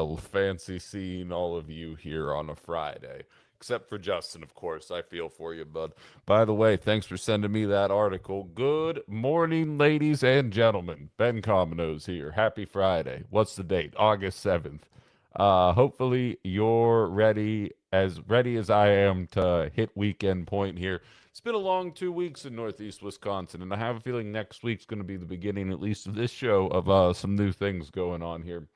well. Fancy seeing all of you here on a Friday. Except for Justin, of course. I feel for you, bud. By the way, thanks for sending me that article. Good morning, ladies and gentlemen. Ben Cominos here. Happy Friday. What's the date? August 7th. Hopefully you're ready as I am to hit weekend point here. It's been a long 2 weeks in Northeast Wisconsin, and I have a feeling next week's going to be the beginning, at least of this show, of some new things going on here.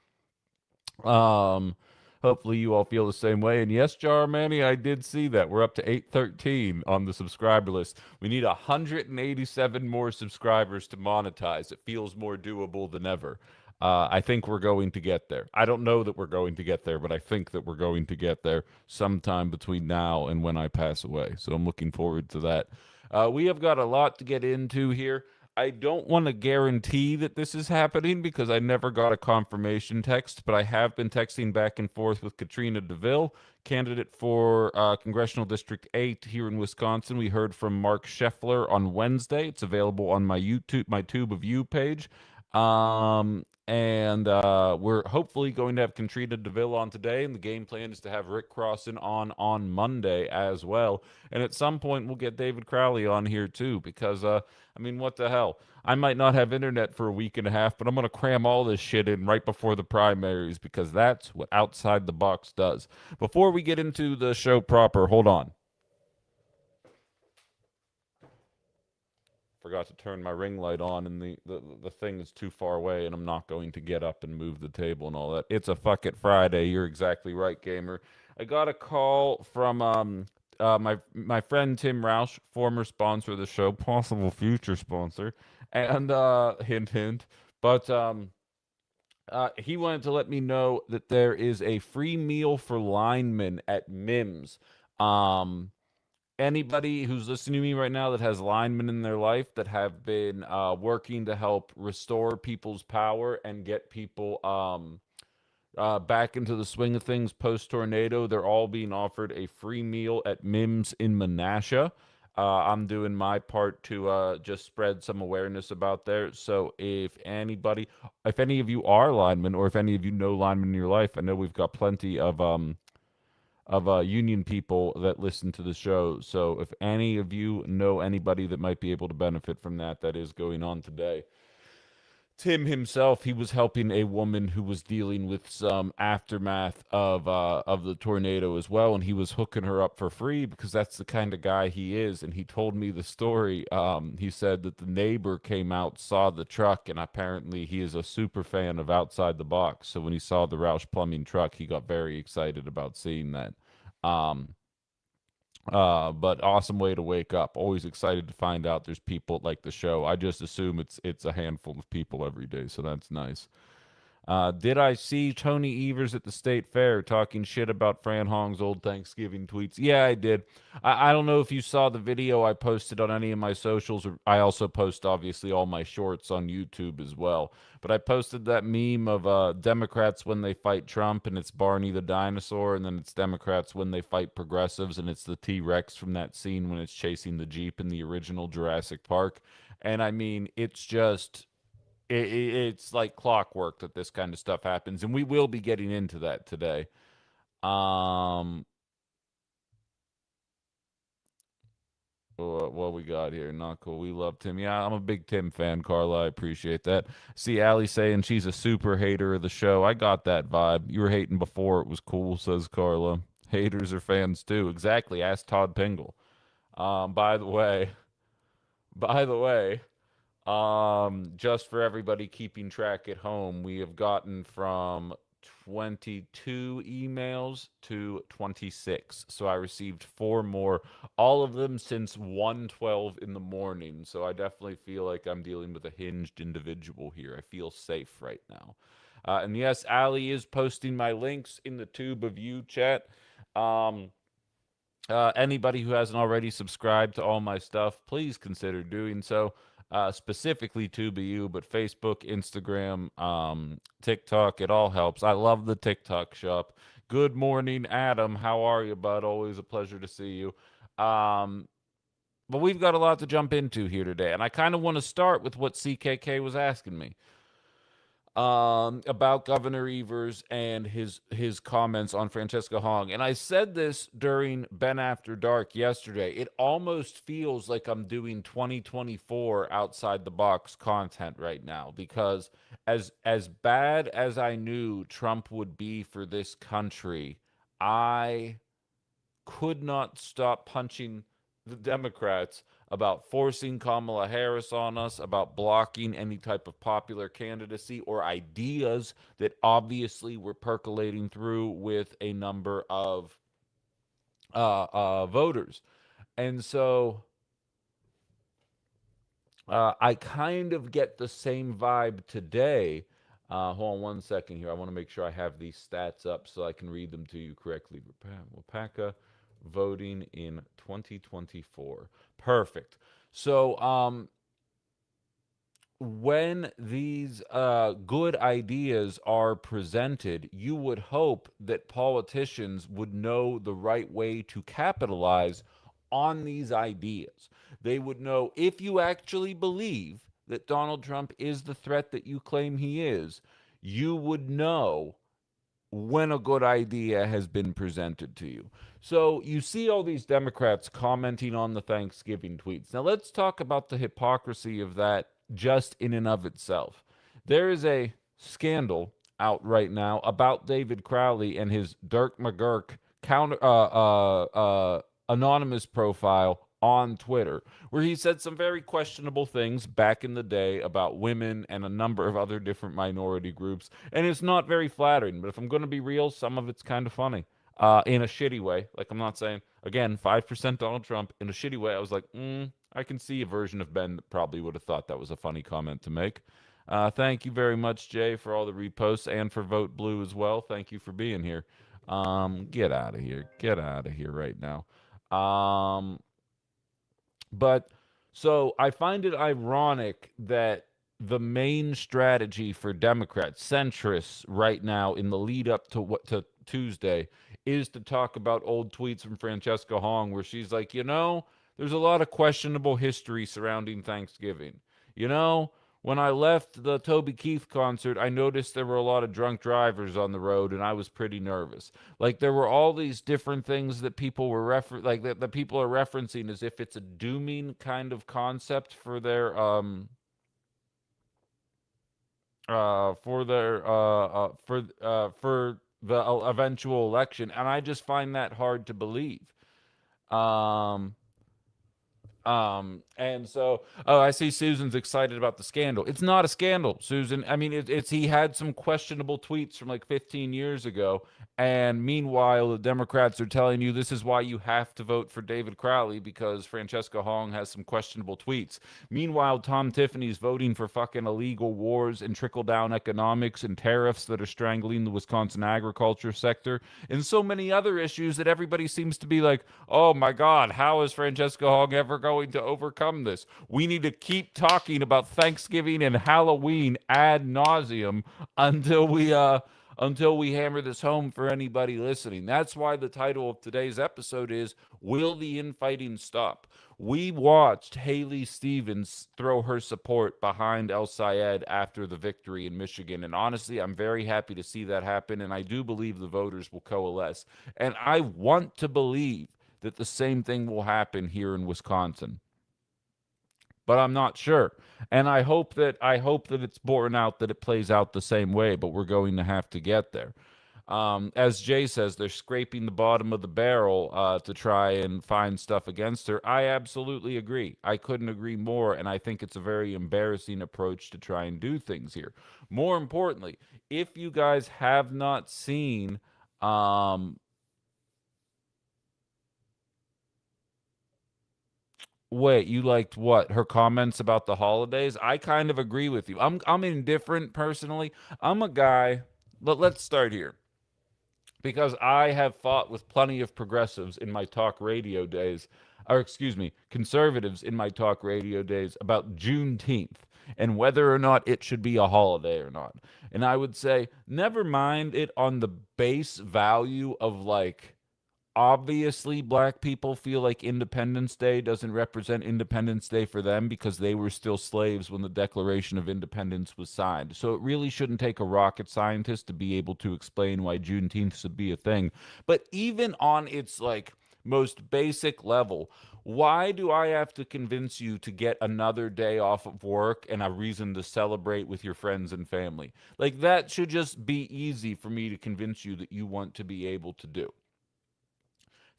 Um, Hopefully you all feel the same way. And yes, Jar Manny, I did see that. We're up to 813 on the subscriber list. We need 187 more subscribers to monetize. It feels more doable than ever. I think we're going to get there. I don't know that we're going to get there, but I think that we're going to get there sometime between now and when I pass away. So I'm looking forward to that. We have got a lot to get into here. I don't want to guarantee that this is happening because I never got a confirmation text, but I have been texting back and forth with Katrina Deville, candidate for Congressional District 8 here in Wisconsin. We heard from Mark Scheffler on Wednesday. It's available on my Tube of You page. And we're hopefully going to have Katrina Deville on today, and the game plan is to have Rick Crossan on Monday as well. And at some point, we'll get David Crowley on here too, because I mean, what the hell? I might not have internet for a week and a half, but I'm going to cram all this shit in right before the primaries because that's what Outside the Box does. Before we get into the show proper, hold on. Forgot to turn my ring light on, and the thing is too far away, and I'm not going to get up and move the table and all that. It's a fuck it Friday. You're exactly right, gamer. I got a call from my friend Tim Roush, former sponsor of the show, possible future sponsor, and hint hint. But he wanted to let me know that there is a free meal for linemen at Mims. Um, Anybody who's listening to me right now that has linemen in their life that have been working to help restore people's power and get people back into the swing of things post tornado, they're all being offered a free meal at Mims in Menasha. I'm doing my part to just spread some awareness about there. So if any of you are linemen, or if any of you know linemen in your life, I know we've got plenty of union people that listen to the show. So if any of you know anybody that might be able to benefit from that, that is going on today. Tim himself, he was helping a woman who was dealing with some aftermath of the tornado as well, and he was hooking her up for free because that's the kind of guy he is. And he told me the story. He said that the neighbor came out, saw the truck, and apparently he is a super fan of Outside the Box. So when he saw the Roush Plumbing truck, he got very excited about seeing that. Um, but awesome way to wake up. Always excited to find out there's people like the show. I just assume it's a handful of people every day, so that's nice. Did I see Tony Evers at the state fair talking shit about Fran Hong's old Thanksgiving tweets? Yeah, I did. I don't know if you saw the video I posted on any of my socials. I also post, obviously, all my shorts on YouTube as well. But I posted that meme of Democrats when they fight Trump, and it's Barney the dinosaur, and then it's Democrats when they fight progressives, and it's the T-Rex from that scene when it's chasing the Jeep in the original Jurassic Park. And I mean, it's like clockwork that this kind of stuff happens, and we will be getting into that today. Um, what we got here? Not cool. We love Tim. Yeah, I'm a big Tim fan, Carla. I appreciate that. See, Allie saying she's a super hater of the show. I got that vibe. You were hating before it was cool, says Carla. Haters are fans too. Exactly. Ask Todd Pingle. By the way, by the way, just for everybody keeping track at home, we have gotten from 22 emails to 26. So I received four more, all of them since 1:12 in the morning. So I definitely feel like I'm dealing with a hinged individual here. I feel safe right now. And yes, Ali is posting my links in the Tube of You chat. Um, Anybody who hasn't already subscribed to all my stuff, please consider doing so. Specifically to you, but Facebook, Instagram, TikTok, it all helps. I love the TikTok shop. Good morning, Adam. How are you, bud? Always a pleasure to see you. But we've got a lot to jump into here today, and I kind of want to start with what CKK was asking me. about Governor Evers and his comments on Francesca Hong. And I said this during Ben After Dark yesterday. It almost feels like I'm doing 2024 outside the box content right now, because as bad as I knew Trump would be for this country, I could not stop punching the Democrats about forcing Kamala Harris on us, about blocking any type of popular candidacy or ideas that obviously were percolating through with a number of voters. And so I kind of get the same vibe today. Hold on one second here. I want to make sure I have these stats up so I can read them to you correctly. Wapaka voting in 2024. Perfect. So, when these good ideas are presented, you would hope that politicians would know the right way to capitalize on these ideas. They would know, if you actually believe that Donald Trump is the threat that you claim he is, you would know when a good idea has been presented to you. So you see all these Democrats commenting on the Thanksgiving tweets. Now let's talk about the hypocrisy of that just in and of itself. There is a scandal out right now about David Crowley and his Dirk McGurk anonymous profile on Twitter, where he said some very questionable things back in the day about women and a number of other different minority groups. And it's not very flattering, but if I'm going to be real, some of it's kind of funny in a shitty way. Like, I'm not saying, again, 5% Donald Trump in a shitty way. I was like, I can see a version of Ben that probably would have thought that was a funny comment to make. Thank you very much, Jay, for all the reposts and for Vote Blue as well. Thank you for being here. Get out of here. Get out of here right now. But so I find it ironic that the main strategy for Democrats, centrists right now in the lead up to Tuesday, is to talk about old tweets from Francesca Hong where she's like, there's a lot of questionable history surrounding Thanksgiving. You know, when I left the Toby Keith concert, I noticed there were a lot of drunk drivers on the road, and I was pretty nervous. Like, there were all these different things that people were that people are referencing as if it's a dooming kind of concept for their for the eventual election, and I just find that hard to believe. Um, and so, oh, I see Susan's excited about the scandal. It's not a scandal, Susan. I mean, it's he had some questionable tweets from like 15 years ago, and meanwhile, the Democrats are telling you this is why you have to vote for David Crowley because Francesca Hong has some questionable tweets. Meanwhile, Tom Tiffany's voting for fucking illegal wars and trickle down economics and tariffs that are strangling the Wisconsin agriculture sector and so many other issues that everybody seems to be like, oh my God, how is Francesca Hong ever going to overcome this? We need to keep talking about Thanksgiving and Halloween ad nauseum until we hammer this home for anybody listening. That's why the title of today's episode is Will the Infighting Stop? We watched Haley Stevens throw her support behind El Sayed after the victory in Michigan. And honestly, I'm very happy to see that happen. And I do believe the voters will coalesce. And I want to believe that the same thing will happen here in Wisconsin, but I'm not sure. And I hope that it's borne out that it plays out the same way, but we're going to have to get there. As Jay says, they're scraping the bottom of the barrel to try and find stuff against her. I absolutely agree. I couldn't agree more, and I think it's a very embarrassing approach to try and do things here. More importantly, if you guys have not seen wait, you liked what? Her comments about the holidays? I kind of agree with you. I'm indifferent personally. I'm a guy, but let's start here. Because I have fought with plenty of progressives in my talk radio days, or excuse me, conservatives in my talk radio days about Juneteenth and whether or not it should be a holiday or not. And I would say, never mind it on the base value of like Obviously, black people feel like Independence Day doesn't represent Independence Day for them because they were still slaves when the Declaration of Independence was signed. So it really shouldn't take a rocket scientist to be able to explain why Juneteenth should be a thing. But even on its like most basic level, why do I have to convince you to get another day off of work and a reason to celebrate with your friends and family? Like that should just be easy for me to convince you that you want to be able to do.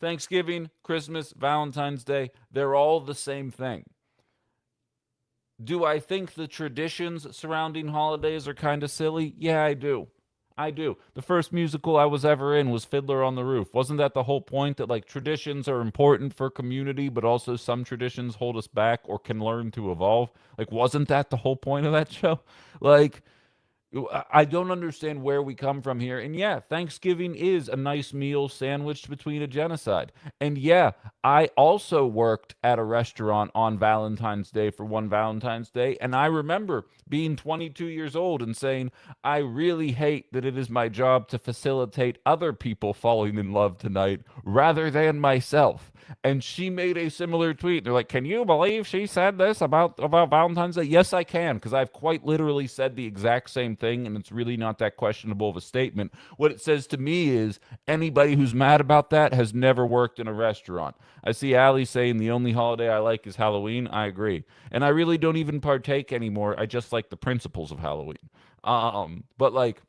Thanksgiving, Christmas, Valentine's Day, they're all the same thing. Do I think the traditions surrounding holidays are kind of silly? Yeah, I do. I do. The first musical I was ever in was Fiddler on the Roof. Wasn't that the whole point that like traditions are important for community, but also some traditions hold us back or can learn to evolve? Like, wasn't that the whole point of that show? Like, I don't understand where we come from here. And yeah, Thanksgiving is a nice meal sandwiched between a genocide. And yeah, I also worked at a restaurant on Valentine's Day for one Valentine's Day. And I remember being 22 years old and saying, I really hate that it is my job to facilitate other people falling in love tonight rather than myself. And she made a similar tweet. They're like, "Can you believe she said this about Valentine's Day?" Yes, I can, because I've quite literally said the exact same thing, and it's really not that questionable of a statement. What it says to me is anybody who's mad about that has never worked in a restaurant. I see Allie saying the only holiday I like is Halloween. I agree, and I really don't even partake anymore. I just like the principles of Halloween. But like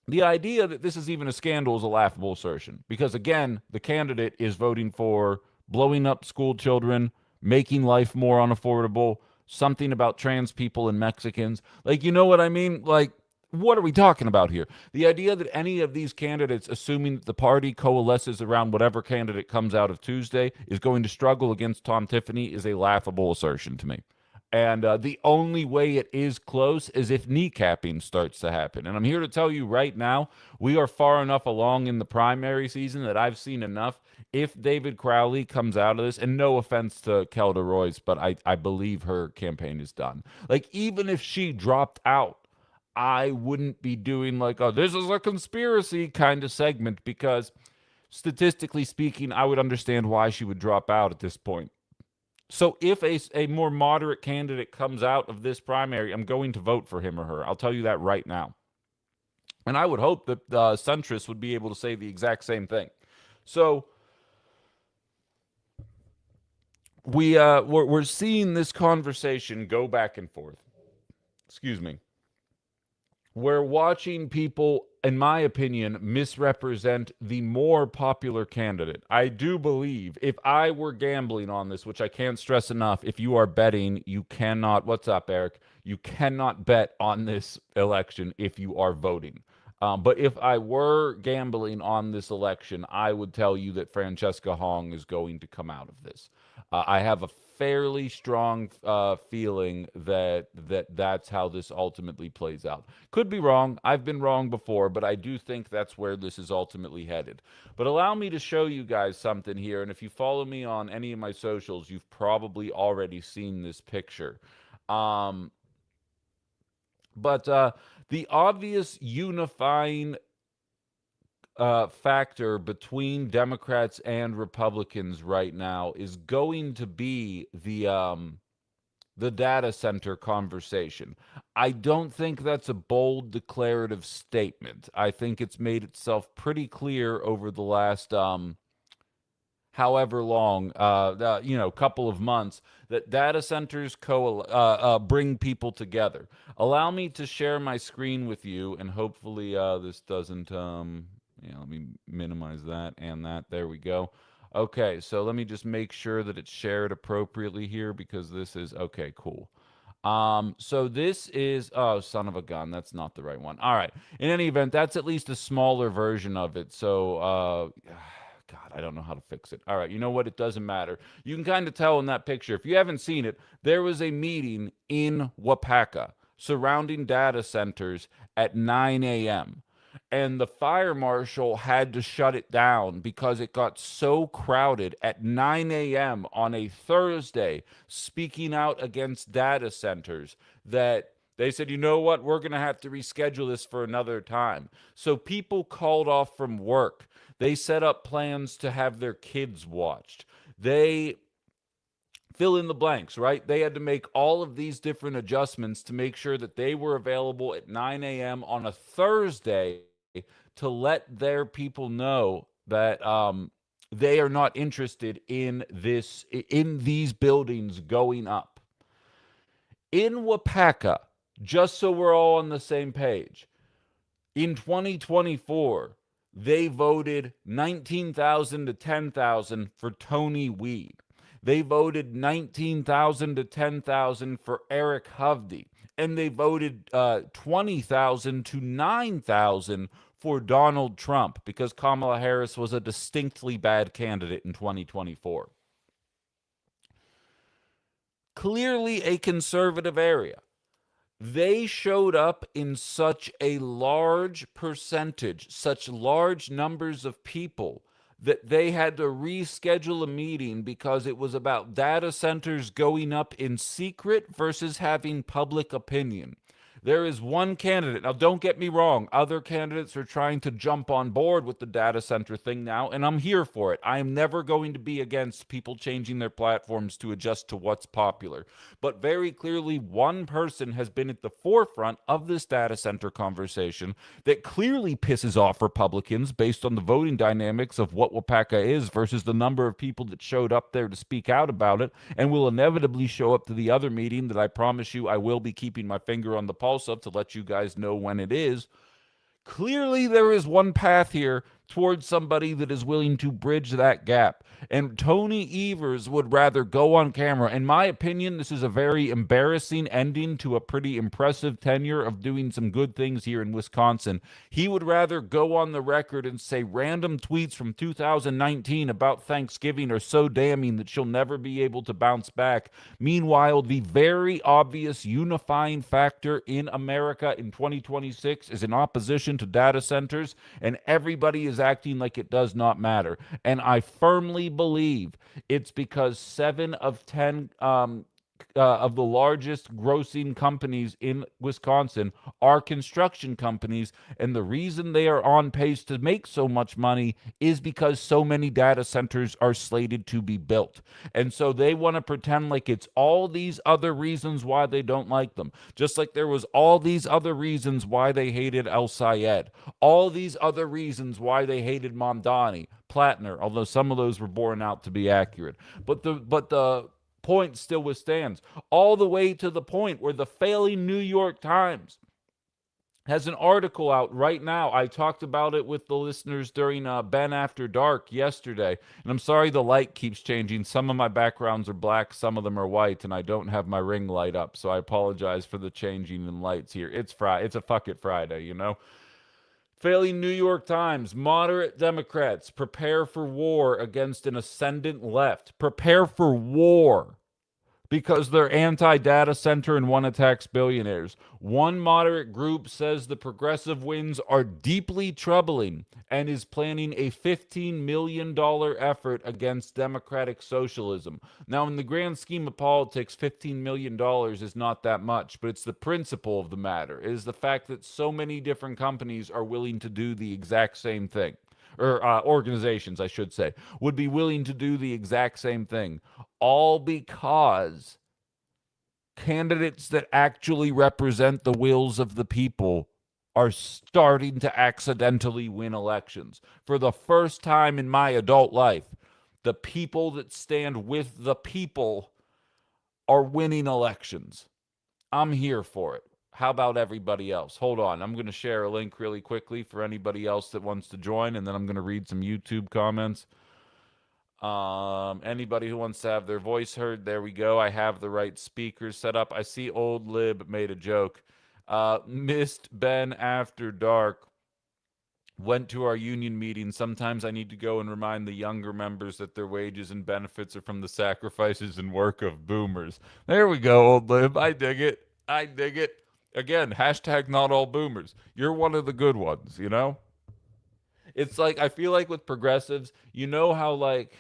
the idea that this is even a scandal is a laughable assertion because, again, the candidate is voting for blowing up school children, making life more unaffordable, something about trans people and Mexicans. Like, you know what I mean? Like, what are we talking about here? The idea that any of these candidates, assuming that the party coalesces around whatever candidate comes out of Tuesday, is going to struggle against Tom Tiffany is a laughable assertion to me. And the only way it is close is if kneecapping starts to happen. And I'm here to tell you right now, we are far enough along in the primary season that I've seen enough. If David Crowley comes out of this, and no offense to Kelda Royce, but I believe her campaign is done. Like, even if she dropped out, I wouldn't be doing like, oh, this is a conspiracy kind of segment because statistically speaking, I would understand why she would drop out at this point. So if a more moderate candidate comes out of this primary, I'm going to vote for him or her. I'll tell you that right now. And I would hope that centrists would be able to say the exact same thing. So we're seeing this conversation go back and forth. Excuse me. We're watching people, in my opinion, misrepresent the more popular candidate. I do believe if I were gambling on this, which I can't stress enough, if you are betting, you cannot, what's up, Eric? You cannot bet on this election if you are voting. But if I were gambling on this election, I would tell you that Francesca Hong is going to come out of this. I have a fairly strong feeling that that's how this ultimately plays out. Could be wrong. I've been wrong before, but I do think that's where this is ultimately headed. But allow me to show you guys something here. And if you follow me on any of my socials, you've probably already seen this picture. Um, but the obvious unifying factor between Democrats and Republicans right now is going to be the data center conversation. I don't think that's a bold declarative statement. I think it's made itself pretty clear over the last however long, couple of months, that data centers bring people together. Allow me to share my screen with you, and hopefully this doesn't. Let me minimize that and that. There we go. Okay, so let me just make sure that it's shared appropriately here because this is okay. Cool. So this is, oh, son of a gun, that's not the right one. All right. In any event, that's at least a smaller version of it. So, God, I don't know how to fix it. All right, you know what? It doesn't matter. You can kind of tell in that picture. If you haven't seen it, there was a meeting in Wapaka surrounding data centers at 9 a.m. And the fire marshal had to shut it down because it got so crowded at 9 a.m. on a Thursday, speaking out against data centers, that They said, you know what? We're going to have to reschedule this for another time. So people called off from work. They set up plans to have their kids watched. They fill in the blanks, right? They had to make all of these different adjustments to make sure that they were available at 9 a.m. on a Thursday to let their people know that they are not interested in these buildings going up. In Wapaka, just so we're all on the same page, in 2024, they voted 19,000 to 10,000 for Tony Weed. They voted 19,000 to 10,000 for Eric Hovde. And they voted 20,000 to 9,000 for Donald Trump because Kamala Harris was a distinctly bad candidate in 2024. Clearly a conservative area. They showed up in such a large percentage, such large numbers of people, that they had to reschedule a meeting because it was about data centers going up in secret versus having public opinion. There is one candidate. Now, don't get me wrong. Other candidates are trying to jump on board with the data center thing now, and I'm here for it. I am never going to be against people changing their platforms to adjust to what's popular. But very clearly, one person has been at the forefront of this data center conversation that clearly pisses off Republicans based on the voting dynamics of what Wapaka is versus the number of people that showed up there to speak out about it, and will inevitably show up to the other meeting that I promise you I will be keeping my finger on the pulse of to let you guys know when it is. Clearly, there is one path here towards somebody that is willing to bridge that gap. And Tony Evers would rather go on camera. In my opinion, this is a very embarrassing ending to a pretty impressive tenure of doing some good things here in Wisconsin. He would rather go on the record and say random tweets from 2019 about Thanksgiving are so damning that she'll never be able to bounce back. Meanwhile, the very obvious unifying factor in America in 2026 is in opposition to data centers, and everybody is acting like it does not matter. And I firmly believe it's because 7 of 10 of the largest grossing companies in Wisconsin are construction companies. And the reason they are on pace to make so much money is because so many data centers are slated to be built. And so they want to pretend like it's all these other reasons why they don't like them. Just like there was all these other reasons why they hated El Sayed, all these other reasons why they hated Mamdani, Plattner, although some of those were borne out to be accurate. But the point still withstands, all the way to the point where the failing New York Times has an article out right now. I talked about it with the listeners during Ben After Dark yesterday. And I'm sorry the light keeps changing. Some of my backgrounds are black, some of them are white, and I don't have my ring light up. So I apologize for the changing in lights here. It's a fuck it Friday, you know? Failing New York Times, moderate Democrats prepare for war against an ascendant left. Prepare for war because they're anti-data center and want to tax billionaires. One moderate group says the progressive winds are deeply troubling and is planning a $15 million effort against democratic socialism. Now, in the grand scheme of politics, $15 million is not that much, but it's the principle of the matter. It is the fact that so many different companies are willing to do the exact same thing. Or organizations, I should say, would be willing to do the exact same thing, all because candidates that actually represent the wills of the people are starting to accidentally win elections. For the first time in my adult life, the people that stand with the people are winning elections. I'm here for it. How about everybody else? Hold on. I'm going to share a link really quickly for anybody else that wants to join, and then I'm going to read some YouTube comments. Anybody who wants to have their voice heard, there we go. I have the right speakers set up. I see Old Lib made a joke. Missed Ben After Dark. Went to our union meeting. Sometimes I need to go and remind the younger members that their wages and benefits are from the sacrifices and work of boomers. There we go, Old Lib. I dig it. I dig it. Again, hashtag not all boomers. You're one of the good ones, you know? It's like, I feel like with progressives, you know how like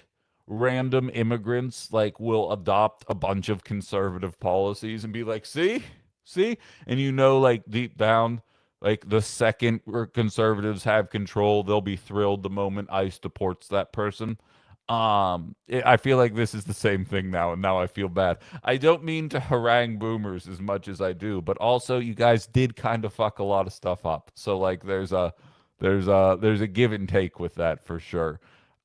random immigrants like will adopt a bunch of conservative policies and be like, see? See? And you know, like deep down, like the second conservatives have control, they'll be thrilled the moment ICE deports that person. I feel like this is the same thing now, and now I feel bad. I don't mean to harangue boomers as much as I do, but also you guys did kind of fuck a lot of stuff up. So like there's a give and take with that for sure.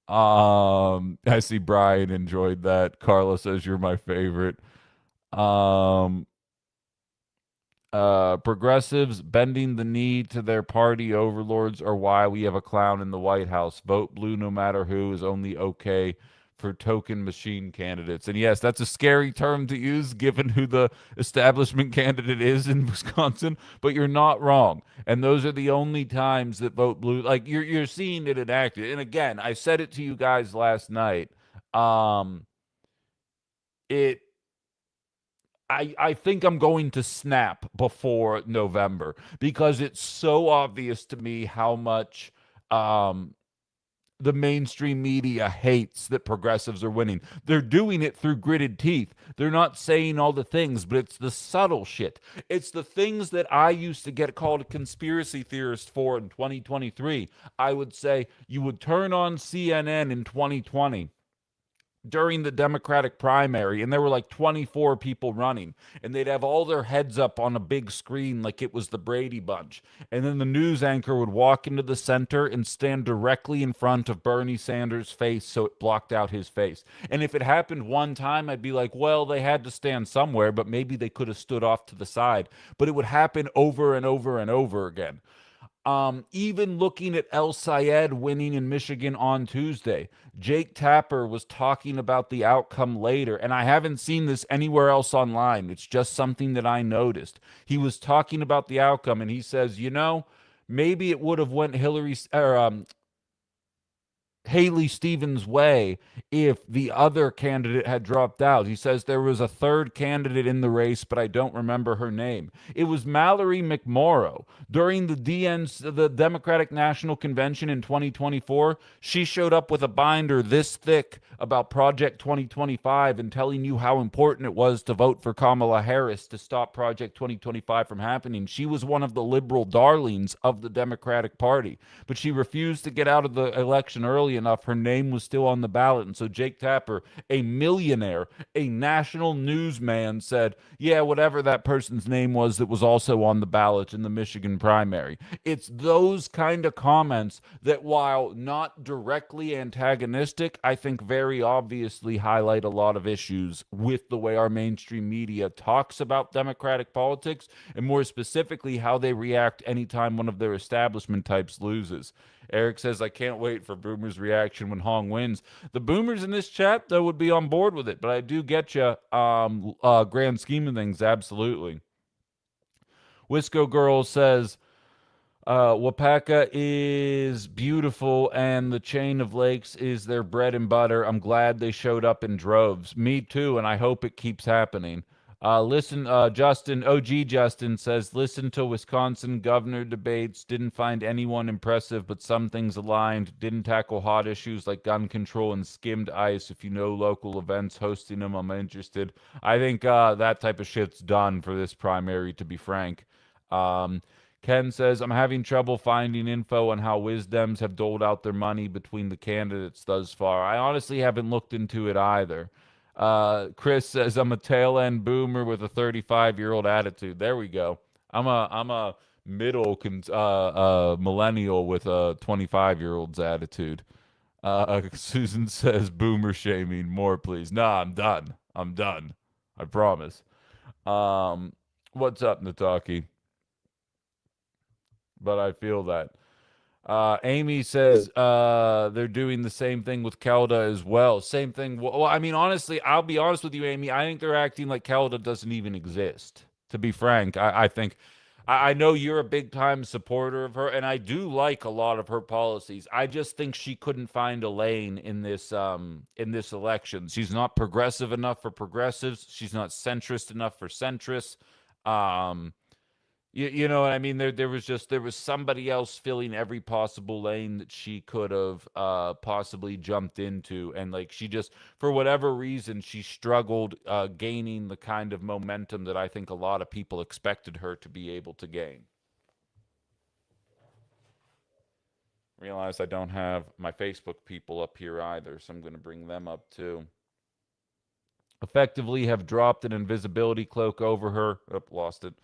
I see Brian enjoyed that. Carla says you're my favorite. Um, Progressives bending the knee to their party overlords are why we have a clown in the White House. Vote blue no matter who is only okay for token machine candidates. And yes, that's a scary term to use given who the establishment candidate is in Wisconsin, but you're not wrong. And those are the only times that vote blue, like you're seeing it enacted. And again, I said it to you guys last night. Um it I think I'm going to snap before November because it's so obvious to me how much um, the mainstream media hates that progressives are winning. They're doing it through gritted teeth. They're not saying all the things, but it's the subtle shit. It's the things that I used to get called a conspiracy theorist for in 2023. I would say you would turn on CNN in 2020 during the Democratic primary, and there were like 24 people running, and they'd have all their heads up on a big screen like it was the Brady Bunch. And then the news anchor would walk into the center and stand directly in front of Bernie Sanders' face so it blocked out his face. And if it happened one time, I'd be like, well, they had to stand somewhere, but maybe they could have stood off to the side. But it would happen over and over and over again. Even looking at El Sayed winning in Michigan on Tuesday, Jake Tapper was talking about the outcome later, and I haven't seen this anywhere else online. It's just something that I noticed. He was talking about the outcome, and he says, maybe it would have went Haley Stevens' way if the other candidate had dropped out. He says there was a third candidate in the race, but I don't remember her name. It was Mallory McMorrow. During the Democratic National Convention in 2024, she showed up with a binder this thick about Project 2025 and telling you how important it was to vote for Kamala Harris to stop Project 2025 from happening. She was one of the liberal darlings of the Democratic Party, but she refused to get out of the election early enough. Her name was still on the ballot. And so Jake Tapper, a millionaire, a national newsman, said, yeah, whatever that person's name was that was also on the ballot in the Michigan primary. It's those kind of comments that, while not directly antagonistic, I think very obviously highlight a lot of issues with the way our mainstream media talks about Democratic politics, and more specifically, how they react anytime one of their establishment types loses. Eric says, I can't wait for Boomer's reaction when Hong wins. The Boomers in this chat, though, would be on board with it, but I do get you, grand scheme of things, absolutely. Wisco Girl says, Wapaka is beautiful, and the chain of lakes is their bread and butter. I'm glad they showed up in droves. Me too, and I hope it keeps happening. Justin, OG Justin says, listen to Wisconsin governor debates. Didn't find anyone impressive, but some things aligned. Didn't tackle hot issues like gun control and skimmed ice. If you know local events, hosting them, I'm interested. I think that type of shit's done for this primary, to be frank. Ken says, I'm having trouble finding info on how Wisdoms have doled out their money between the candidates thus far. I honestly haven't looked into it either. Chris says, I'm a tail end boomer with a 35-year-old attitude. There we go. I'm a middle millennial with a 25-year-old's attitude. Susan says, boomer shaming. More, please. Nah, I'm done. I'm done. I promise. What's up, Nataki? But I feel that. Amy says they're doing the same thing with Kelda as well. Same thing. Well, I mean, honestly, I'll be honest with you, Amy. I think they're acting like Kelda doesn't even exist. To be frank, I think I know you're a big time supporter of her, and I do like a lot of her policies. I just think she couldn't find a lane in this election. She's not progressive enough for progressives. She's not centrist enough for centrists. Um, You know what I mean? There was somebody else filling every possible lane that she could have possibly jumped into, and like she just for whatever reason she struggled gaining the kind of momentum that I think a lot of people expected her to be able to gain. Realize I don't have my Facebook people up here either, so I'm going to bring them up too. Effectively have dropped an invisibility cloak over her. Oh, lost it.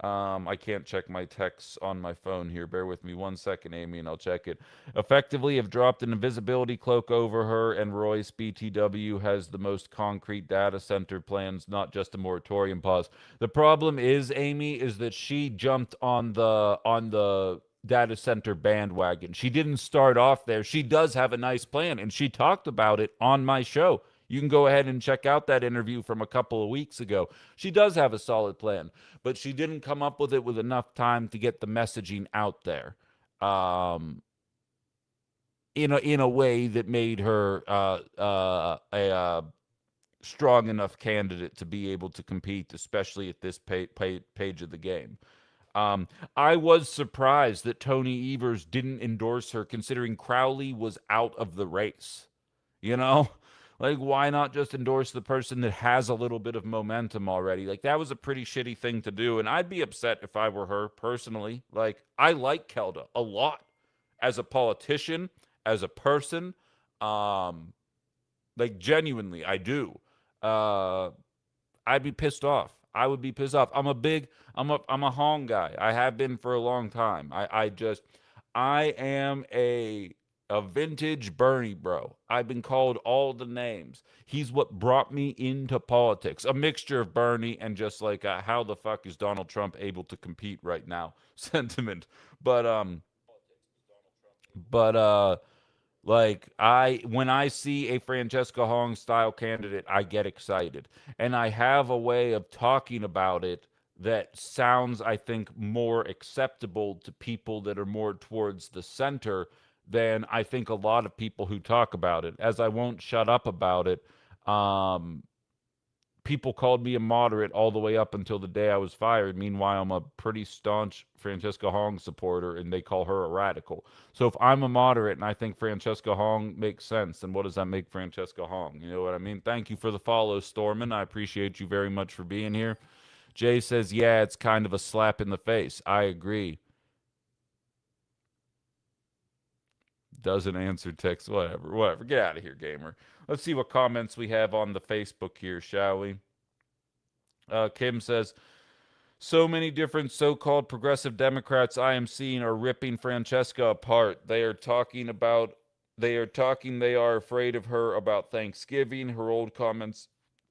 I can't check my texts on my phone here. Bear with me 1 second, Amy, and I'll check it. Effectively have dropped an invisibility cloak over her, and Royce BTW has the most concrete data center plans, not just a moratorium pause. The problem is, Amy, is that she jumped on the data center bandwagon. She didn't start off there. She does have a nice plan, and she talked about it on my show. You can go ahead and check out that interview from a couple of weeks ago. She does have a solid plan, but she didn't come up with it with enough time to get the messaging out there in a way that made her a strong enough candidate to be able to compete, especially at this page of the game. I was surprised that Tony Evers didn't endorse her, considering Crowley was out of the race. You know, like why not just endorse the person that has a little bit of momentum already? Like that was a pretty shitty thing to do, and I'd be upset if I were her personally. Like I like Kelda a lot as a politician, as a person. Um, like genuinely, I do. Uh, I'd be pissed off. I would be pissed off. I'm a Hong guy. I have been for a long time. I am a vintage Bernie bro. I've been called all the names. He's what brought me into politics. A mixture of Bernie and just like how the fuck is Donald Trump able to compete right now sentiment. But but like I when I see a Francesca Hong style candidate, I get excited. And I have a way of talking about it that sounds, I think, more acceptable to people that are more towards the center than I think a lot of people who talk about it. As I won't shut up about it, um, people called me a moderate all the way up until the day I was fired. Meanwhile, I'm a pretty staunch Francesca Hong supporter, and they call her a radical. So if I'm a moderate and I think Francesca Hong makes sense, then what does that make Francesca Hong? You know what I mean? Thank you for the follow, Stormin. I appreciate you very much for being here. Jay says, yeah, it's kind of a slap in the face. I agree. Doesn't answer text. Whatever. Whatever. Get out of here, gamer. Let's see what comments we have on the Facebook here, shall we? Kim says, so many different so-called progressive Democrats I am seeing are ripping Francesca apart. They are afraid of her about Thanksgiving, her old comments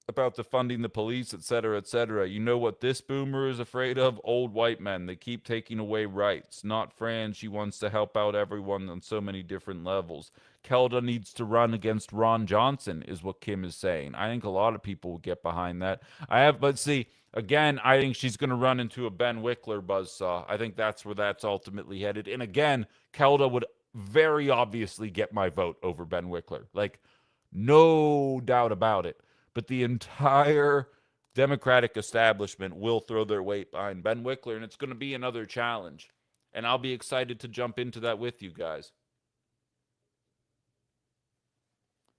about defunding the police, etc., etc. You know what this boomer is afraid of? Old white men. They keep taking away rights. Not Fran. She wants to help out everyone on so many different levels. Kelda needs to run against Ron Johnson, is what Kim is saying. I think a lot of people will get behind that. But see, again, I think she's going to run into a Ben Wickler buzzsaw. I think that's where that's ultimately headed. And again, Kelda would very obviously get my vote over Ben Wickler. Like, no doubt about it. But the entire Democratic establishment will throw their weight behind Ben Wickler, and it's going to be another challenge. And I'll be excited to jump into that with you guys.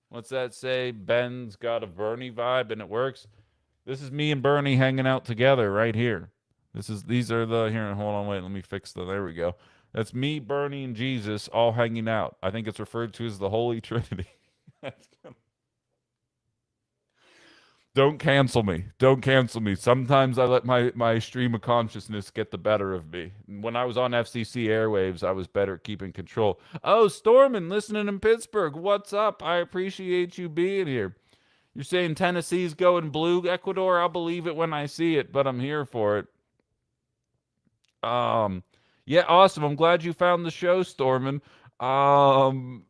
What's that say? Ben's got a Bernie vibe, and it works. This is me and Bernie hanging out together right here. These are the here. Hold on, wait. Let me fix the. There we go. That's me, Bernie, and Jesus all hanging out. I think it's referred to as the Holy Trinity. Don't cancel me. Don't cancel me. Sometimes I let my stream of consciousness get the better of me. When I was on FCC airwaves, I was better at keeping control. Oh, Stormin, listening in Pittsburgh. What's up? I appreciate you being here. You're saying Tennessee's going blue, Ecuador? I'll believe it when I see it, but I'm here for it. Yeah, awesome. I'm glad you found the show, Stormin. Um,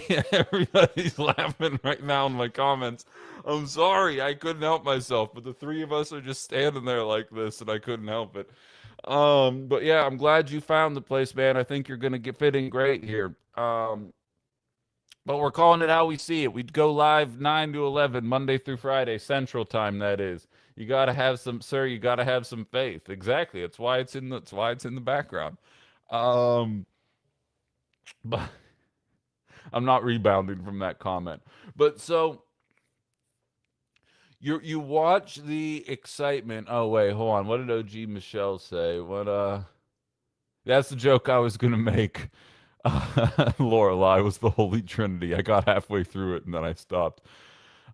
yeah, everybody's laughing right now in my comments. I'm sorry, I couldn't help myself, but the three of us are just standing there like this, and I couldn't help it. But yeah, I'm glad you found the place, man. I think you're gonna get fit in great here. But we're calling it how we see it. We'd go live 9 to 11, Monday through Friday, Central Time, that is. You got to have some, sir. You got to have some faith. Exactly. That's why it's in the. That's why it's in the background. Um, but I'm not rebounding from that comment. But so you watch the excitement. Oh wait, hold on. What did OG Michelle say? What That's the joke I was gonna make. Lorelai was the Holy Trinity. I got halfway through it and then I stopped.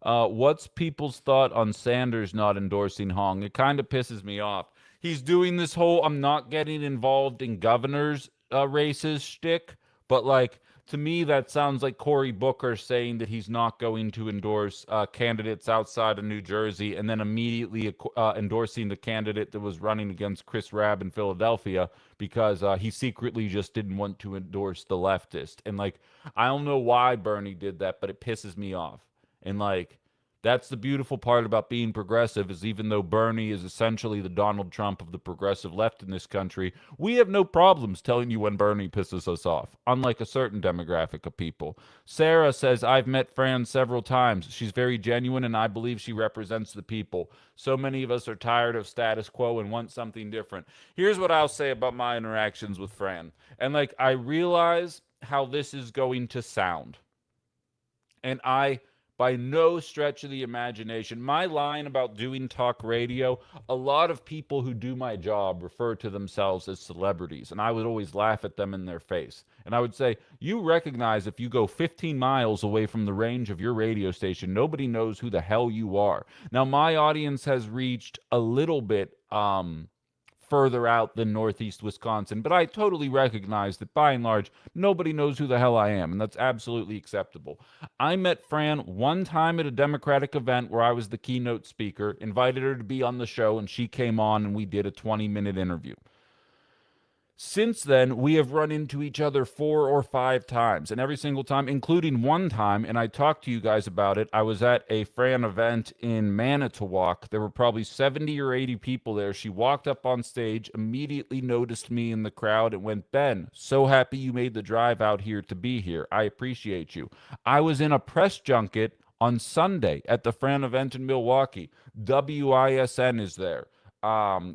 What's people's thought on Sanders not endorsing Hong? It kind of pisses me off. He's doing this whole "I'm not getting involved in governors" races shtick, but like to me that sounds like Cory Booker saying that he's not going to endorse candidates outside of New Jersey, and then immediately endorsing the candidate that was running against Chris Rabb in Philadelphia because he secretly just didn't want to endorse the leftist. And like I don't know why Bernie did that, but it pisses me off. And like that's the beautiful part about being progressive is even though Bernie is essentially the Donald Trump of the progressive left in this country, we have no problems telling you when Bernie pisses us off, unlike a certain demographic of people. Sarah says, I've met Fran several times. She's very genuine and I believe she represents the people. So many of us are tired of status quo and want something different. Here's what I'll say about my interactions with Fran. And like I realize how this is going to sound. And I, by no stretch of the imagination, my line about doing talk radio, a lot of people who do my job refer to themselves as celebrities, and I would always laugh at them in their face. And I would say, you recognize if you go 15 miles away from the range of your radio station, nobody knows who the hell you are. Now, my audience has reached a little bit further out than Northeast Wisconsin, but I totally recognize that by and large, nobody knows who the hell I am, and that's absolutely acceptable. I met Fran one time at a Democratic event where I was the keynote speaker, invited her to be on the show, and she came on and we did a 20-minute interview. Since then, we have run into each other 4 or 5 times, and every single time, including one time, and I talked to you guys about it, I was at a Fran event in Manitowoc. There were probably 70 or 80 people there. She walked up on stage, immediately noticed me in the crowd, and went, Ben, so happy you made the drive out here to be here. I appreciate you. I was in a press junket on Sunday at the Fran event in Milwaukee. WISN is there.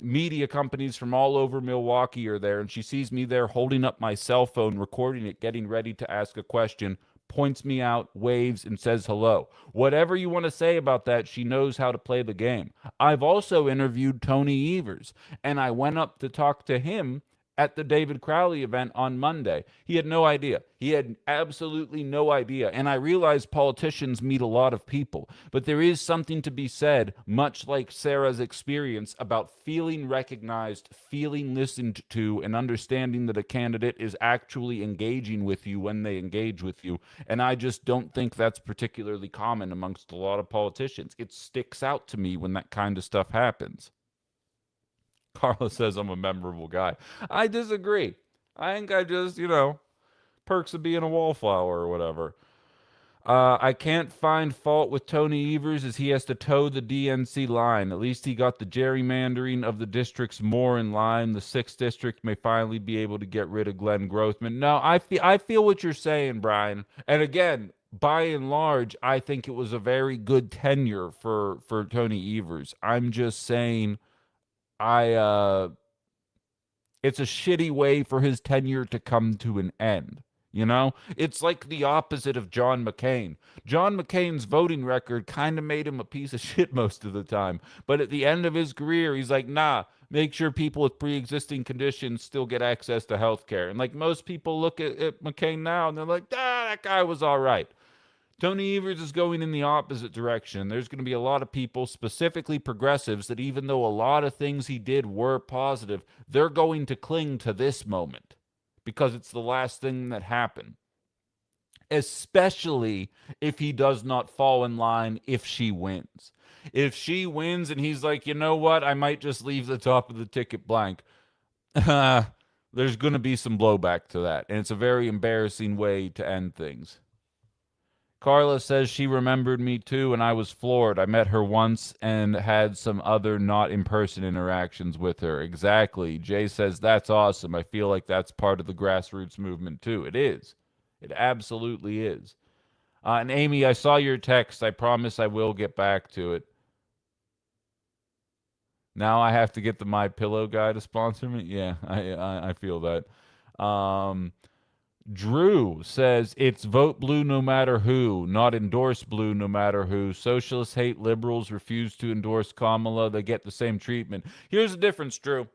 Media companies from all over Milwaukee are there, and she sees me there holding up my cell phone, recording it, getting ready to ask a question, points me out, waves, and says hello. Whatever you want to say about that, she knows how to play the game. I've also interviewed Tony Evers, and I went up to talk to him at the David Crowley event on Monday. He had no idea. He had absolutely no idea. And I realize politicians meet a lot of people, but there is something to be said, much like Sarah's experience, about feeling recognized, feeling listened to, and understanding that a candidate is actually engaging with you when they engage with you. And I just don't think that's particularly common amongst a lot of politicians. It sticks out to me when that kind of stuff happens. Carla says I'm a memorable guy. I disagree. I think I just, perks of being a wallflower or whatever. I can't find fault with Tony Evers as he has to toe the DNC line. At least he got the gerrymandering of the districts more in line. The 6th district may finally be able to get rid of Glenn Grothman. No, I feel what you're saying, Brian. And again, by and large, I think it was a very good tenure for Tony Evers. I'm just saying I it's a shitty way for his tenure to come to an end. It's like the opposite of John McCain. John McCain's voting record kind of made him a piece of shit most of the time. But at the end of his career, he's like, nah, make sure people with pre existing conditions still get access to health care. And like most people look at McCain now and they're like, that guy was all right. Tony Evers is going in the opposite direction. There's going to be a lot of people, specifically progressives, that even though a lot of things he did were positive, they're going to cling to this moment because it's the last thing that happened. Especially if he does not fall in line if she wins. If she wins and he's like, you know what, I might just leave the top of the ticket blank, there's going to be some blowback to that. And it's a very embarrassing way to end things. Carla says she remembered me too, and I was floored. I met her once and had some other not in person interactions with her. Exactly. Jay says that's awesome. I feel like that's part of the grassroots movement too. It is. It absolutely is. And Amy, I saw your text. I promise I will get back to it. Now I have to get the My Pillow guy to sponsor me. Yeah, I feel that. Um, Drew says it's vote blue no matter who, not endorse blue no matter who. Socialists hate liberals, refuse to endorse Kamala. They get the same treatment. Here's the difference, Drew.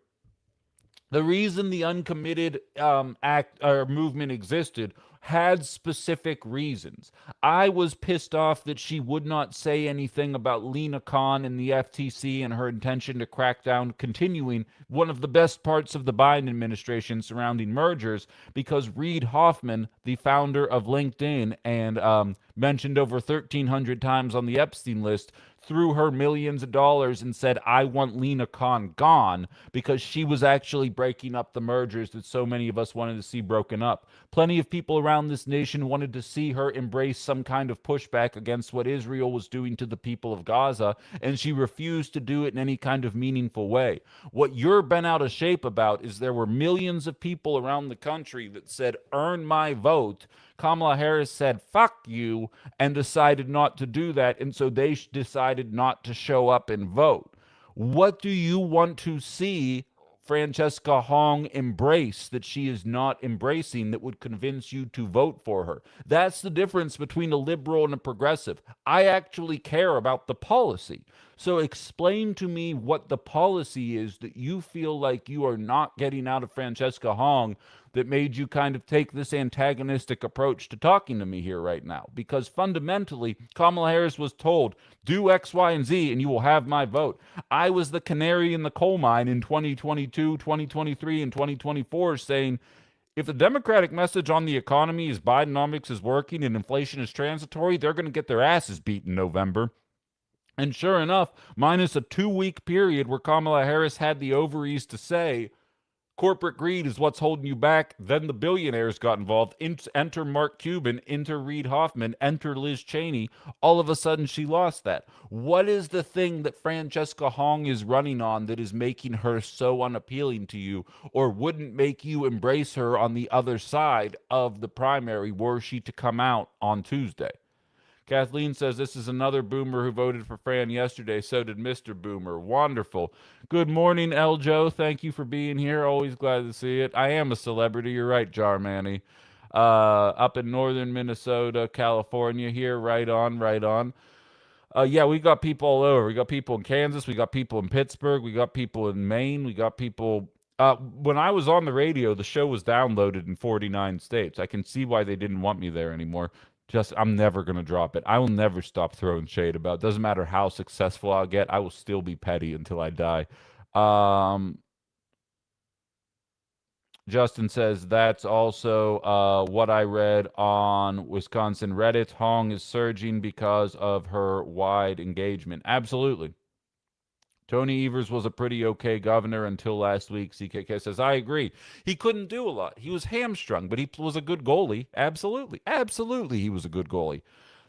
The reason the uncommitted act or movement existed had specific reasons. I was pissed off that she would not say anything about Lena Khan and the FTC and her intention to crack down, continuing one of the best parts of the Biden administration surrounding mergers, because Reid Hoffman, the founder of LinkedIn and mentioned over 1,300 times on the Epstein list, threw her millions of dollars and said, I want Lena Khan gone, because she was actually breaking up the mergers that so many of us wanted to see broken up. Plenty of people around this nation wanted to see her embrace some kind of pushback against what Israel was doing to the people of Gaza, and she refused to do it in any kind of meaningful way. What you're bent out of shape about is there were millions of people around the country that said, earn my vote. Kamala Harris said, fuck you, and decided not to do that. And so they decided not to show up and vote. What do you want to see Francesca Hong embrace that she is not embracing that would convince you to vote for her? That's the difference between a liberal and a progressive. I actually care about the policy. So explain to me what the policy is that you feel like you are not getting out of Francesca Hong that made you kind of take this antagonistic approach to talking to me here right now. Because fundamentally, Kamala Harris was told, do X, Y, and Z, and you will have my vote. I was the canary in the coal mine in 2022, 2023, and 2024 saying, if the Democratic message on the economy is Bidenomics is working and inflation is transitory, they're going to get their asses beat in November. And sure enough, minus a 2-week period where Kamala Harris had the ovaries to say, corporate greed is what's holding you back. Then the billionaires got involved. Enter Mark Cuban, enter Reid Hoffman, enter Liz Cheney. All of a sudden, she lost that. What is the thing that Francesca Hong is running on that is making her so unappealing to you, or wouldn't make you embrace her on the other side of the primary were she to come out on Tuesday? Kathleen says this is another boomer who voted for Fran yesterday. So did Mr. Boomer. Wonderful. Good morning, El Joe. Thank you for being here. Always glad to see it. I am a celebrity. You're right, Jarmani. Up in northern Minnesota, California here. Right on, right on. Yeah, we got people all over. We got people in Kansas. We got people in Pittsburgh. We got people in Maine. We got people. When I was on the radio, the show was downloaded in 49 states. I can see why they didn't want me there anymore. Just, I'm never going to drop it. I will never stop throwing shade about it. Doesn't matter how successful I'll get. I will still be petty until I die. Justin says that's also what I read on Wisconsin Reddit. Hong is surging because of her wide engagement. Absolutely. Tony Evers was a pretty okay governor until last week. CKK says, I agree. He couldn't do a lot. He was hamstrung, but he was a good goalie. Absolutely. Absolutely, he was a good goalie.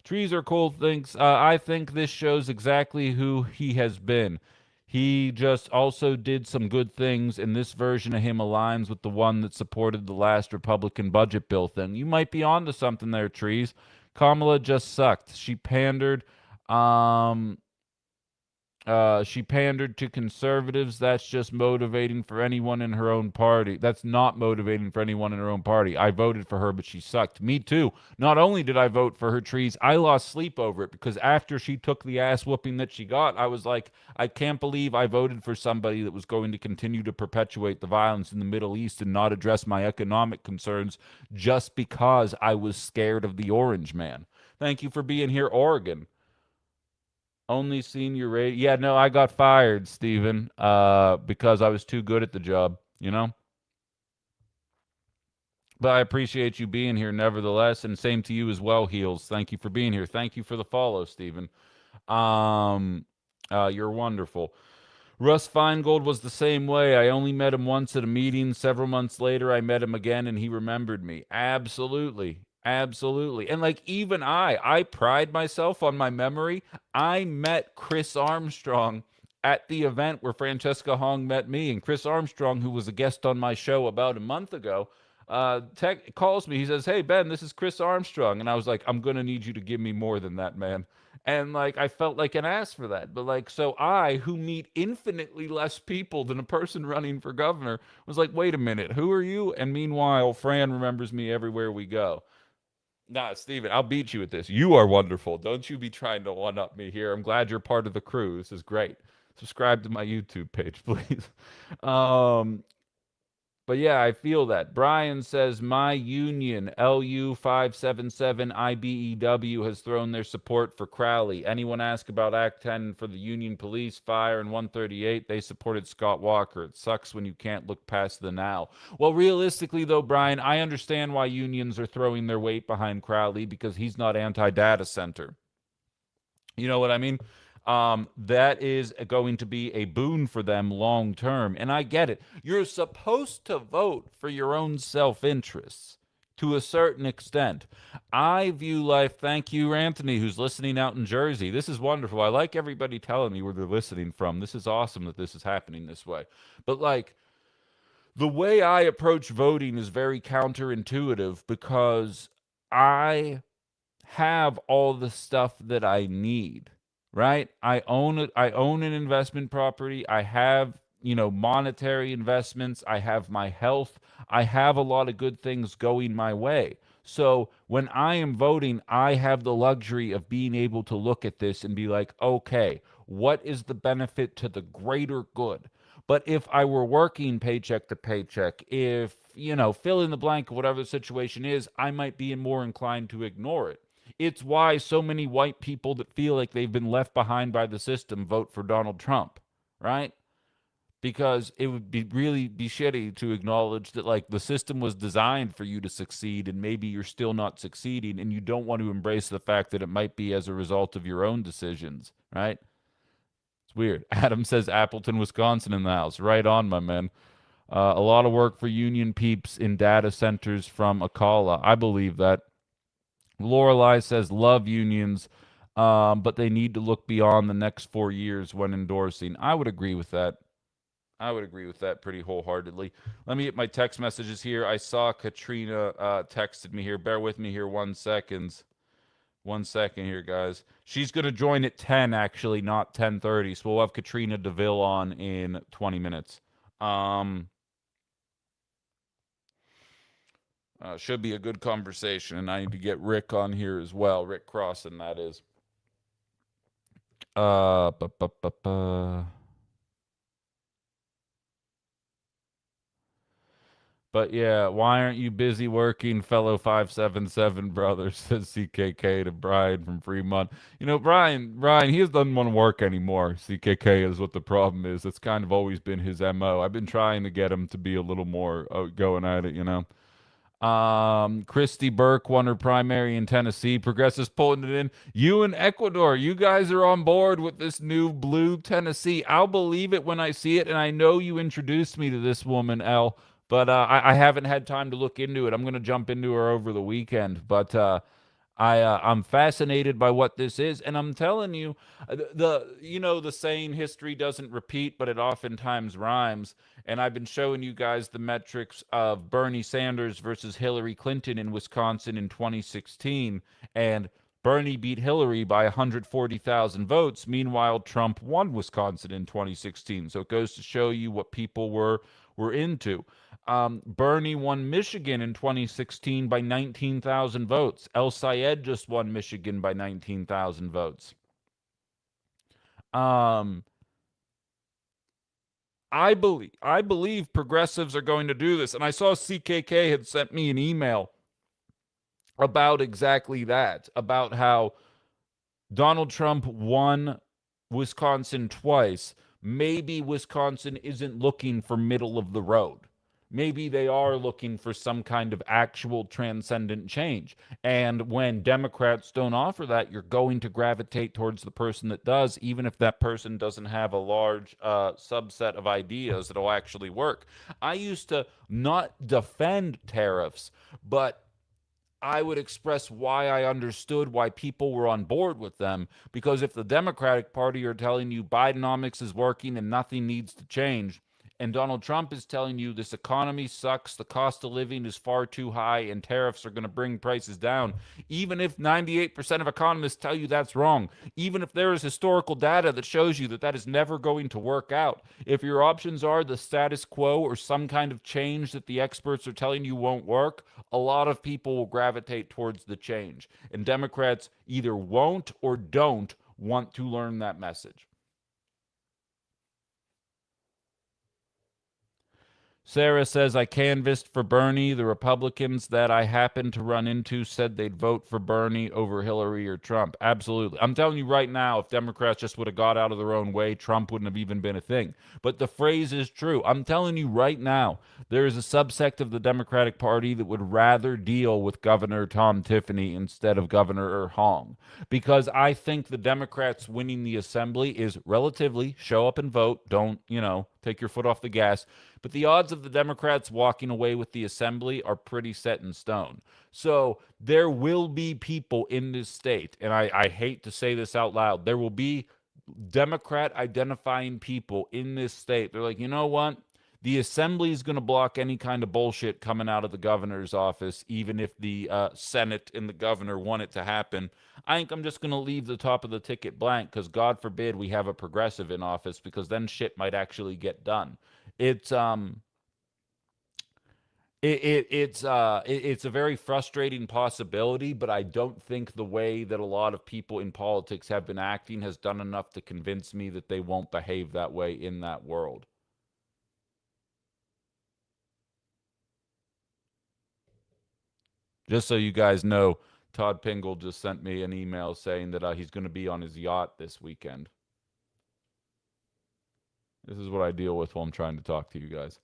Trees Are Cold thinks, I think this shows exactly who he has been. He just also did some good things, and this version of him aligns with the one that supported the last Republican budget bill thing. You might be onto something there, Trees. Kamala just sucked. She pandered. She pandered to conservatives. That's just motivating for anyone in her own party. That's not motivating for anyone in her own party. I voted for her, but she sucked. Me too. Not only did I vote for her, Trees, I lost sleep over it, because after she took the ass whooping that she got, I was like, I can't believe I voted for somebody that was going to continue to perpetuate the violence in the Middle East and not address my economic concerns just because I was scared of the orange man. Thank you for being here, Oregon. Only senior radio. Yeah, no, I got fired, Steven, because I was too good at the job, you know? But I appreciate you being here nevertheless, and same to you as well, Heels. Thank you for being here. Thank you for the follow, Steven. You're wonderful. Russ Feingold was the same way. I only met him once at a meeting. Several months later, I met him again, and he remembered me. Absolutely. Absolutely. And like, even I pride myself on my memory. I met Chris Armstrong at the event where Francesca Hong met me. And Chris Armstrong, who was a guest on my show about a month ago, calls me. He says, hey, Ben, this is Chris Armstrong. And I was like, I'm going to need you to give me more than that, man. And like I felt like an ass for that. But like so I, who meet infinitely less people than a person running for governor, was like, "Wait a minute, who are you?" And meanwhile, Fran remembers me everywhere we go. Nah, Steven, I'll beat you at this. You are wonderful. Don't you be trying to one up me here. I'm glad you're part of the crew. This is great. Subscribe to my YouTube page, please. Um, but yeah, I feel that. Brian says my union, LU577IBEW, has thrown their support for Crowley. Anyone ask about Act 10 for the Union Police, Fire, and 138? They supported Scott Walker. It sucks when you can't look past the now. Well, realistically, though, Brian, I understand why unions are throwing their weight behind Crowley because he's not anti data center. You know what I mean? That is going to be a boon for them long term. And I get it. You're supposed to vote for your own self interests to a certain extent. I view life, thank you, Anthony, who's listening out in Jersey. This is wonderful. I like everybody telling me where they're listening from. This is awesome that this is happening this way. But like, the way I approach voting is very counterintuitive because I have all the stuff that I need, right? I own it. I own an investment property. I have, monetary investments. I have my health. I have a lot of good things going my way. So when I am voting, I have the luxury of being able to look at this and be like, okay, what is the benefit to the greater good? But if I were working paycheck to paycheck, if, fill in the blank, whatever the situation is, I might be more inclined to ignore it. It's why so many white people that feel like they've been left behind by the system vote for Donald Trump, right? Because it would be really be shitty to acknowledge that like the system was designed for you to succeed and maybe you're still not succeeding and you don't want to embrace the fact that it might be as a result of your own decisions, right? It's weird. Adam says Appleton, Wisconsin in the house. Right on, my man. A lot of work for union peeps in data centers from Akala. I believe that. Lorelei says love unions, but they need to look beyond the next 4 years when endorsing. I would agree with that. I would agree with that pretty wholeheartedly. Let me get my text messages here. I saw Katrina texted me here. Bear with me here 1 second. 1 second here, guys. She's going to join at 10, actually, not 10:30. So we'll have Katrina Deville on in 20 minutes. Should be a good conversation, and I need to get Rick on here as well. Rick Crossan, that is. Uh, bu- bu- bu- bu. But yeah, why aren't you busy working, fellow 577 brothers? Says CKK to Brian from Fremont. Brian, he doesn't want to work anymore. CKK is what the problem is. It's kind of always been his MO. I've been trying to get him to be a little more going at it. Christy Burke won her primary in Tennessee. Progressives pulling it in. You in Ecuador, you guys are on board with this new blue Tennessee. I'll believe it when I see it, and I know you introduced me to this woman, Elle, but I haven't had time to look into it. I'm going to jump into her over the weekend, but I'm fascinated by what this is, and I'm telling you, the saying history doesn't repeat, but it oftentimes rhymes. And I've been showing you guys the metrics of Bernie Sanders versus Hillary Clinton in Wisconsin in 2016, and Bernie beat Hillary by 140,000 votes. Meanwhile, Trump won Wisconsin in 2016. So it goes to show you what people were into. Bernie won Michigan in 2016 by 19,000 votes. El Sayed just won Michigan by 19,000 votes. Um, I believe progressives are going to do this, and I saw CKK had sent me an email about exactly that, about how Donald Trump won Wisconsin twice. Maybe Wisconsin isn't looking for middle of the road. Maybe they are looking for some kind of actual transcendent change. And when Democrats don't offer that, you're going to gravitate towards the person that does, even if that person doesn't have a large subset of ideas that'll actually work. I used to not defend tariffs, but I would express why I understood why people were on board with them. Because if the Democratic Party are telling you Bidenomics is working and nothing needs to change, And Donald Trump is telling you this economy sucks, the cost of living is far too high, and tariffs are going to bring prices down. Even if 98% of economists tell you that's wrong, even if there is historical data that shows you that that is never going to work out, if your options are the status quo or some kind of change that the experts are telling you won't work, a lot of people will gravitate towards the change. And Democrats either won't or don't want to learn that message. Sarah says, I canvassed for Bernie. The Republicans that I happened to run into said they'd vote for Bernie over Hillary or Trump. Absolutely. I'm telling you right now, if Democrats just would have got out of their own way, Trump wouldn't have even been a thing. But the phrase is true. I'm telling you right now, there is a subsect of the Democratic Party that would rather deal with Governor Tom Tiffany instead of Governor Hong. Because I think the Democrats winning the assembly is relatively show up and vote. Don't, take your foot off the gas. But the odds of the Democrats walking away with the assembly are pretty set in stone. So there will be people in this state, and I hate to say this out loud, there will be Democrat identifying people in this state. They're like, you know what? The assembly is going to block any kind of bullshit coming out of the governor's office, even if the Senate and the governor want it to happen. I think I'm just going to leave the top of the ticket blank because God forbid we have a progressive in office, because then shit might actually get done. It's it's a very frustrating possibility, but I don't think the way that a lot of people in politics have been acting has done enough to convince me that they won't behave that way in that world. Just so you guys know, Todd Pingle just sent me an email saying that he's going to be on his yacht this weekend. This is what I deal with while I'm trying to talk to you guys.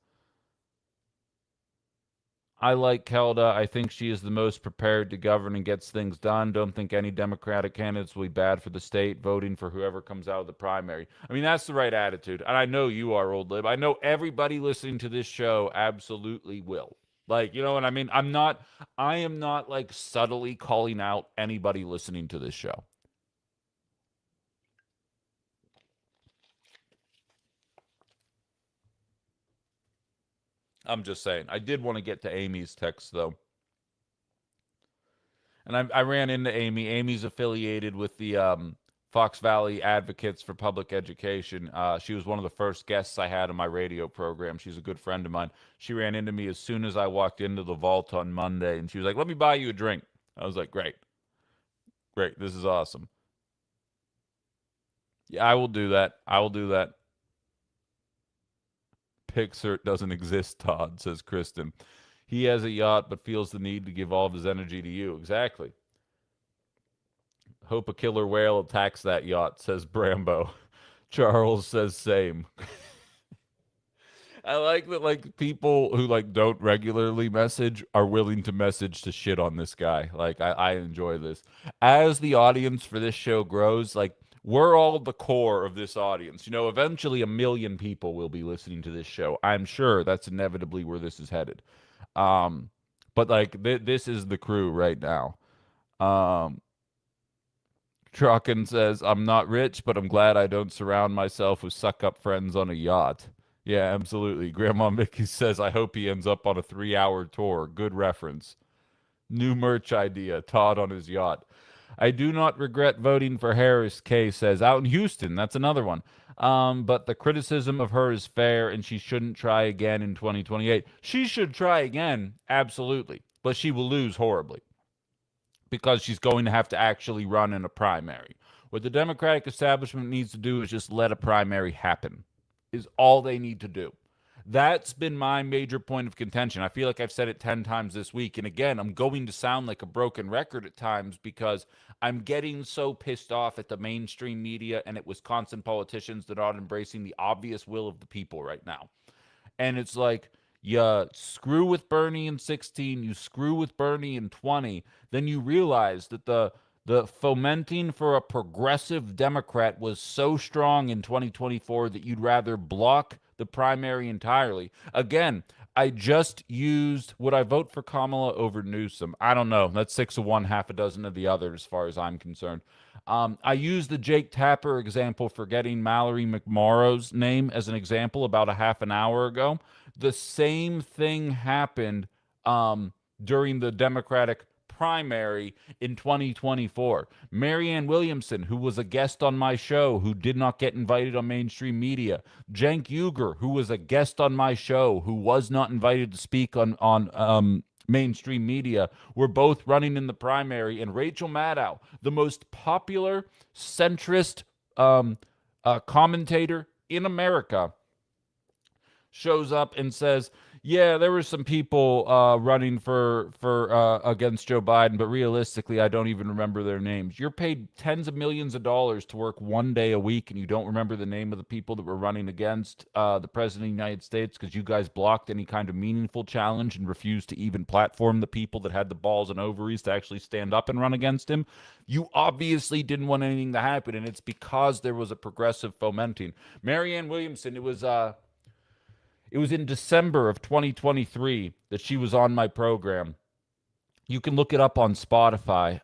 I like Kelda. I think she is the most prepared to govern and gets things done. Don't think any Democratic candidates will be bad for the state, voting for whoever comes out of the primary. I mean, that's the right attitude. And I know you are, old lib. I know everybody listening to this show absolutely will. Like, you know what I mean? I am not like subtly calling out anybody listening to this show. I'm just saying. I did want to get to Amy's text, though. And I ran into Amy. Amy's affiliated with the Fox Valley Advocates for Public Education. She was one of the first guests I had on my radio program. She's a good friend of mine. She ran into me as soon as I walked into the vault on Monday, and she was like, "Let me buy you a drink." I was like, "Great, great, this is awesome." Yeah, I will do that. I will do that. Pixart doesn't exist, Todd, says Kristen. He has a yacht but feels the need to give all of his energy to you. Exactly. Hope a killer whale attacks that yacht, says Brambo. Charles says same. I like that like people who like don't regularly message are willing to message to shit on this guy. Like I enjoy this. As the audience for this show grows, like we're all the core of this audience. Eventually 1 million people will be listening to this show. I'm sure that's inevitably where this is headed. But like this is the crew right now. Um, Truckin says, I'm not rich, but I'm glad I don't surround myself with suck up friends on a yacht. Yeah, absolutely. Grandma Mickey says, I hope he ends up on a 3-hour tour. Good reference. New merch idea. Todd on his yacht. I do not regret voting for Harris, Kay says. Out in Houston. That's another one. But the criticism of her is fair, and she shouldn't try again in 2028. She should try again, absolutely. But she will lose horribly, because she's going to have to actually run in a primary. What the Democratic establishment needs to do is just let a primary happen, is all they need to do. That's been my major point of contention. I feel like I've said it 10 times this week. And again, I'm going to sound like a broken record at times because I'm getting so pissed off at the mainstream media and at Wisconsin politicians that aren't embracing the obvious will of the people right now. And it's like, you screw with Bernie in 16, you screw with Bernie in 20, then you realize that the fomenting for a progressive Democrat was so strong in 2024 that you'd rather block the primary entirely. Again, I just used, would I vote for Kamala over Newsom? I don't know. That's 6 of one, half a dozen of the other, as far as I'm concerned. I used the Jake Tapper example for getting Mallory McMorrow's name as an example about a half an hour ago. The same thing happened during the Democratic primary in 2024. Marianne Williamson, who was a guest on my show, who did not get invited on mainstream media. Cenk Uygur, who was a guest on my show, who was not invited to speak on mainstream media, were both running in the primary. And Rachel Maddow, the most popular centrist commentator in America, shows up and says, "Yeah, there were some people running for against Joe Biden, but realistically, I don't even remember their names." You're paid tens of millions of dollars to work 1 day a week, and you don't remember the name of the people that were running against the president of the United States because you guys blocked any kind of meaningful challenge and refused to even platform the people that had the balls and ovaries to actually stand up and run against him. You obviously didn't want anything to happen, and it's because there was a progressive fomenting. Marianne Williamson, it was in December of 2023 that she was on my program. You can look it up on Spotify.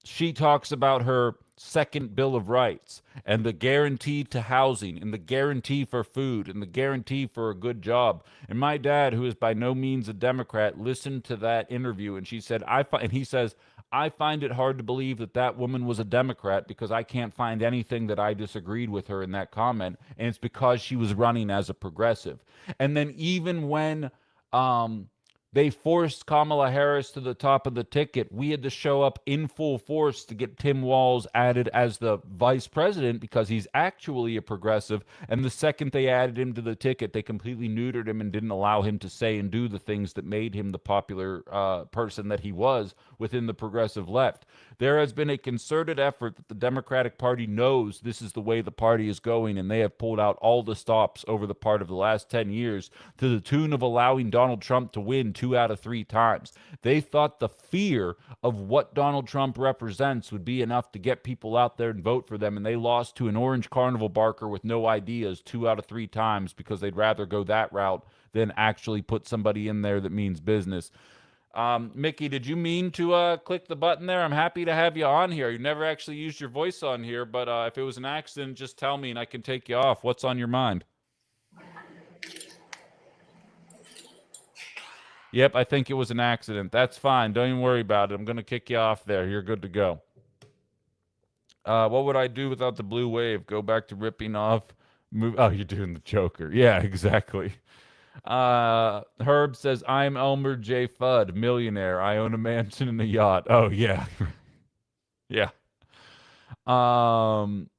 She talks about her second Bill of Rights and the guarantee to housing and the guarantee for food and the guarantee for a good job. And my dad, who is by no means a Democrat, listened to that interview, and he says, "I find it hard to believe that that woman was a Democrat because I can't find anything that I disagreed with her in that comment, and it's because she was running as a progressive." And then even when they forced Kamala Harris to the top of the ticket, we had to show up in full force to get Tim Walz added as the vice president because he's actually a progressive. And the second they added him to the ticket, they completely neutered him and didn't allow him to say and do the things that made him the popular person that he was within the progressive left. There has been a concerted effort that the Democratic Party knows this is the way the party is going, and they have pulled out all the stops over the part of the last 10 years to the tune of allowing Donald Trump to win 2 out of 3 times. They thought the fear of what Donald Trump represents would be enough to get people out there and vote for them, and they lost to an orange carnival barker with no ideas 2 out of 3 times because they'd rather go that route than actually put somebody in there that means business. Mickey, did you mean to click the button there? I'm happy to have you on here. You never actually used your voice on here, but if it was an accident, just tell me and I can take you off. What's on your mind? Yep, I think it was an accident. That's fine. Don't even worry about it. I'm going to kick you off there. You're good to go. What would I do without the blue wave? Go back to ripping off. Move. Oh, you're doing the Joker. Yeah, exactly. Herb says, "I'm Elmer J. Fudd, millionaire. I own a mansion and a yacht." Oh, yeah. Yeah. Um,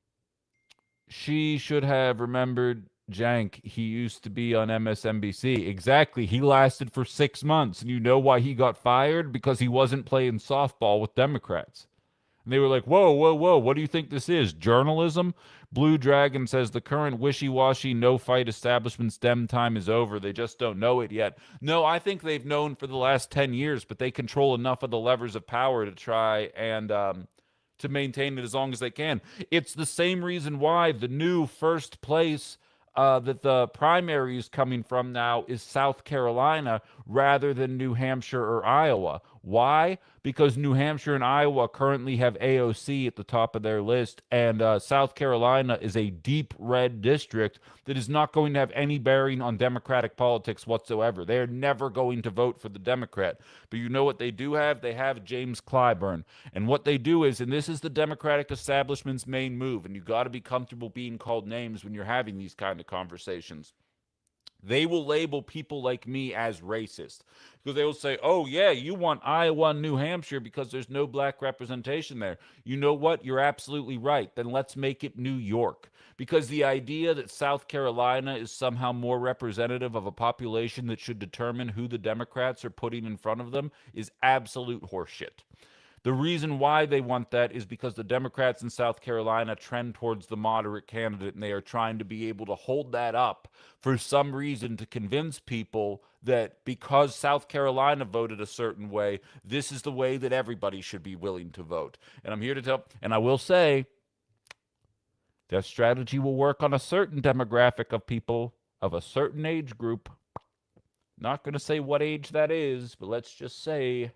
she should have remembered Jank. He used to be on MSNBC. Exactly. He lasted for 6 months. And you know why he got fired? Because he wasn't playing softball with Democrats. And they were like, "Whoa, whoa, whoa, what do you think this is? Journalism?" Blue Dragon says the current wishy-washy no-fight establishment's dem time is over. They just don't know it yet. No, I think they've known for the last 10 years, but they control enough of the levers of power to try and to maintain it as long as they can. It's the same reason why the new first place that the primary is coming from now is South Carolina rather than New Hampshire or Iowa. Why? Because New Hampshire and Iowa currently have AOC at the top of their list, and South Carolina is a deep red district that is not going to have any bearing on Democratic politics whatsoever. They are never going to vote for the Democrat. But you know what they do have? They have James Clyburn. And what they do is, and this is the Democratic establishment's main move, and you got to be comfortable being called names when you're having these kind of conversations. They will label people like me as racist because they will say, "Oh, yeah, you want Iowa and New Hampshire because there's no black representation there." You know what? You're absolutely right. Then let's make it New York, because the idea that South Carolina is somehow more representative of a population that should determine who the Democrats are putting in front of them is absolute horseshit. The reason why they want that is because the Democrats in South Carolina trend towards the moderate candidate, and they are trying to be able to hold that up for some reason to convince people that because South Carolina voted a certain way, this is the way that everybody should be willing to vote. And I'm here to tell, and I will say, that strategy will work on a certain demographic of people of a certain age group. Not going to say what age that is, but let's just say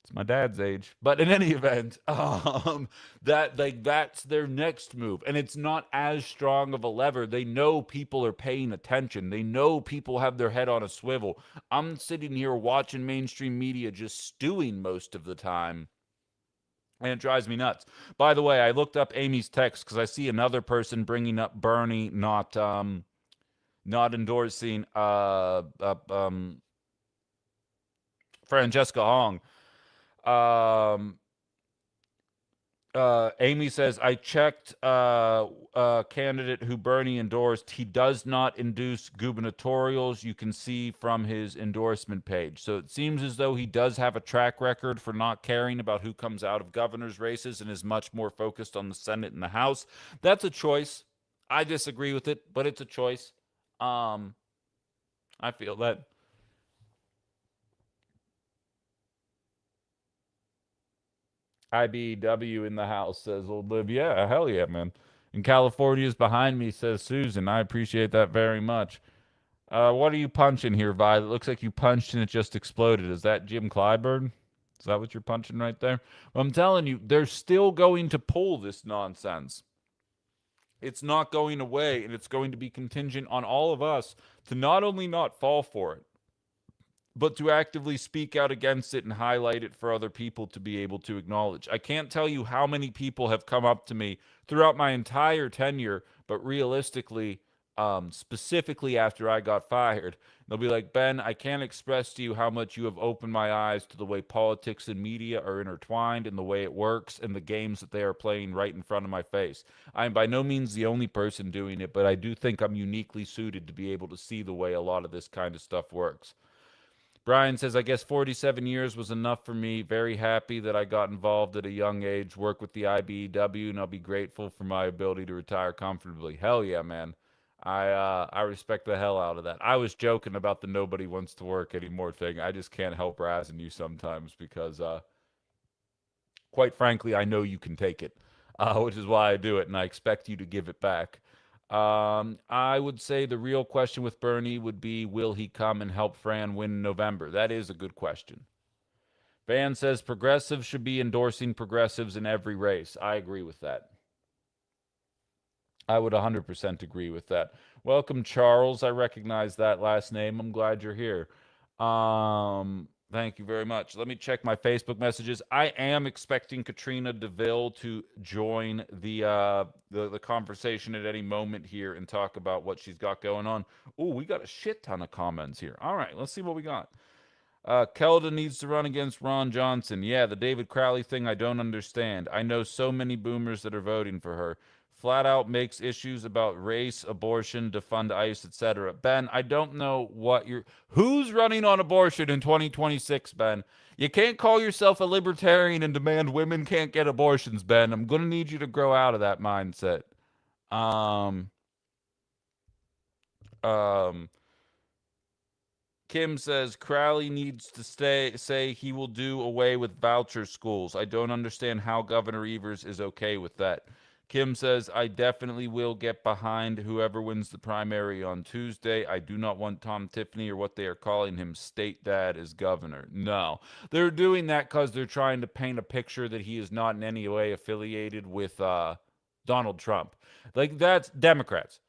it's my dad's age. But in any event, that's their next move. And it's not as strong of a lever. They know people are paying attention. They know people have their head on a swivel. I'm sitting here watching mainstream media just stewing most of the time. And it drives me nuts. By the way, I looked up Amy's text because I see another person bringing up Bernie not endorsing Francesca Hong. Um, Amy says, I checked candidate who Bernie endorsed. He does not endorse gubernatorials. You can see from his endorsement page. So it seems as though he does have a track record for not caring about who comes out of governor's races and is much more focused on the Senate and the House. That's a choice. I disagree with it, but it's a choice. I feel that. IBW in the house, says old Liv. Yeah, hell yeah, man. And California's behind me, says Susan. I appreciate that very much. What are you punching here, Vi? It looks like you punched and it just exploded. Is that Jim Clyburn? Is that what you're punching right there? Well, I'm telling you, they're still going to pull this nonsense. It's not going away, and it's going to be contingent on all of us to not only not fall for it, but to actively speak out against it and highlight it for other people to be able to acknowledge. I can't tell you how many people have come up to me throughout my entire tenure, but realistically, specifically after I got fired, they'll be like, Ben, I can't express to you how much you have opened my eyes to the way politics and media are intertwined and the way it works and the games that they are playing right in front of my face. I am by no means the only person doing it, but I do think I'm uniquely suited to be able to see the way a lot of this kind of stuff works. Brian says, I guess 47 years was enough for me. Very happy that I got involved at a young age, work with the IBEW, and I'll be grateful for my ability to retire comfortably. Hell yeah, man. I respect the hell out of that. I was joking about the nobody wants to work anymore thing. I just can't help razzing you sometimes because, quite frankly, I know you can take it, which is why I do it, and I expect you to give it back. I would say the real question with Bernie would be, will he come and help Fran win in November? That is a good question. Van says progressives should be endorsing progressives in every race. I agree with that. I would 100% agree with that. Welcome, Charles. I recognize that last name. I'm glad you're here. Thank you very much. Let me check my Facebook messages. I am expecting Katrina Deville to join the conversation at any moment here and talk about what she's got going on. Oh, we got a shit ton of comments here. All right, let's see what we got. Kelda needs to run against Ron Johnson. Yeah, the David Crowley thing I don't understand. I know so many boomers that are voting for her. Flat out makes issues about race, abortion, defund ICE, etc. Ben, I don't know what you're... Who's running on abortion in 2026, Ben? You can't call yourself a libertarian and demand women can't get abortions, Ben. I'm going to need you to grow out of that mindset. Um, Kim says Crowley needs to say he will do away with voucher schools. I don't understand how Governor Evers is okay with that. Kim says, I definitely will get behind whoever wins the primary on Tuesday. I do not want Tom Tiffany, or what they are calling him, state dad, as governor. No. They're doing that because they're trying to paint a picture that he is not in any way affiliated with Donald Trump. Like, that's Democrats.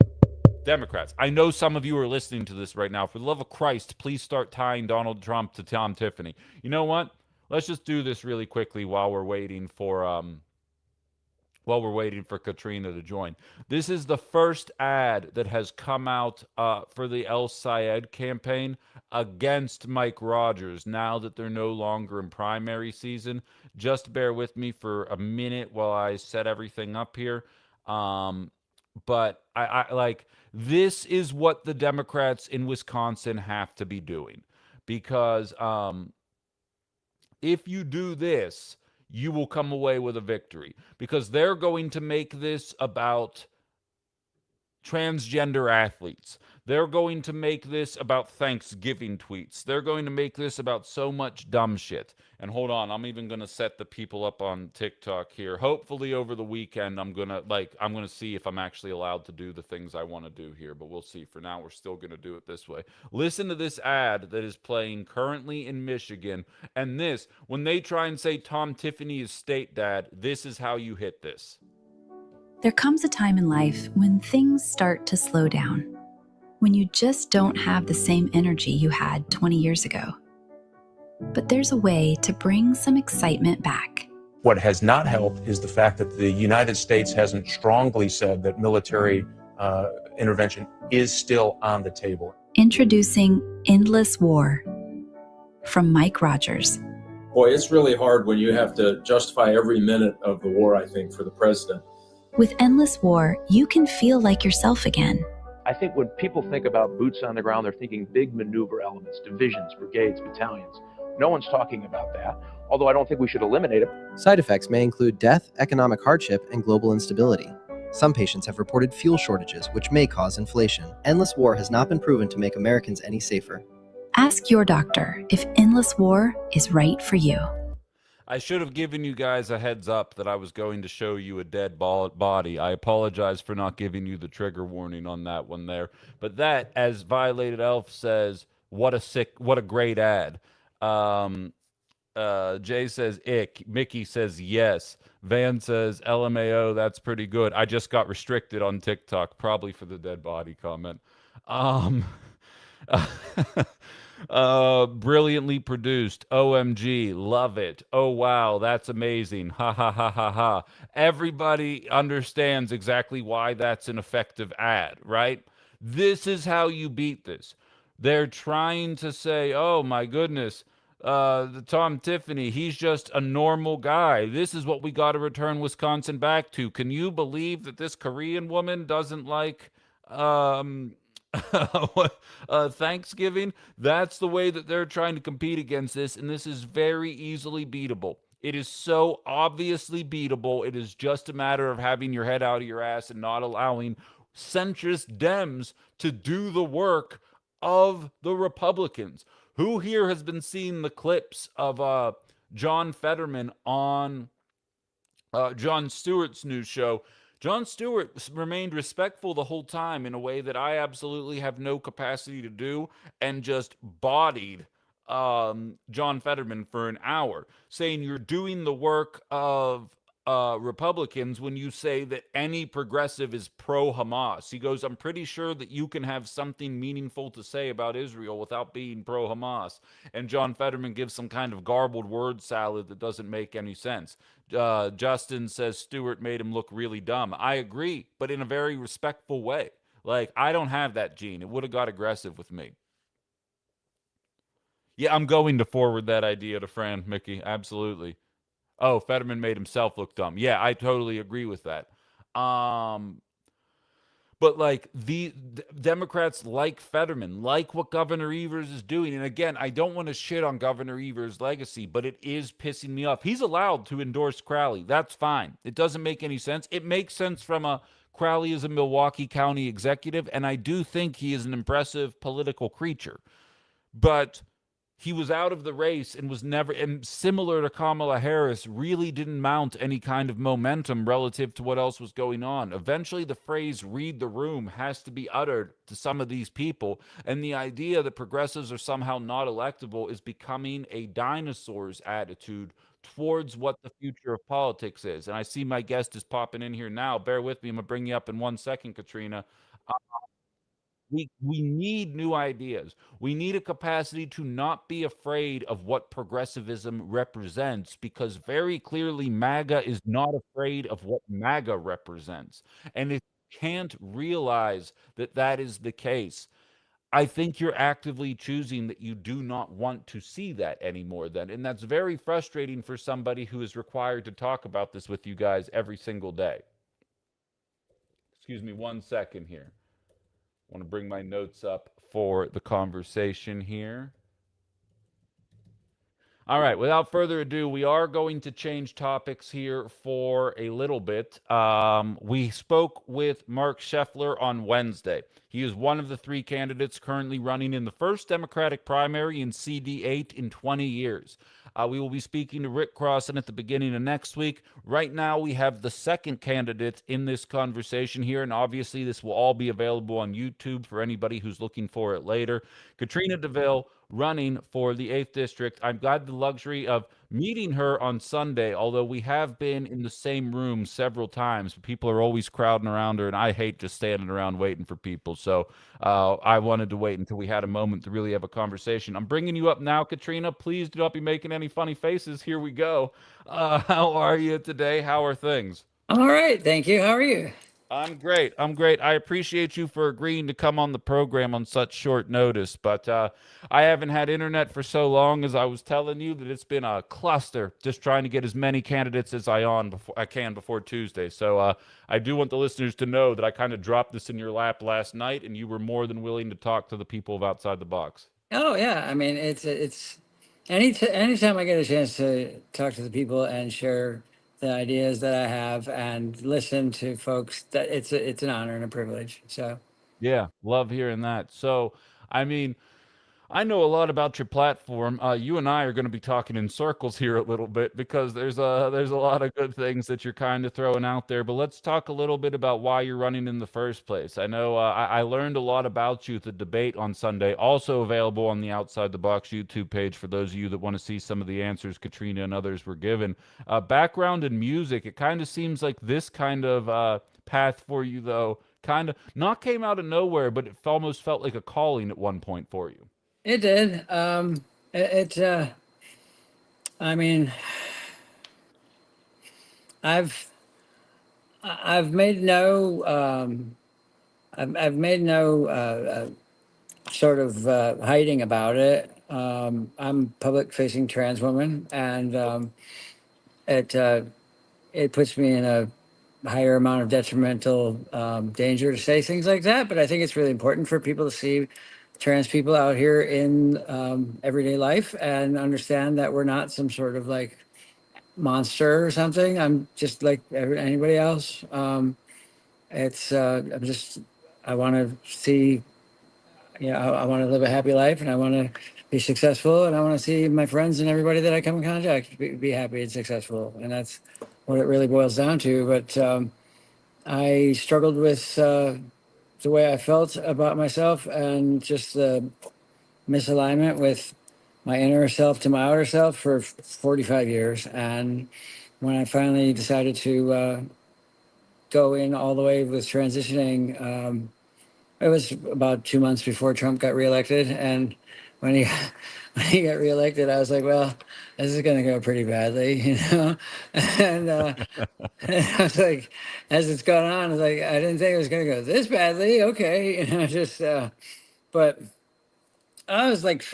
Democrats. I know some of you are listening to this right now. For the love of Christ, please start tying Donald Trump to Tom Tiffany. You know what? Let's just do this really quickly while we're waiting for Katrina to join. This is the first ad that has come out for the El Sayed campaign against Mike Rogers now that they're no longer in primary season. Just bear with me for a minute while I set everything up here. But I like, this is what the Democrats in Wisconsin have to be doing, because if you do this, you will come away with a victory, because they're going to make this about transgender athletes. They're going to make this about Thanksgiving tweets. They're going to make this about so much dumb shit. And hold on, I'm even going to set the people up on TikTok here. Hopefully over the weekend I'm going to see if I'm actually allowed to do the things I want to do here, but we'll see. For now, we're still going to do it this way. Listen to this ad that is playing currently in Michigan, and this, when they try and say Tom Tiffany is state dad, this is how you hit this. There comes a time in life when things start to slow down, when you just don't have the same energy you had 20 years ago. But there's a way to bring some excitement back. What has not helped is the fact that the United States hasn't strongly said that military intervention is still on the table. Introducing Endless War from Mike Rogers. Boy, it's really hard when you have to justify every minute of the war, I think, for the president. With Endless War, you can feel like yourself again. I think when people think about boots on the ground, they're thinking big maneuver elements, divisions, brigades, battalions. No one's talking about that, although I don't think we should eliminate it. Side effects may include death, economic hardship, and global instability. Some patients have reported fuel shortages, which may cause inflation. Endless War has not been proven to make Americans any safer. Ask your doctor if Endless War is right for you. I should have given you guys a heads up that I was going to show you a dead body. I apologize for not giving you the trigger warning on that one there. But that, as Violated Elf says, what a great ad. Jay says ick. Mickey says yes. Van says LMAO, that's pretty good. I just got restricted on TikTok, probably for the dead body comment. Brilliantly produced. OMG, love it. Oh wow, that's amazing. Ha ha ha ha ha. Everybody understands exactly why that's an effective ad, right? This is how you beat this. They're trying to say, oh my goodness, Tom Tiffany, he's just a normal guy. This is what we got to return Wisconsin back to. Can you believe that this Korean woman doesn't like Thanksgiving? That's the way that they're trying to compete against this, and this is very easily beatable. It is so obviously beatable. It is just a matter of having your head out of your ass and not allowing centrist Dems to do the work of the Republicans. Who here has been seeing the clips of John Fetterman on Jon Stewart's new show? Jon Stewart remained respectful the whole time in a way that I absolutely have no capacity to do, and just bodied John Fetterman for an hour, saying you're doing the work of Republicans when you say that any progressive is pro-Hamas. He goes, I'm pretty sure that you can have something meaningful to say about Israel without being pro-Hamas. And John Fetterman gives some kind of garbled word salad that doesn't make any sense. Justin says Stewart made him look really dumb. I agree, but in a very respectful way. Like, I don't have that gene. It would have got aggressive with me. Yeah, I'm going to forward that idea to Fran, Mickey. Absolutely. Oh, Fetterman made himself look dumb. Yeah, I totally agree with that. But like the Democrats like Fetterman, like what Governor Evers is doing. And again, I don't want to shit on Governor Evers' legacy, but it is pissing me off. He's allowed to endorse Crowley. That's fine. It doesn't make any sense. It makes sense from a Crowley is a Milwaukee County executive, and I do think he is an impressive political creature. But he was out of the race and was never, and similar to Kamala Harris, really didn't mount any kind of momentum relative to what else was going on. Eventually, the phrase read the room has to be uttered to some of these people. And the idea that progressives are somehow not electable is becoming a dinosaur's attitude towards what the future of politics is. And I see my guest is popping in here now. Bear with me. I'm going to bring you up in 1 second, Katrina. We need new ideas. We need a capacity to not be afraid of what progressivism represents, because very clearly MAGA is not afraid of what MAGA represents. And if you can't realize that that is the case, I think you're actively choosing that you do not want to see that anymore then. And that's very frustrating for somebody who is required to talk about this with you guys every single day. Excuse me 1 second here. I want to bring my notes up for the conversation here. All right, without further ado, we are going to change topics here for a little bit. We spoke with Mark Scheffler on Wednesday. He is one of the three candidates currently running in the first Democratic primary in CD8 in 20 years. We will be speaking to Rick Crossan at the beginning of next week. Right now, we have the second candidate in this conversation here, and obviously, this will all be available on YouTube for anybody who's looking for it later. Katrina Deville running for the 8th District. I've got the luxury of meeting her on Sunday, although we have been in the same room several times. People are always crowding around her, and I hate just standing around waiting for people. So I wanted to wait until we had a moment to really have a conversation. I'm bringing you up now, Katrina. Please do not be making any funny faces. Here we go. How are you today? How are things? All right, thank you. How are you? I'm great. I'm great. I appreciate you for agreeing to come on the program on such short notice, but I haven't had internet for so long, as I was telling you, that it's been a cluster just trying to get as many candidates as I can before Tuesday. So I do want the listeners to know that I kind of dropped this in your lap last night, and you were more than willing to talk to the people of Outside the Box. Oh yeah, I mean it's anytime I get a chance to talk to the people and share the ideas that I have and listen to folks, that it's an honor and a privilege. So Yeah, love hearing that. So, I mean, I know a lot about your platform. You and I are going to be talking in circles here a little bit because there's a lot of good things that you're kind of throwing out there. But let's talk a little bit about why you're running in the first place. I know I learned a lot about you at the debate on Sunday, also available on the Outside the Box YouTube page for those of you that want to see some of the answers Katrina and others were given. Background in music, it kind of seems like this kind of path for you, though, kind of not came out of nowhere, but it almost felt like a calling at one point for you. it did. I mean, I've I've made no I've made no sort of hiding about it. I'm a public-facing trans woman, and it it puts me in a higher amount of detrimental danger to say things like that. But I think it's really important for people to see trans people out here in everyday life and understand that we're not some sort of like monster or something. I'm just like anybody else. I'm just, I want to see, I want to live a happy life, and I want to be successful, and I want to see my friends and everybody that I come in contact be happy and successful. And that's what it really boils down to. But I struggled with the way I felt about myself and just the misalignment with my inner self to my outer self for 45 years. And when I finally decided to go in all the way with transitioning, it was about 2 months before Trump got reelected. And when he when he got reelected, I was like, well, this is going to go pretty badly, you know? And I was like, as it's gone on, I was like, I didn't think it was going to go this badly. Okay. Just, but I was like,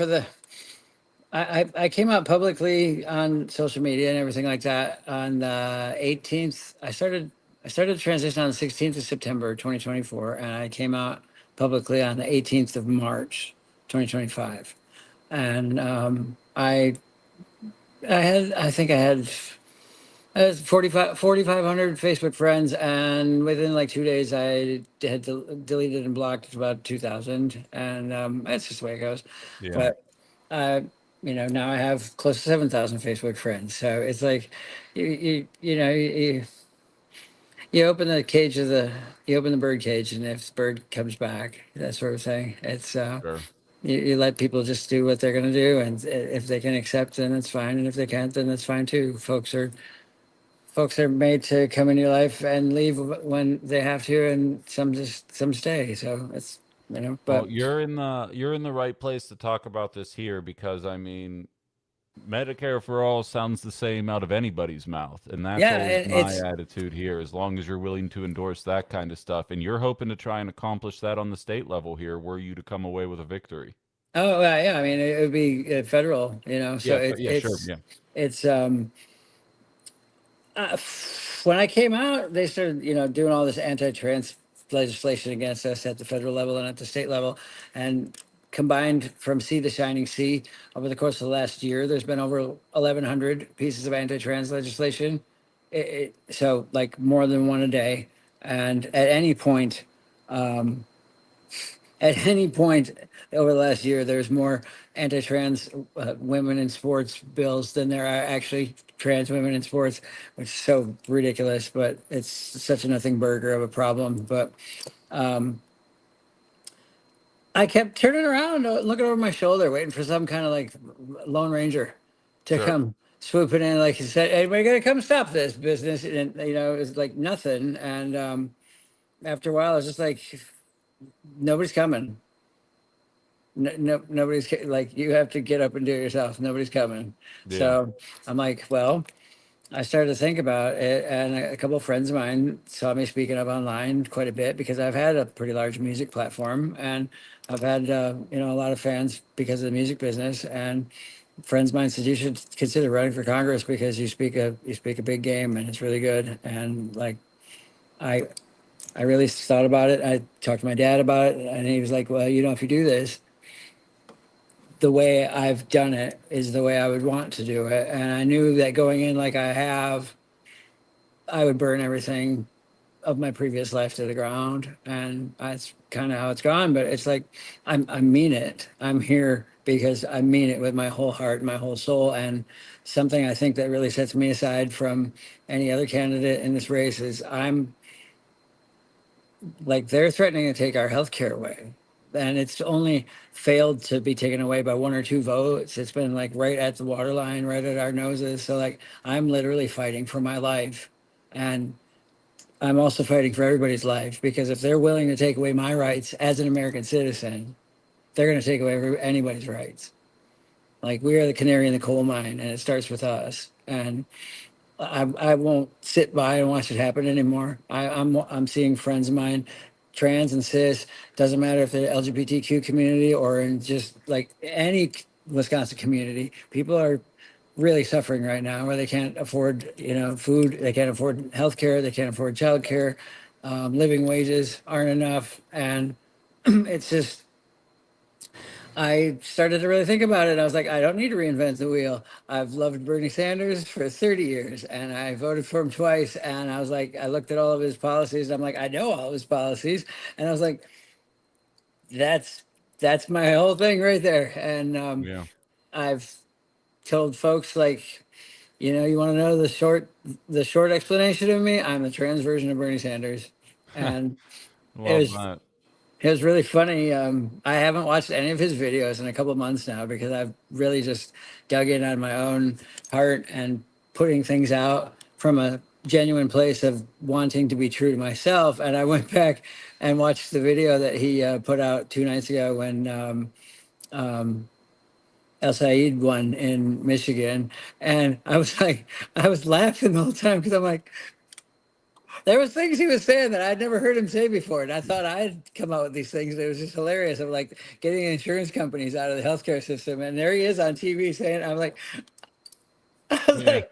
I came out publicly on social media and everything like that on the 18th. I started to transition on the 16th of September, 2024. And I came out publicly on the 18th of March, 2025. And I think I had 4,500 Facebook friends, and within like 2 days, I had deleted and blocked about 2,000, and that's just the way it goes. Yeah. But now I have close to 7,000 Facebook friends. So it's like you open the cage you open the bird cage, and if the bird comes back, that sort of thing. It's Sure. you let people just do what they're going to do, and if they can accept, then it's fine, and if they can't, then that's fine too. Folks are made to come in your life and leave when they have to, and some stay. So it's Well, but you're in the right place to talk about this here because I mean, Medicare for all sounds the same out of anybody's mouth, and that's yeah, always my it's attitude here. As long as you're willing to endorse that kind of stuff, and you're hoping to try and accomplish that on the state level here, were you to come away with a victory. oh yeah. I mean, it would be federal, So Yeah, sure, yeah. it's uh, when I came out, they started, doing all this anti-trans legislation against us at the federal level and at the state level, and combined from sea to shining sea over the course of the last year, there's been over 1,100 pieces of anti-trans legislation. So like more than one a day. And um, at any point over the last year, there's more anti-trans women in sports bills than there are actually trans women in sports, which is so ridiculous, but it's such a nothing burger of a problem. But I kept turning around, looking over my shoulder, waiting for some kind of like Lone Ranger to Sure. come swooping in. Like he said, anybody got to come stop this business? And, you know, it was like nothing. And after a while, I was just like, nobody's coming. Nobody's like, you have to get up and do it yourself. Nobody's coming. Yeah. So I'm like, well, I started to think about it, and a couple of friends of mine saw me speaking up online quite a bit because I've had a pretty large music platform, and I've had you know, a lot of fans because of the music business. And friends of mine said you should consider running for Congress because you speak a big game and it's really good. And like, I I really thought about it. I talked to my dad about it, and he was like, "Well, you know, if you do this, the way I've done it is the way I would want to do it." And I knew that going in like I have, I would burn everything of my previous life to the ground. And that's kind of how it's gone. But it's like, I mean it. I'm here because I mean it with my whole heart and my whole soul. And something I think that really sets me aside from any other candidate in this race is I'm like, they're threatening to take our health care away. And it's only failed to be taken away by 1 or 2 votes. It's been like right at the waterline, right at our noses. So like, I'm literally fighting for my life. And I'm also fighting for everybody's life, because if they're willing to take away my rights as an American citizen, they're going to take away anybody's rights. Like, we are the canary in the coal mine, and it starts with us. And I won't sit by and watch it happen anymore. I'm seeing friends of mine, trans and cis, doesn't matter if they're LGBTQ community or in just like any Wisconsin community, people are really suffering right now where they can't afford, you know, food, they can't afford healthcare, they can't afford childcare, living wages aren't enough. And it's just, I started to really think about it. I was like, I don't need to reinvent the wheel. I've loved Bernie Sanders for 30 years, and I voted for him twice. And I was like, I looked at all of his policies. I'm like, I know all of his policies. And I was like, that's my whole thing right there. And Yeah. I've told folks like, you know, you want to know the short explanation of me? I'm the trans version of Bernie Sanders. And it Love was that. it was really funny. I haven't watched any of his videos in a couple of months now because I've really just dug in on my own heart and putting things out from a genuine place of wanting to be true to myself. And I went back and watched the video that he put out 2 nights ago when El Said won in Michigan. And I was like, I was laughing the whole time because I'm like, there was things he was saying that I'd never heard him say before. And I thought I'd come out with these things. It was just hilarious of like getting insurance companies out of the healthcare system. And there he is on TV saying, I'm like, I was Yeah. like,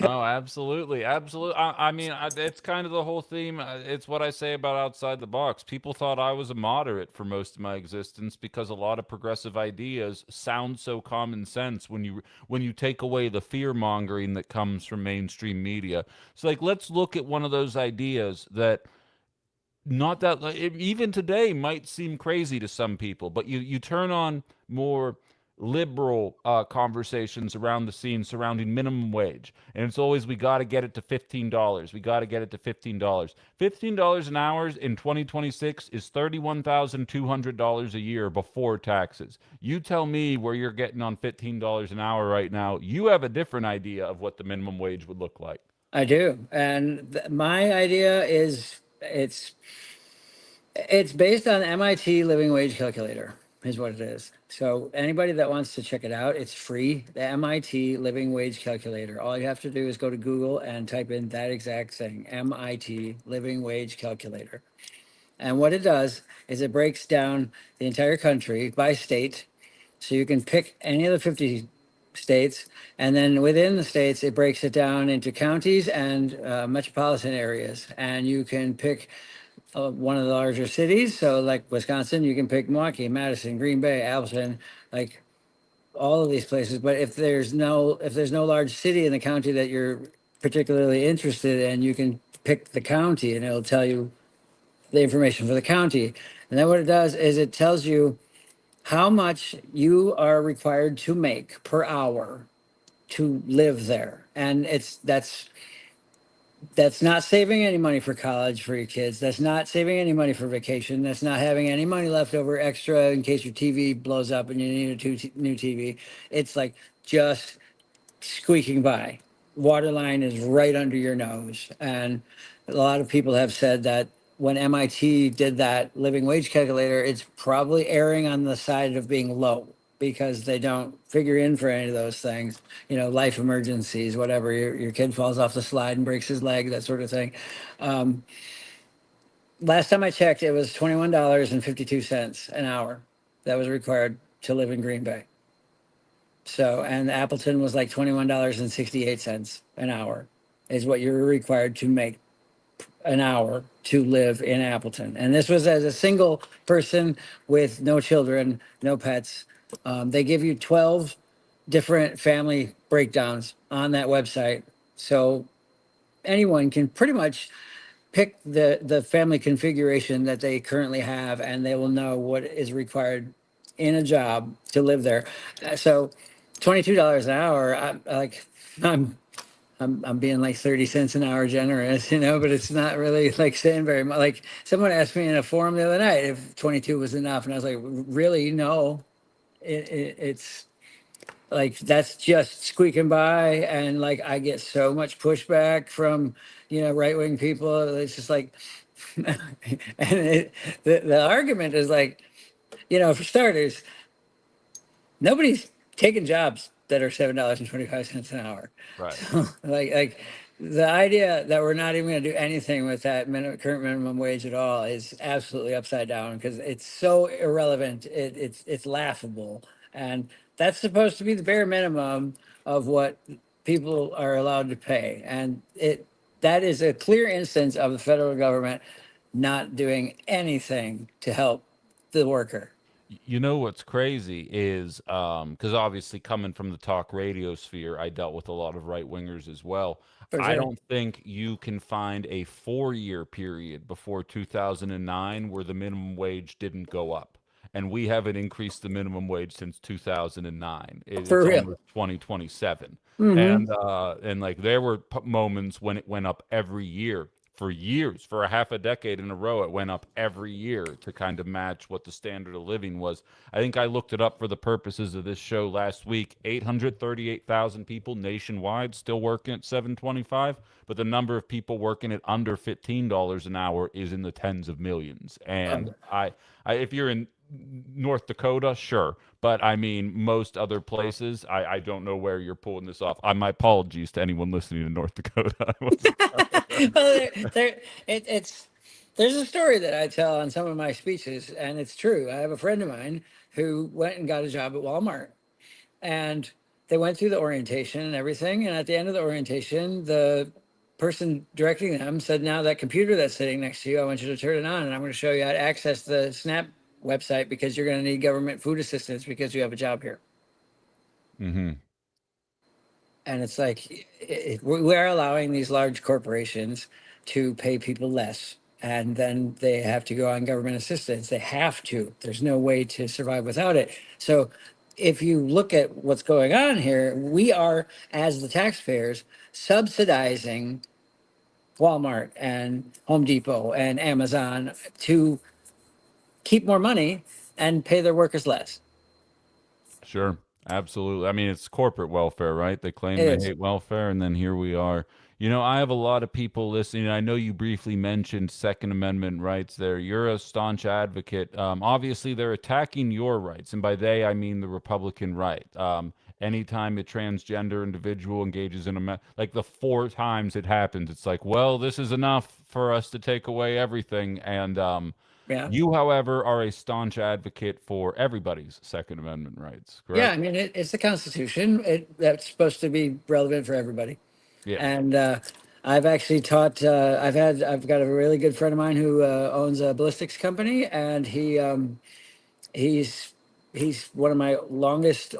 Oh, absolutely, absolutely. I mean, it's kind of the whole theme. It's what I say about outside the box. People thought I was a moderate for most of my existence because a lot of progressive ideas sound so common sense when you take away the fear mongering that comes from mainstream media. So, like, let's look at one of those ideas that not that like, even today might seem crazy to some people, but you turn on more liberal conversations around the scene surrounding minimum wage, and it's always we got to get it to $15. We got to get it to $15. $15 an hour in 2026 is $31,200 a year before taxes. You tell me where you're getting on $15 an hour right now. You have a different idea of what the minimum wage would look like. I do. And my idea is it's based on MIT Living Wage Calculator is what it is. So anybody that wants to check it out, it's free. The MIT Living Wage Calculator. All you have to do is go to Google and type in that exact thing, MIT Living Wage Calculator. And what it does is it breaks down the entire country by state. So you can pick any of the 50 states. And then within the states, it breaks it down into counties and metropolitan areas. And you can pick one of the larger cities. So like Wisconsin, you can pick Milwaukee, Madison, Green Bay, Appleton, like all of these places. But if there's no large city in the county that you're particularly interested in, you can pick the county and it'll tell you the information for the county. And then what it does is it tells you how much you are required to make per hour to live there. And that's not saving any money for college for your kids. That's not saving any money for vacation. That's not having any money left over extra in case your TV blows up and you need a new TV. It's like just squeaking by. Waterline is right under your nose. And a lot of people have said that when MIT did that living wage calculator, it's probably erring on the side of being low because they don't figure in for any of those things, life emergencies, whatever, your kid falls off the slide and breaks his leg, that sort of thing. Um, Last time I checked, it was $21.52 an hour that was required to live in Green Bay. So, and Appleton was like $21.68 an hour is what you're required to make an hour to live in Appleton. And this was as a single person with no children, no pets. They give you 12 different family breakdowns on that website. So anyone can pretty much pick the family configuration that they currently have, and they will know what is required in a job to live there. So $22 an hour, I'm I'm being like 30 cents an hour generous, but it's not really like saying very much. Like someone asked me in a forum the other night if 22 was enough. And I was like, really? No, it's like, that's just squeaking by. And like, I get so much pushback from, right-wing people. It's just like, and the argument is like, for starters, nobody's taking jobs that are $7.25 an hour. Right. So, like the idea that we're not even going to do anything with that current minimum wage at all is absolutely upside down because it's so irrelevant. It's laughable, and that's supposed to be the bare minimum of what people are allowed to pay, and that is a clear instance of the federal government not doing anything to help the worker. You know what's crazy is because obviously coming from the talk radio sphere, I dealt with a lot of right wingers as well. For I sure. don't think you can find a 4-year period before 2009 where the minimum wage didn't go up. And we haven't increased the minimum wage since 2009. For It's real. almost 2027. Mm-hmm. And like there were moments when it went up every year for years, for a half a decade in a row. It went up every year to kind of match what the standard of living was. I think I looked it up for the purposes of this show last week. 838,000 people nationwide still working at 725, but the number of people working at under $15 an hour is in the tens of millions. And if you're in North Dakota, sure. But I mean, most other places, I don't know where you're pulling this off. My apologies to anyone listening in North Dakota. I wasn't Well, there's a story that I tell on some of my speeches, and it's true. I have a friend of mine who went and got a job at Walmart, and they went through the orientation and everything. And at the end of the orientation, the person directing them said, "Now that computer that's sitting next to you, I want you to turn it on, and I'm going to show you how to access the SNAP website because you're going to need government food assistance because you have a job here." Mm-hmm. And it's like we're allowing these large corporations to pay people less, and then they have to go on government assistance. They have to. There's no way to survive without it. So if you look at what's going on here, we are, as the taxpayers, subsidizing Walmart and Home Depot and Amazon to keep more money and pay their workers less. Sure. Absolutely. I mean, it's corporate welfare, right? They claim It they is. hate welfare, and then here we are. I have a lot of people listening. I know you briefly mentioned Second Amendment rights there. You're a staunch advocate. Obviously, they're attacking your rights, and by they, I mean the Republican right. Anytime a transgender individual engages in like the 4 times it happens, it's like, well, this is enough for us to take away everything. And Yeah. you, however, are a staunch advocate for everybody's Second Amendment rights, Yeah, I correct? mean, it's the Constitution. That's supposed to be relevant for everybody. Yeah. And I've actually taught. I've got a really good friend of mine who owns a ballistics company, and he's one of my longest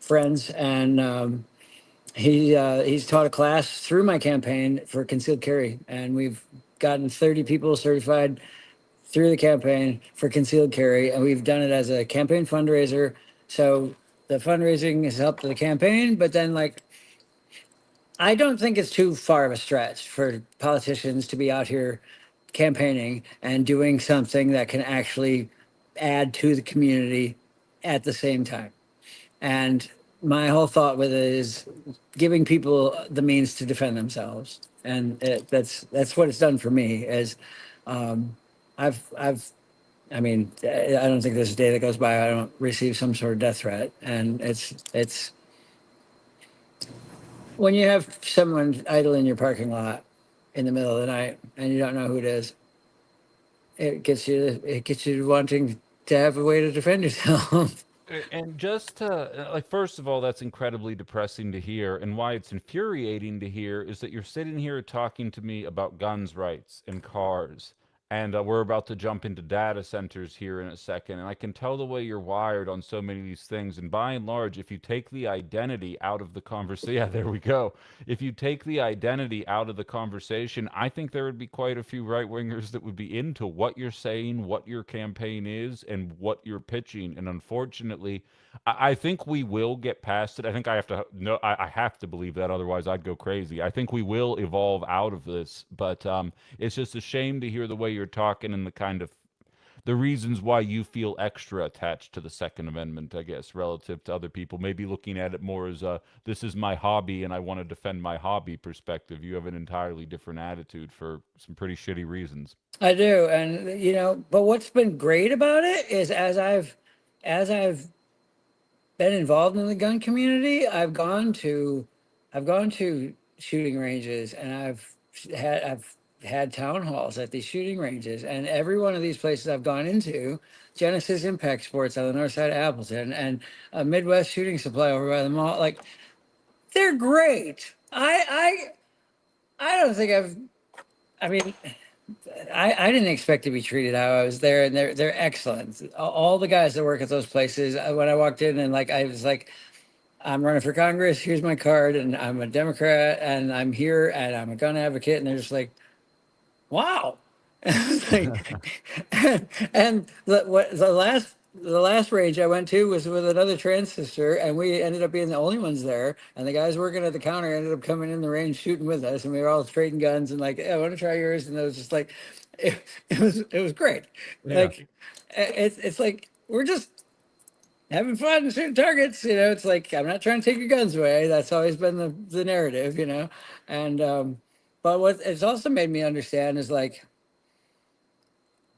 friends, and he's taught a class through my campaign for concealed carry, and we've gotten 30 people certified through the campaign for concealed carry, and we've done it as a campaign fundraiser. So the fundraising has helped the campaign, but then like I don't think it's too far of a stretch for politicians to be out here campaigning and doing something that can actually add to the community at the same time. And my whole thought with it is giving people the means to defend themselves, and that's what it's done for me. Is I've I mean, I don't think there's a day that goes by I don't receive some sort of death threat, and it's when you have someone idle in your parking lot in the middle of the night and you don't know who it is, it gets you wanting to have a way to defend yourself. And just to like, first of all, that's incredibly depressing to hear, and why it's infuriating to hear is that you're sitting here talking to me about guns rights and cars, and we're about to jump into data centers here in a second, and I can tell the way you're wired on so many of these things. And by and large, if you take the identity out of the conversation, yeah, there we go. If you take the identity out of the conversation, I think there would be quite a few right wingers that would be into what you're saying, what your campaign is, and what you're pitching. And unfortunately, I think we will get past it. I think I have to no, I have to believe that. Otherwise, I'd go crazy. I think we will evolve out of this, but it's just a shame to hear the way you're talking and the kind of the reasons why you feel extra attached to the Second Amendment, I guess, relative to other people, maybe looking at it more as a this is my hobby and I want to defend my hobby perspective. You have an entirely different attitude for some pretty shitty reasons. I do, and but what's been great about it is as I've been involved in the gun community, I've gone to shooting ranges, and I've had town halls at these shooting ranges, and every one of these places I've gone into, Genesis Impact Sports on the north side of Appleton, and a Midwest Shooting Supply over by the mall, like they're great. I don't think I mean, I didn't expect to be treated how I was there, and they're excellent. All the guys that work at those places, when I walked in and like I was like, I'm running for Congress. Here's my card, and I'm a Democrat, and I'm here, and I'm a gun advocate, and they're just like, wow. Like, and the last range I went to was with another trans sister, and we ended up being the only ones there. And the guys working at the counter ended up coming in the range shooting with us, and we were all trading guns and like, I want to try yours. And it was just like, it was great. Yeah. Like, it's like we're just having fun shooting targets. It's like I'm not trying to take your guns away. That's always been the narrative, and but what it's also made me understand is like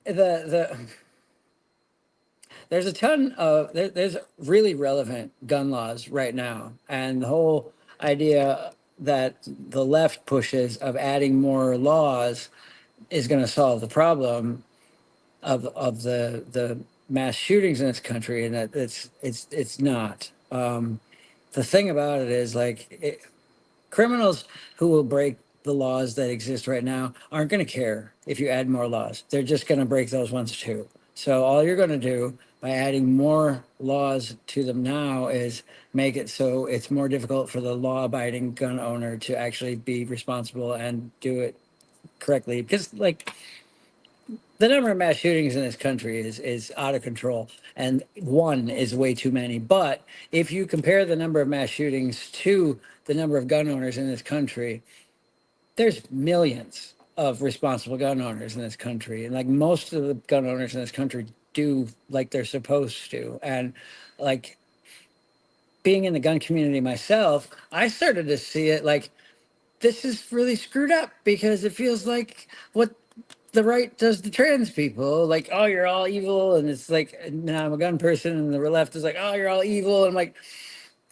the there's a ton of there's really relevant gun laws right now, and the whole idea that the left pushes of adding more laws is going to solve the problem of the mass shootings in this country, and that it's not. The thing about it is like criminals who will break the laws that exist right now aren't going to care if you add more laws. They're just going to break those ones too. So all you're going to do by adding more laws to them now is make it so it's more difficult for the law-abiding gun owner to actually be responsible and do it correctly. Because like the number of mass shootings in this country is out of control, and one is way too many. But if you compare the number of mass shootings to the number of gun owners in this country, there's millions of responsible gun owners in this country, and like most of the gun owners in this country do like they're supposed to. And like being in the gun community myself, I started to see it like this is really screwed up, because it feels like what the right does to trans people, like, oh, you're all evil. And it's like, now I'm a gun person, and the left is like, oh, you're all evil. And I'm like,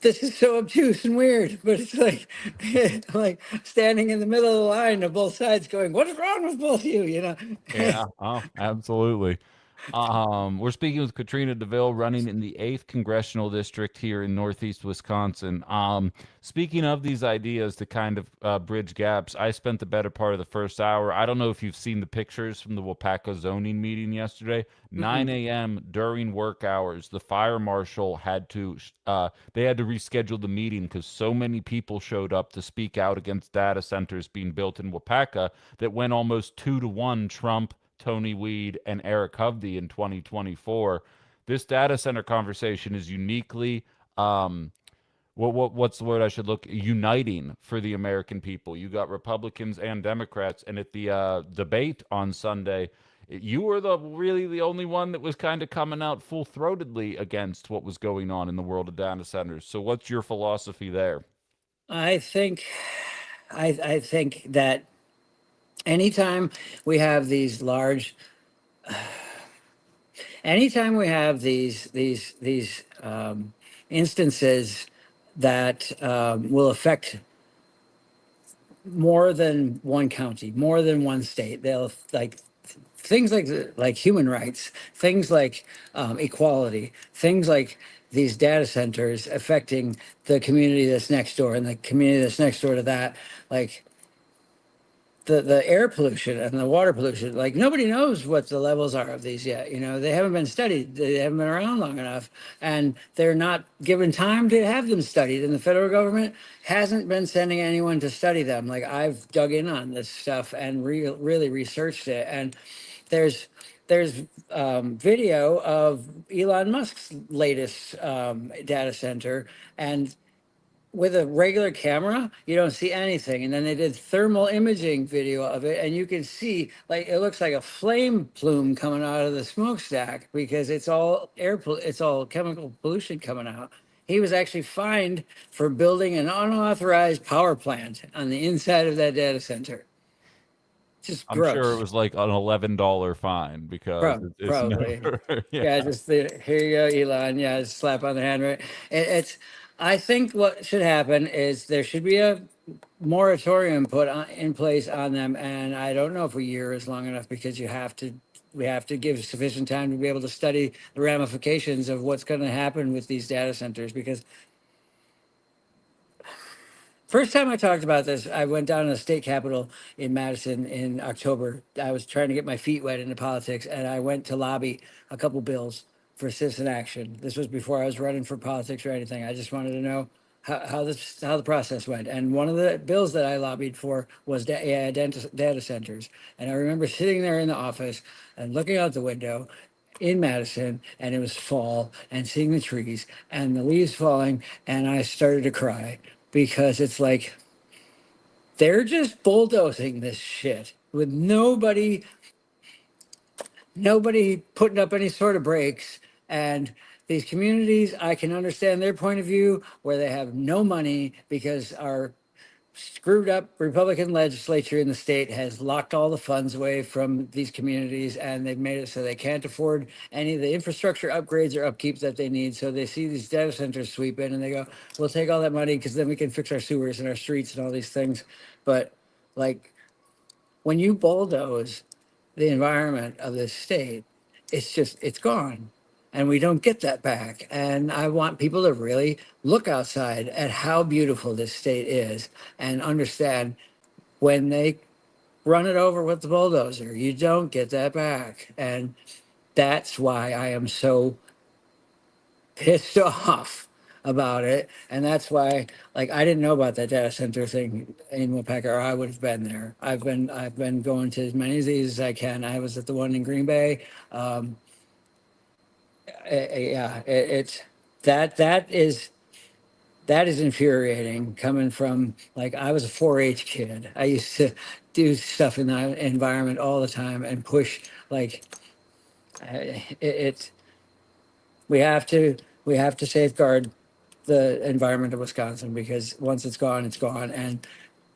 this is so obtuse and weird, but it's like, I'm like standing in the middle of the line of both sides going, what's wrong with both of you, Yeah. Oh, absolutely. We're speaking with Katrina Deville, running in the 8th congressional district here in Northeast Wisconsin. Speaking of these ideas to kind of bridge gaps, I spent the better part of the first hour. I don't know if you've seen the pictures from the Wapaka zoning meeting yesterday. 9 a.m. during work hours, the fire marshal had to they had to reschedule the meeting because so many people showed up to speak out against data centers being built in Wapaka that went almost 2-1 Trump, Tony Weed, and Eric Hovde in 2024. This data center conversation is uniquely what's the word I should look uniting for the American people. You got Republicans and Democrats, and at the debate on Sunday, you were really the only one that was kind of coming out full throatedly against what was going on in the world of data centers. So, what's your philosophy there? I think, I think that anytime we have these large, anytime we have these instances that will affect more than one county, more than one state, they'll like things like human rights, things like equality, things like these data centers affecting the community that's next door and the community that's next door to that, like the air pollution and the water pollution. Like nobody knows what the levels are of these yet. You know, they haven't been studied. They haven't been around long enough, and they're not given time to have them studied. And the federal government hasn't been sending anyone to study them. Like I've dug in on this stuff and really researched it, and there's video of Elon Musk's latest data center, and with a regular camera, you don't see anything. And then they did thermal imaging video of it, and you can see like it looks like a flame plume coming out of the smokestack because it's all it's all chemical pollution coming out. He was actually fined for building an unauthorized power plant on the inside of that data center. Just I'm sure it gross. was like an $11 fine because it's Probably. never, yeah. Yeah, just here you go, Elon. Yeah, just slap on the hand, right? It's. I think what should happen is there should be a moratorium put in place on them, and I don't know if a year is long enough because we have to give sufficient time to be able to study the ramifications of what's going to happen with these data centers. Because first time I talked about this, I went down to the state capitol in Madison in October. I was trying to get my feet wet into politics, and I went to lobby a couple bills for citizen action. This was before I was running for politics or anything. I just wanted to know how the process went. And one of the bills that I lobbied for was data centers. And I remember sitting there in the office and looking out the window in Madison, and it was fall, and seeing the trees and the leaves falling, and I started to cry because it's like they're just bulldozing this shit with nobody putting up any sort of brakes. And these communities, I can understand their point of view where they have no money because our screwed up Republican legislature in the state has locked all the funds away from these communities, and they've made it so they can't afford any of the infrastructure upgrades or upkeep that they need. So they see these data centers sweep in and they go, we'll take all that money because then we can fix our sewers and our streets and all these things. But like when you bulldoze the environment of this state, it's gone. And we don't get that back. And I want people to really look outside at how beautiful this state is and understand when they run it over with the bulldozer, you don't get that back. And that's why I am so pissed off about it. And that's why, like, I didn't know about that data center thing in Wapaka, or I would have been there. I've been going to as many of these as I can. I was at the one in Green Bay. Yeah, it's that is infuriating coming from, like, I was a 4-H kid. I used to do stuff in that environment all the time and push like it's we have to safeguard the environment of Wisconsin because once it's gone, it's gone. And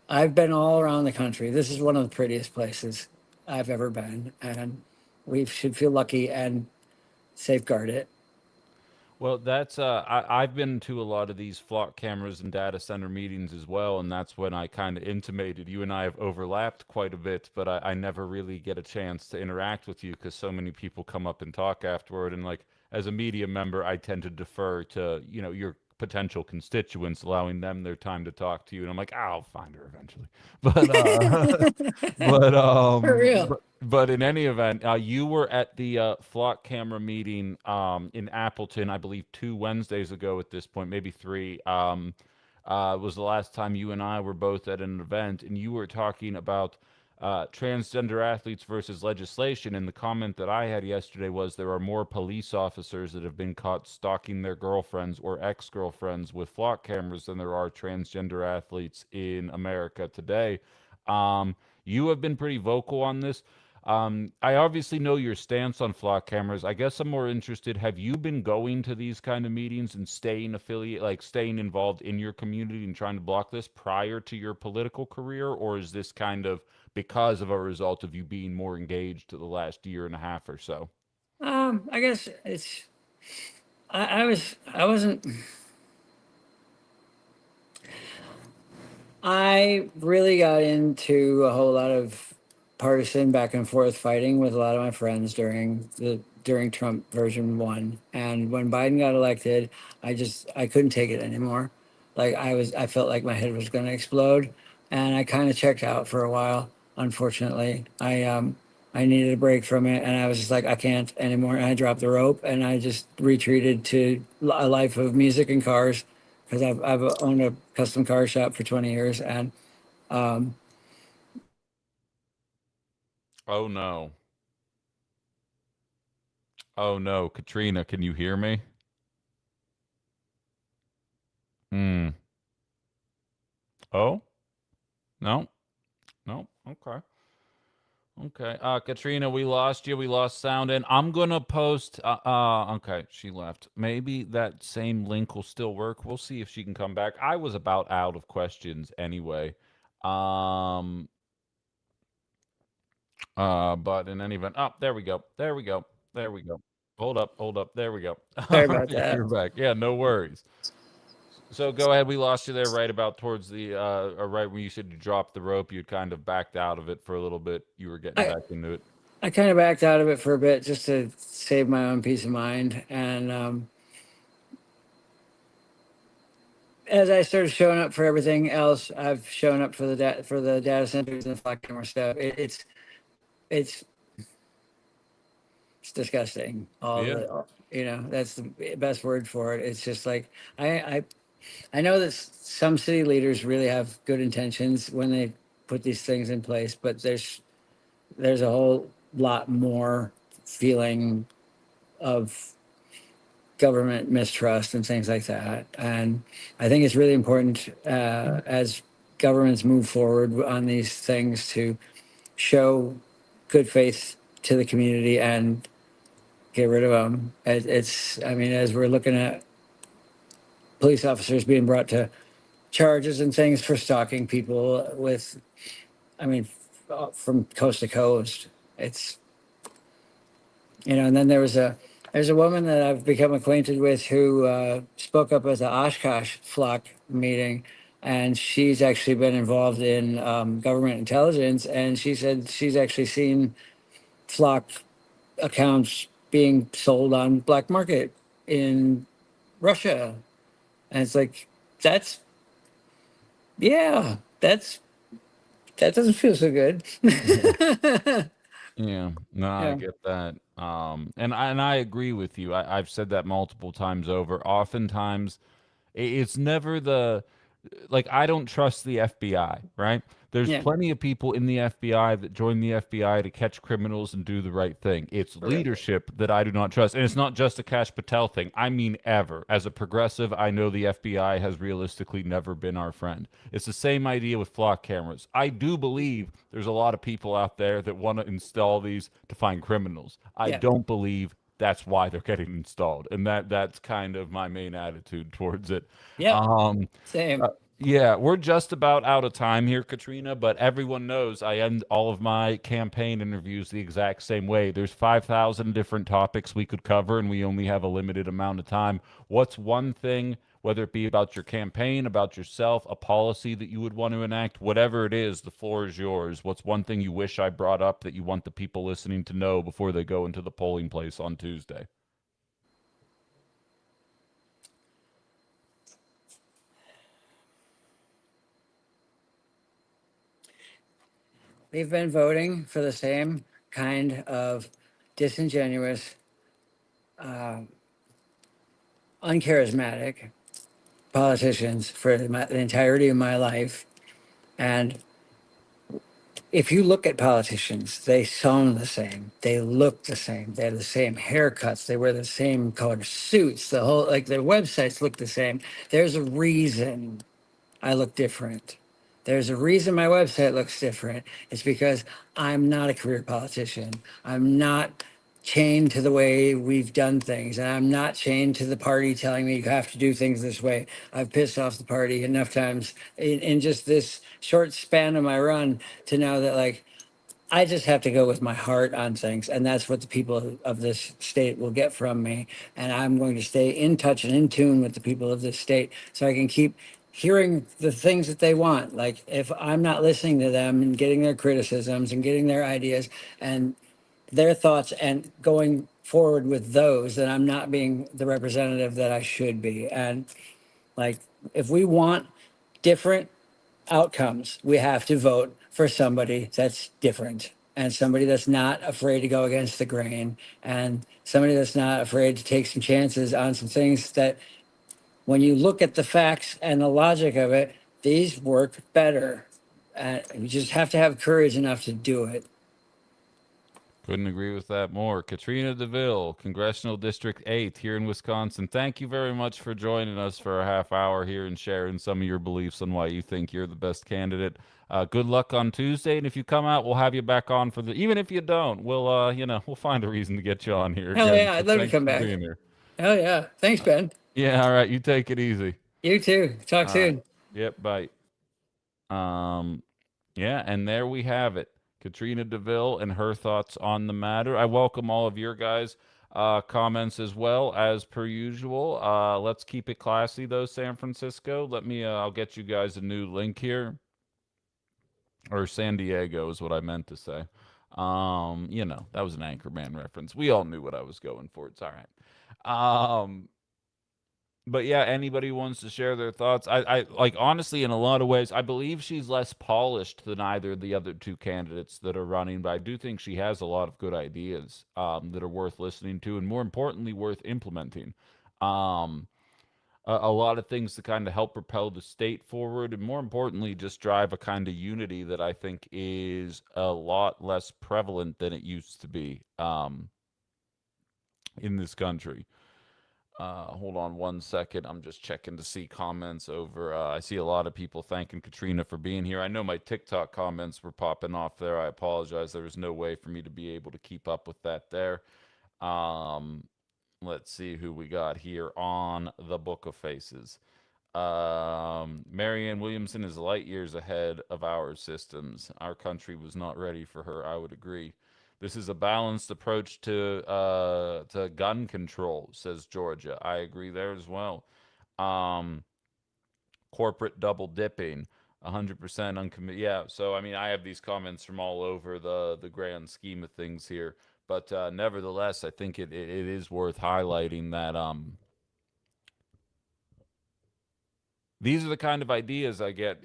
I've been all around the country. This is one of the prettiest places I've ever been, and we should feel lucky and safeguard it. Well, that's I've been to a lot of these flock cameras and data center meetings as well, and that's when I kind of intimated you and I have overlapped quite a bit, but I never really get a chance to interact with you because so many people come up and talk afterward, and like as a media member, I tend to defer to your potential constituents, allowing them their time to talk to you, and I'm like, I'll find her eventually, but but For real. but in any event, you were at the flock camera meeting in Appleton, I believe, 2 Wednesdays ago. At this point, maybe three. Was the last time you and I were both at an event, and you were talking about transgender athletes versus legislation. And the comment that I had yesterday was there are more police officers that have been caught stalking their girlfriends or ex-girlfriends with flock cameras than there are transgender athletes in America today. You have been pretty vocal on this. I obviously know your stance on flock cameras. I guess I'm more interested. Have you been going to these kind of meetings and staying affiliate, like staying involved in your community and trying to block this prior to your political career, or is this kind of because of a result of you being more engaged the last year and a half or so? I guess it's. I wasn't. I really got into a whole lot of partisan back and forth fighting with a lot of my friends during Trump version 1. And when Biden got elected, I couldn't take it anymore. Like I felt like my head was going to explode, and I kind of checked out for a while. Unfortunately, I needed a break from it, and I was just like, I can't anymore. And I dropped the rope, and I just retreated to a life of music and cars, because I've owned a custom car shop for 20 years, and um, Oh no. Oh no, Katrina, can you hear me? Hmm. Oh, no. No. Okay. Okay. Katrina, we lost you. We lost sound, and I'm gonna post. Okay, she left. Maybe that same link will still work. We'll see if she can come back. I was about out of questions anyway. Um. But in any event, oh, there we go. There we go. There we go. Hold up. Hold up. There we go. All sorry about right, that. you're back. Yeah, no worries. So go ahead. We lost you there right about towards the or right when you said you dropped the rope. You'd kind of backed out of it for a little bit. You were getting I back into it. I kind of backed out of it for a bit just to save my own peace of mind, and as I started showing up for everything else, I've shown up for the data centers and the flat camera stuff. It's it's disgusting. Yeah. That's the best word for it. It's just like I I know that some city leaders really have good intentions when they put these things in place, but there's a whole lot more feeling of government mistrust and things like that. And I think it's really important as governments move forward on these things to show good faith to the community and get rid of them. I mean, as we're looking at police officers being brought to charges and things for stalking people with, I mean, from coast to coast. It's, and then there's a woman that I've become acquainted with who spoke up at the Oshkosh flock meeting, and she's actually been involved in government intelligence, and she said she's actually seen flock accounts being sold on black market in Russia, and it's like that's yeah, that doesn't feel so good. Yeah, no, I Yeah, get that. And I agree with you. I've said that multiple times over. Oftentimes, it's never the like I don't trust the FBI, right? There's yeah, plenty of people in the FBI that join the FBI to catch criminals and do the right thing. It's for real. leadership that I do not trust. And it's not just a Cash Patel thing. I mean ever. As a progressive, I know the FBI has realistically never been our friend. It's the same idea with flock cameras. I do believe there's a lot of people out there that want to install these to find criminals. I Yeah, don't believe that's why they're getting installed. And that's kind of my main attitude towards it. yep, Um, same. Yeah, we're just about out of time here, Katrina, but everyone knows I end all of my campaign interviews the exact same way. There's 5,000 different topics we could cover, and we only have a limited amount of time. What's one thing, whether it be about your campaign, about yourself, a policy that you would want to enact, whatever it is, the floor is yours. What's one thing you wish I brought up that you want the people listening to know before they go into the polling place on Tuesday? We've been voting for the same kind of disingenuous, uncharismatic politicians for the entirety of my life. And if you look at politicians, they sound the same, they look the same, they have the same haircuts, they wear the same color suits, the whole, like, their websites look the same. There's a reason I look different. There's a reason my website looks different. It's because I'm not a career politician. I'm not chained to the way we've done things. And I'm not chained to the party telling me you have to do things this way. I've pissed off the party enough times in just this short span of my run to know that, like, I just have to go with my heart on things. And that's what the people of this state will get from me. And I'm going to stay in touch and in tune with the people of this state so I can keep hearing the things that they want. Like, if I'm not listening to them and getting their criticisms and getting their ideas and their thoughts and going forward with those, then I'm not being the representative that I should be. And, like, if we want different outcomes, we have to vote for somebody that's different and somebody that's not afraid to go against the grain and somebody that's not afraid to take some chances on some things that, when you look at the facts and the logic of it, these work better. You just have to have courage enough to do it. Couldn't agree with that more. Katrina Deville, Congressional District 8 here in Wisconsin. Thank you very much for joining us for a half hour here and sharing some of your beliefs on why you think you're the best candidate. Good luck on Tuesday, and if you come out, we'll have you back on for the. Even if you don't, we'll find a reason to get you on here Hell again. yeah, So I'd love to thanks come for back. being here. Hell yeah. Thanks, Ben. Yeah, all right. You take it easy. You too. Talk All right. soon. Yep. Bye. Um, yeah, and there we have it. Katrina Deville and her thoughts on the matter. I welcome all of your guys' comments as well, as per usual. Let's keep it classy, though, San Francisco. I'll get you guys a new link here. Or San Diego is what I meant to say. That was an Anchorman reference. We all knew what I was going for. It's all right. But yeah, anybody who wants to share their thoughts. I like, honestly, in a lot of ways, I believe she's less polished than either of the other two candidates that are running, but I do think she has a lot of good ideas that are worth listening to, and more importantly, worth implementing. Um, a lot of things to kind of help propel the state forward, and more importantly, just drive a kind of unity that I think is a lot less prevalent than it used to be in this country. Hold on one second. I'm just checking to see comments over. I see a lot of people thanking Katrina for being here. I know my TikTok comments were popping off there. I apologize. There was no way for me to be able to keep up with that there. Um, let's see who we got here on the Book of Faces. Marianne Williamson is light years ahead of our systems. Our country was not ready for her. I would agree. This is a balanced approach to gun control, says Georgia. I agree there as well. Um, Corporate double dipping, 100% uncommitted. Yeah, so I mean, I have these comments from all over the grand scheme of things here, but nevertheless, I think it is worth highlighting that these are the kind of ideas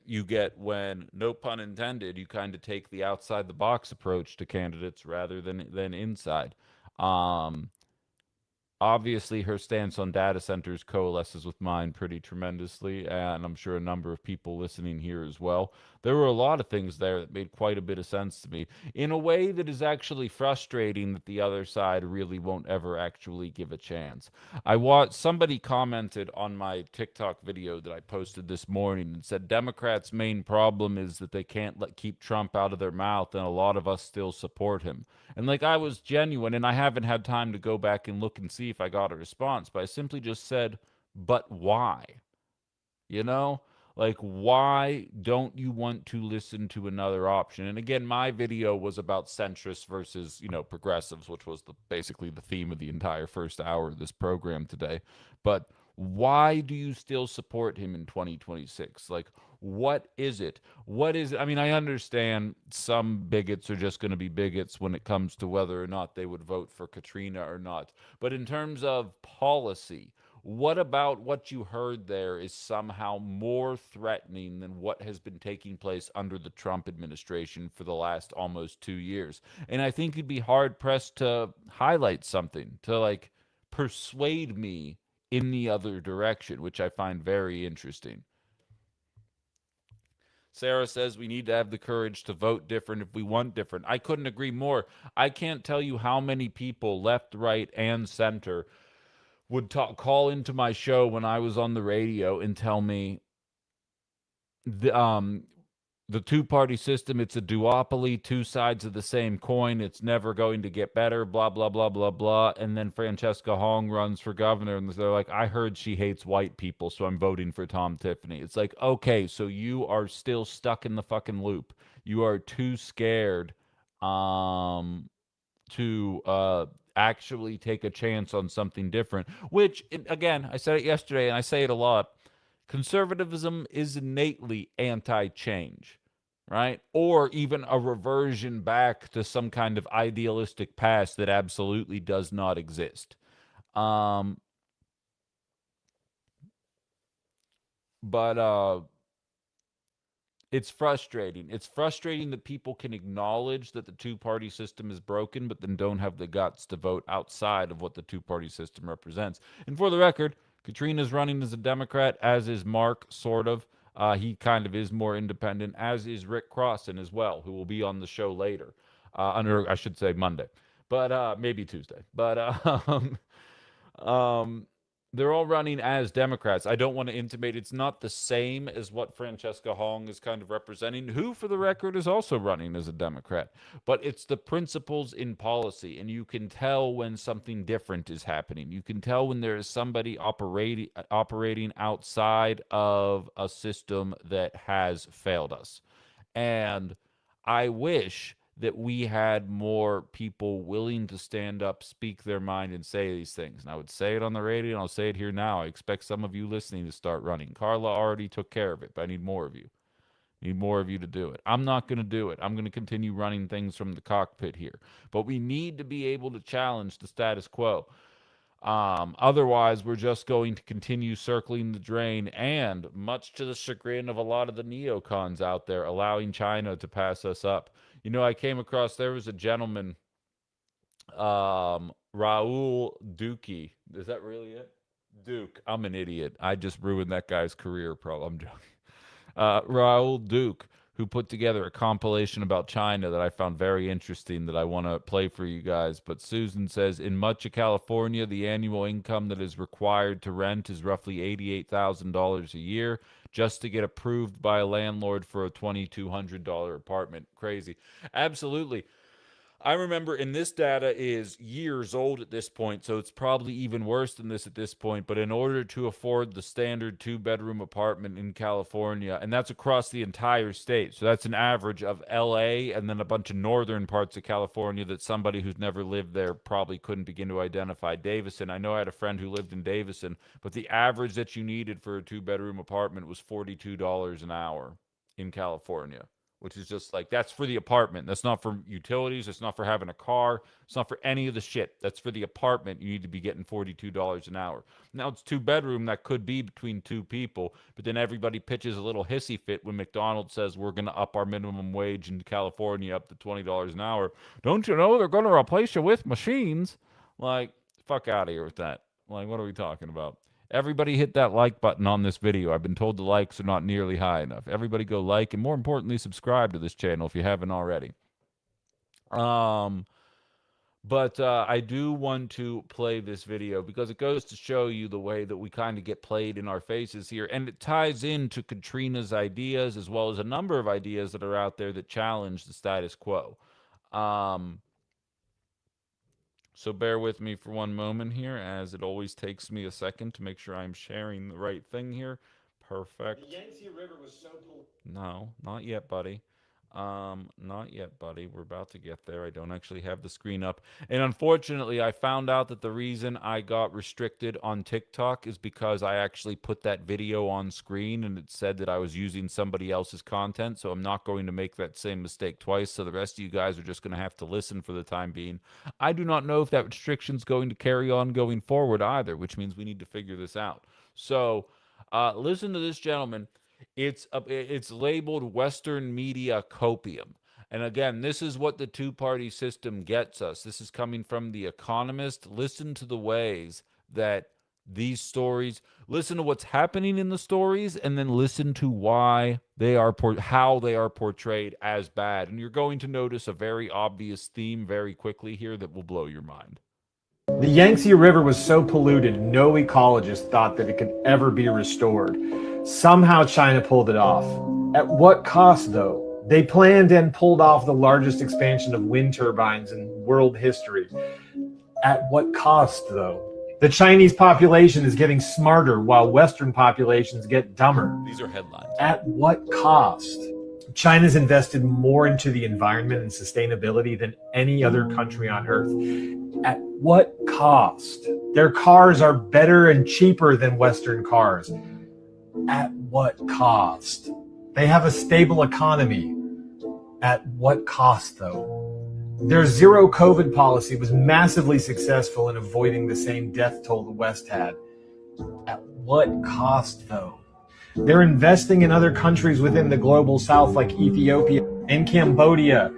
you get when, no pun intended, you kind of take the outside the box approach to candidates rather than inside. Um, Obviously, her stance on data centers coalesces with mine pretty tremendously, and I'm sure a number of people listening here as well. There were a lot of things there that made quite a bit of sense to me, in a way that is actually frustrating that the other side really won't ever actually give a chance. Somebody commented on my TikTok video that I posted this morning and said Democrats' main problem is that they can't keep Trump out of their mouth, and a lot of us still support him. And like, I was genuine, and I haven't had time to go back and look and see if I got a response, but I simply just said, but why? You know? Like, why don't you want to listen to another option? And again, my video was about centrists versus, progressives, which was basically the theme of the entire first hour of this program today. But why do you still support him in 2026? Like, what is it? What is it? I mean, I understand some bigots are just going to be bigots when it comes to whether or not they would vote for Katrina or not. But in terms of policy, what about what you heard there is somehow more threatening than what has been taking place under the Trump administration for the last almost 2 years? And I think you'd be hard pressed to highlight something to like persuade me in the other direction, which I find very interesting. Sarah says we need to have the courage to vote different if we want different. I couldn't agree more. I can't tell you how many people, left, right, and center, would call into my show when I was on the radio and tell me the two-party system, it's a duopoly, two sides of the same coin, it's never going to get better, blah blah blah blah blah. And then Francesca Hong runs for governor and they're like, I heard she hates white people, so I'm voting for Tom Tiffany. It's like, okay, so you are still stuck in the fucking loop. You are too scared to actually take a chance on something different, which, again, I said it yesterday and I say it a lot. Conservatism is innately anti-change, right? Or even a reversion back to some kind of idealistic past that absolutely does not exist. But it's frustrating. It's frustrating that people can acknowledge that the two-party system is broken, but then don't have the guts to vote outside of what the two-party system represents. And for the record, Katrina's running as a Democrat, as is Mark, sort of. He kind of is more independent, as is Rick Crossan as well, who will be on the show later, I should say Monday, but maybe Tuesday. But um, they're all running as Democrats. I don't want to intimate it's not the same as what Francesca Hong is kind of representing, who, for the record, is also running as a Democrat. But it's the principles in policy, and you can tell when something different is happening. You can tell when there is somebody operating outside of a system that has failed us. And I wish that we had more people willing to stand up, speak their mind, and say these things. And I would say it on the radio, and I'll say it here now. I expect some of you listening to start running. Carla already took care of it, but I need more of you. I need more of you to do it. I'm not going to do it. I'm going to continue running things from the cockpit here. But we need to be able to challenge the status quo. Otherwise, we're just going to continue circling the drain, and much to the chagrin of a lot of the neocons out there, allowing China to pass us up. I came across, there was a gentleman, Raul Dukey. Is that really it? Duke. I'm an idiot. I just ruined that guy's career, I'm joking. Raul Duke, who put together a compilation about China that I found very interesting that I want to play for you guys. But Susan says, in much of California, the annual income that is required to rent is roughly $88,000 a year just to get approved by a landlord for a $2,200 apartment. Crazy. Absolutely. I remember, and this data is years old at this point, so it's probably even worse than this at this point. But in order to afford the standard two-bedroom apartment in California, and that's across the entire state, so that's an average of LA and then a bunch of northern parts of California that somebody who's never lived there probably couldn't begin to identify. Davison, I know I had a friend who lived in Davison, but the average that you needed for a two-bedroom apartment was $42 an hour in California, which is just like, that's for the apartment. That's not for utilities. It's not for having a car. It's not for any of the shit. That's for the apartment. You need to be getting $42 an hour. Now it's two bedroom. That could be between two people, but then everybody pitches a little hissy fit when McDonald's says we're going to up our minimum wage in California up to $20 an hour. Don't you know they're going to replace you with machines? Like, fuck out of here with that. Like, what are we talking about? Everybody hit that like button on this video. I've been told the likes are not nearly high enough. Everybody go like, and more importantly, subscribe to this channel if you haven't already. But I do want to play this video because it goes to show you the way that we kind of get played in our faces here. And it ties into Katrina's ideas as well as a number of ideas that are out there that challenge the status quo. So bear with me for one moment here, as it always takes me a second to make sure I'm sharing the right thing here. Perfect. No, not yet, buddy. Not yet, buddy. We're about to get there. I don't actually have the screen up. And unfortunately, I found out that the reason I got restricted on TikTok is because I actually put that video on screen and it said that I was using somebody else's content. So I'm not going to make that same mistake twice. So the rest of you guys are just going to have to listen for the time being. I do not know if that restriction's going to carry on going forward either, which means we need to figure this out. So listen to this, gentleman. It's labeled Western media copium. And again, this is what the two-party system gets us. This is coming from The Economist. Listen to the ways that these stories, listen to what's happening in the stories, and then listen to why they are how they are portrayed as bad. And you're going to notice a very obvious theme very quickly here that will blow your mind. The Yangtze River was so polluted, no ecologist thought that it could ever be restored. Somehow China pulled it off. At what cost, though? They planned and pulled off the largest expansion of wind turbines in world history. At what cost, though? The Chinese population is getting smarter while Western populations get dumber. These are headlines. At what cost? China's invested more into the environment and sustainability than any other country on earth. At what cost? Their cars are better and cheaper than Western cars. At what cost? They have a stable economy. At what cost, though? Their zero COVID policy was massively successful in avoiding the same death toll the West had. At what cost, though? They're investing in other countries within the global south like Ethiopia and Cambodia.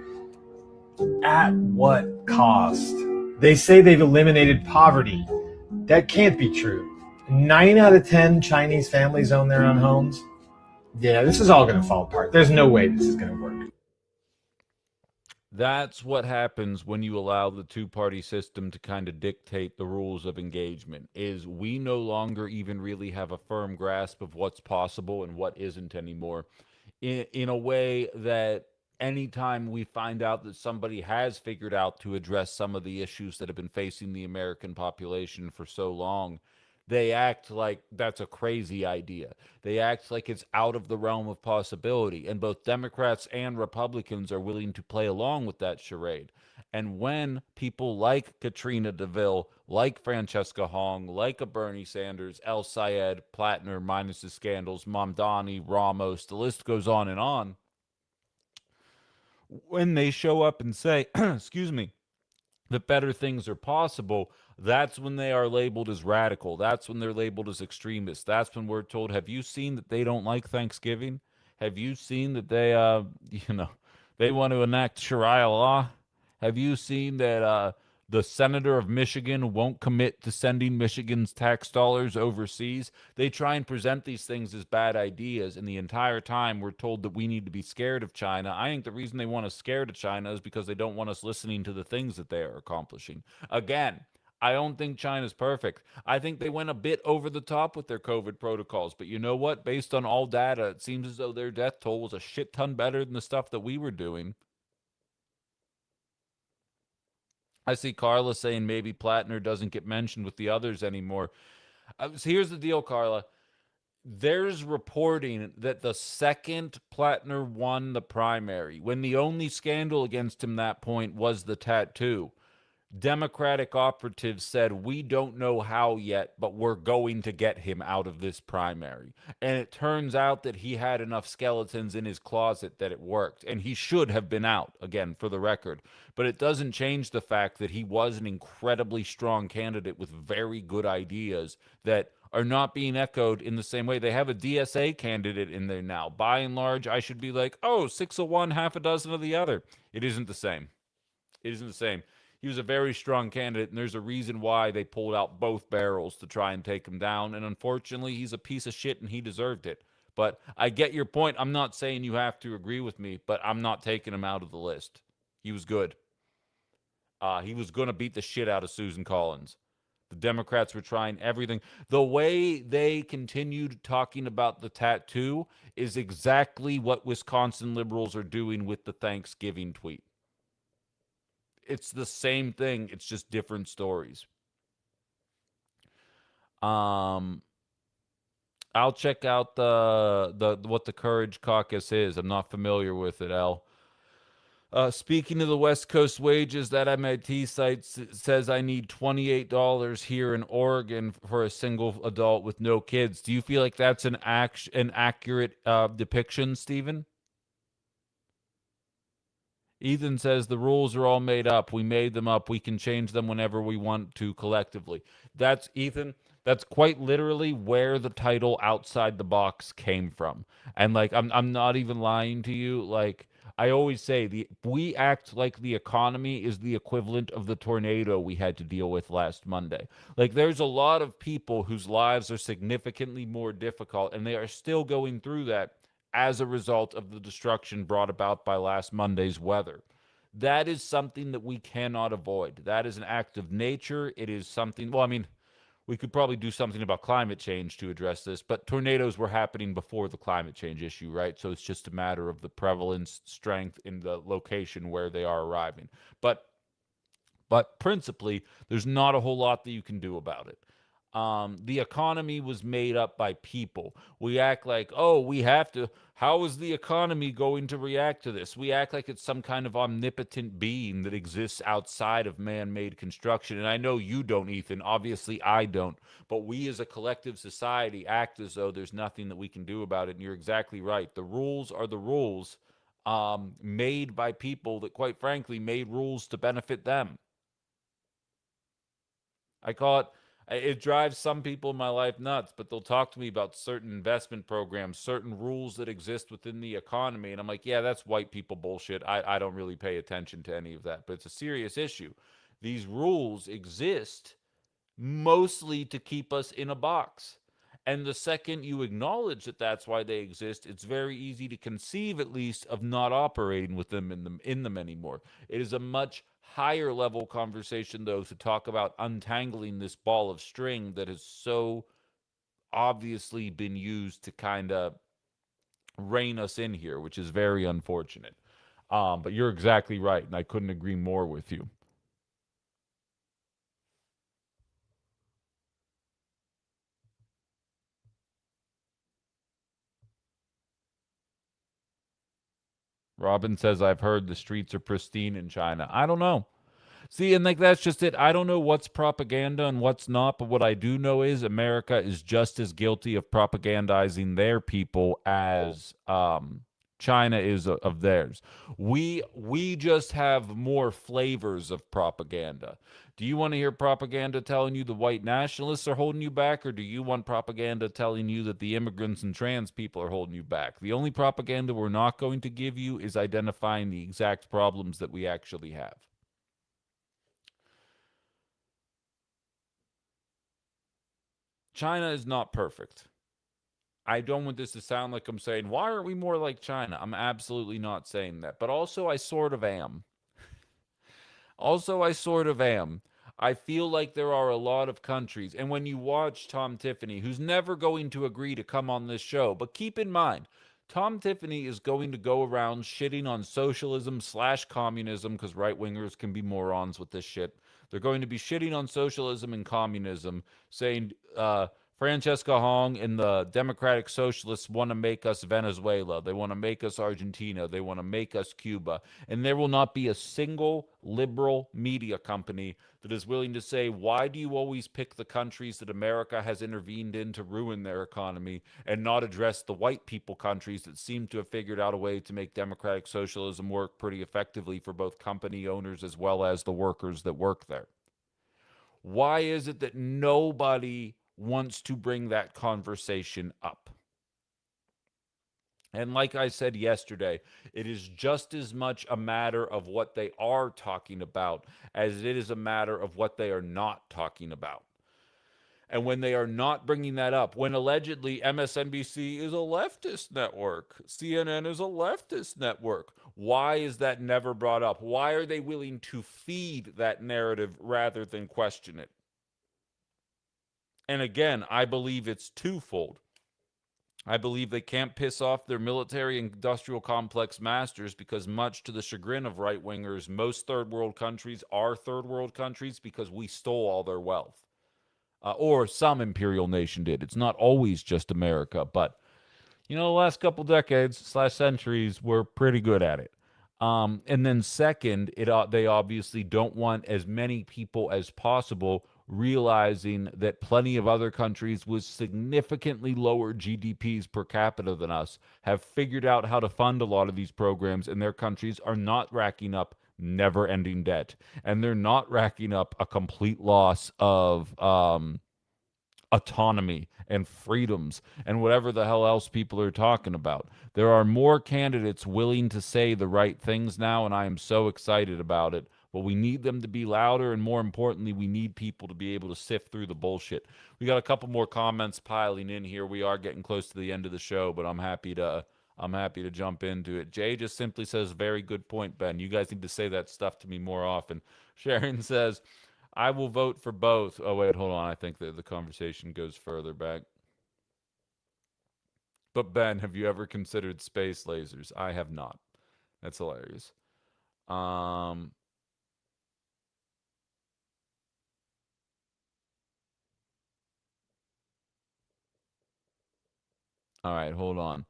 At what cost? They say they've eliminated poverty. That can't be true. 9 out of 10 Chinese families own their own homes. Yeah, this is all going to fall apart. There's no way this is going to work. That's what happens when you allow the two-party system to kind of dictate the rules of engagement, is we no longer even really have a firm grasp of what's possible and what isn't anymore. In a way that anytime we find out that somebody has figured out to address some of the issues that have been facing the American population for so long, they act like that's a crazy idea. They act like it's out of the realm of possibility. And both Democrats and Republicans are willing to play along with that charade. And when people like Katrina Deville, like Francesca Hong, like a Bernie Sanders, El Sayed, Plattner, minus the scandals, Mamdani, Ramos, the list goes on, when they show up and say, excuse me, that better things are possible, that's when they are labeled as radical. That's when they're labeled as extremists. That's when we're told, have you seen that they don't like Thanksgiving? Have you seen that they, they want to enact Sharia law? Have you seen that the senator of Michigan won't commit to sending Michigan's tax dollars overseas? They try and present these things as bad ideas, and the entire time we're told that we need to be scared of China. I think the reason they want us scared of China is because they don't want us listening to the things that they are accomplishing. Again, I don't think China's perfect. I think they went a bit over the top with their COVID protocols. But you know what? Based on all data, it seems as though their death toll was a shit ton better than the stuff that we were doing. I see Carla saying maybe Plattner doesn't get mentioned with the others anymore. So here's the deal, Carla. There's reporting that the second Plattner won the primary, when the only scandal against him that point was the tattoo, Democratic operatives said, we don't know how yet, but we're going to get him out of this primary. And it turns out that he had enough skeletons in his closet that it worked. And he should have been out, again, for the record. But it doesn't change the fact that he was an incredibly strong candidate with very good ideas that are not being echoed in the same way. They have a DSA candidate in there now. By and large, I should be like, oh, 6 of one, half a dozen of the other. It isn't the same. It isn't the same. He was a very strong candidate, and there's a reason why they pulled out both barrels to try and take him down. And unfortunately, he's a piece of shit, and he deserved it. But I get your point. I'm not saying you have to agree with me, but I'm not taking him out of the list. He was good. He was going to beat the shit out of Susan Collins. The Democrats were trying everything. The way they continued talking about the tattoo is exactly what Wisconsin liberals are doing with the Thanksgiving tweet. It's the same thing. It's just different stories. I'll check out the what the Courage Caucus is. I'm not familiar with it, Al. Speaking of the West Coast wages, that MIT site says I need $28 here in Oregon for a single adult with no kids. Do you feel like that's an accurate depiction, Stephen? Ethan says the rules are all made up. We made them up. We can change them whenever we want to collectively. That's Ethan. That's quite literally where the title "Outside the Box" came from. And like I'm not even lying to you. Like I always say, we act like the economy is the equivalent of the tornado we had to deal with last Monday. Like there's a lot of people whose lives are significantly more difficult, and they are still going through that as a result of the destruction brought about by last Monday's weather. That is something that we cannot avoid. That is an act of nature. It is something, well, I mean, we could probably do something about climate change to address this, but tornadoes were happening before the climate change issue, right? So it's just a matter of the prevalence, strength, in the location where they are arriving. But principally, there's not a whole lot that you can do about it. The economy was made up by people. We act like, oh, we have to. How is the economy going to react to this? We act like it's some kind of omnipotent being that exists outside of man made construction. And I know you don't, Ethan. Obviously, I don't. But we as a collective society act as though there's nothing that we can do about it. And you're exactly right. The rules are the rules made by people that, quite frankly, made rules to benefit them. I call it drives some people in my life nuts, but they'll talk to me about certain investment programs, certain rules that exist within the economy. And I'm like, yeah, that's white people bullshit. I don't really pay attention to any of that, but it's a serious issue. These rules exist mostly to keep us in a box. And the second you acknowledge that that's why they exist, it's very easy to conceive, at least, of not operating with them in them anymore. It is a much higher level conversation, though, to talk about untangling this ball of string that has so obviously been used to kind of rein us in here, which is very unfortunate. But you're exactly right, and I couldn't agree more with you. Robin says, I've heard the streets are pristine in China. I don't know. See, and like that's just it. I don't know what's propaganda and what's not, but what I do know is America is just as guilty of propagandizing their people as China is of theirs. We just have more flavors of propaganda. Do you want to hear propaganda telling you the white nationalists are holding you back, or do you want propaganda telling you that the immigrants and trans people are holding you back? The only propaganda we're not going to give you is identifying the exact problems that we actually have. China is not perfect. I don't want this to sound like I'm saying, why aren't we more like China? I'm absolutely not saying that. But also, I sort of am. I feel like there are a lot of countries, and when you watch Tom Tiffany, who's never going to agree to come on this show, but keep in mind, Tom Tiffany is going to go around shitting on socialism/communism, because right-wingers can be morons with this shit. They're going to be shitting on socialism and communism, saying Francesca Hong and the Democratic Socialists want to make us Venezuela. They want to make us Argentina. They want to make us Cuba. And there will not be a single liberal media company that is willing to say, why do you always pick the countries that America has intervened in to ruin their economy and not address the white people countries that seem to have figured out a way to make democratic socialism work pretty effectively for both company owners as well as the workers that work there? Why is it that nobody wants to bring that conversation up? And like I said yesterday, it is just as much a matter of what they are talking about as it is a matter of what they are not talking about. And when they are not bringing that up, when allegedly MSNBC is a leftist network, CNN is a leftist network, why is that never brought up? Why are they willing to feed that narrative rather than question it? And again, I believe it's twofold. I believe they can't piss off their military industrial complex masters because, much to the chagrin of right-wingers, most third world countries are third world countries because we stole all their wealth. or some imperial nation did. It's not always just America, but the last couple decades slash centuries were pretty good at it. And then second, they obviously don't want as many people as possible realizing that plenty of other countries with significantly lower GDPs per capita than us have figured out how to fund a lot of these programs, and their countries are not racking up never-ending debt, and they're not racking up a complete loss of autonomy and freedoms and whatever the hell else people are talking about. There are more candidates willing to say the right things now, and I am so excited about it. But we need them to be louder, and more importantly, we need people to be able to sift through the bullshit. We got a couple more comments piling in here. We are getting close to the end of the show, but I'm happy to jump into it. Jay just simply says, very good point, Ben. You guys need to say that stuff to me more often. Sharon says, I will vote for both. Oh, wait, hold on. I think that the conversation goes further back. But Ben, have you ever considered space lasers? I have not. That's hilarious. All right, hold on.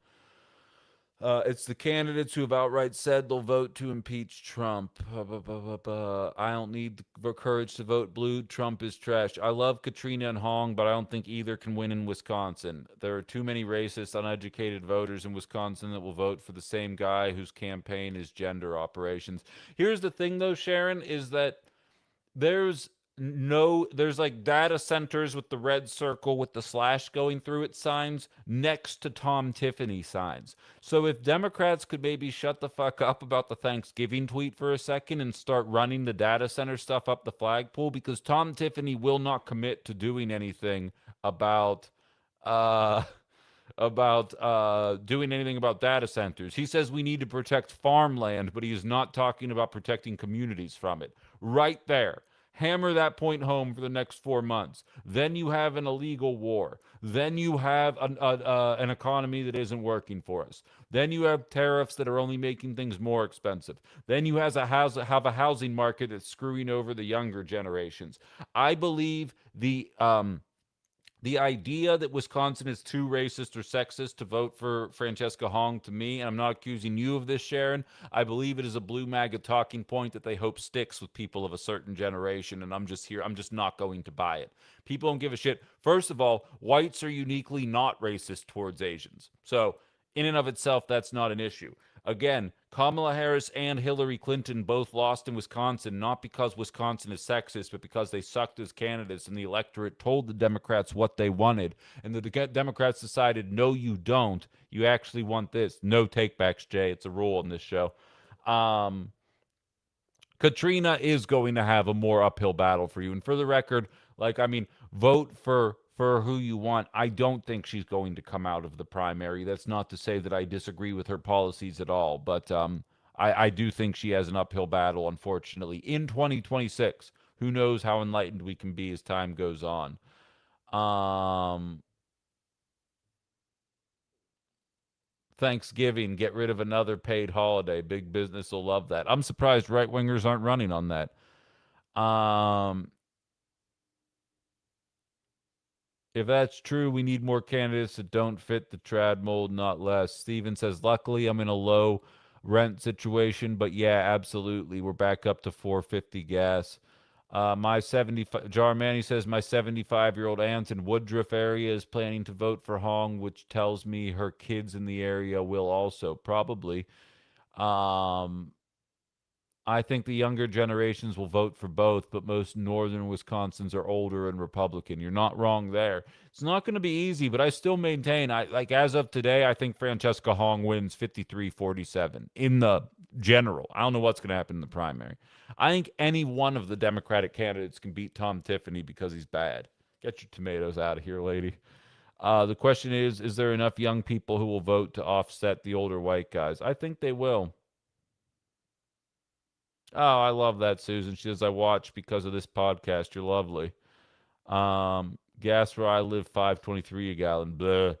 It's the candidates who have outright said they'll vote to impeach Trump. I don't need the courage to vote blue. Trump is trash. I love Katrina and Hong, but I don't think either can win in Wisconsin. There are too many racist, uneducated voters in Wisconsin that will vote for the same guy whose campaign is gender operations. Here's the thing, though, Sharon, is that there's like data centers with the red circle with the slash going through it signs next to Tom Tiffany signs. So if Democrats could maybe shut the fuck up about the Thanksgiving tweet for a second and start running the data center stuff up the flagpole, because Tom Tiffany will not commit to doing anything about doing anything about data centers. He says we need to protect farmland, but he is not talking about protecting communities from it. Right there. Hammer that point home for the next 4 months. Then you have an illegal war. Then you have an economy that isn't working for us. Then you have tariffs that are only making things more expensive. Then you have a housing market that's screwing over the younger generations. I believe the idea that Wisconsin is too racist or sexist to vote for Francesca Hong, to me, and I'm not accusing you of this, Sharon, I believe it is a blue MAGA talking point that they hope sticks with people of a certain generation, and I'm just not going to buy it. People don't give a shit. First of all, whites are uniquely not racist towards Asians. So, in and of itself, that's not an issue. Again, Kamala Harris and Hillary Clinton both lost in Wisconsin, not because Wisconsin is sexist, but because they sucked as candidates and the electorate told the Democrats what they wanted. And the Democrats decided, no, you don't. You actually want this. No takebacks, Jay. It's a rule on this show. Katrina is going to have a more uphill battle for you. And for the record, vote for who you want. I don't think she's going to come out of the primary. That's not to say that I disagree with her policies at all, but I do think she has an uphill battle, unfortunately, in 2026. Who knows how enlightened we can be as time goes on. Thanksgiving, get rid of another paid holiday. Big business will love that. I'm surprised right-wingers aren't running on that. If that's true, we need more candidates that don't fit the trad mold, not less. Steven says, luckily, I'm in a low rent situation, but yeah, absolutely. We're back up to $4.50 gas. Jarmani says, my 75-year-old aunt in Woodruff area is planning to vote for Hong, which tells me her kids in the area will also. Probably. I think the younger generations will vote for both, but most northern Wisconsins are older and Republican. You're not wrong there. It's not going to be easy, but I still maintain, as of today, I think Francesca Hong wins 53-47 in the general. I don't know what's going to happen in the primary. I think any one of the Democratic candidates can beat Tom Tiffany because he's bad. Get your tomatoes out of here, lady. The question is there enough young people who will vote to offset the older white guys? I think they will. Oh, I love that, Susan. She says, I watch because of this podcast. You're lovely. Gas where I live, $5.23 a gallon. Blah.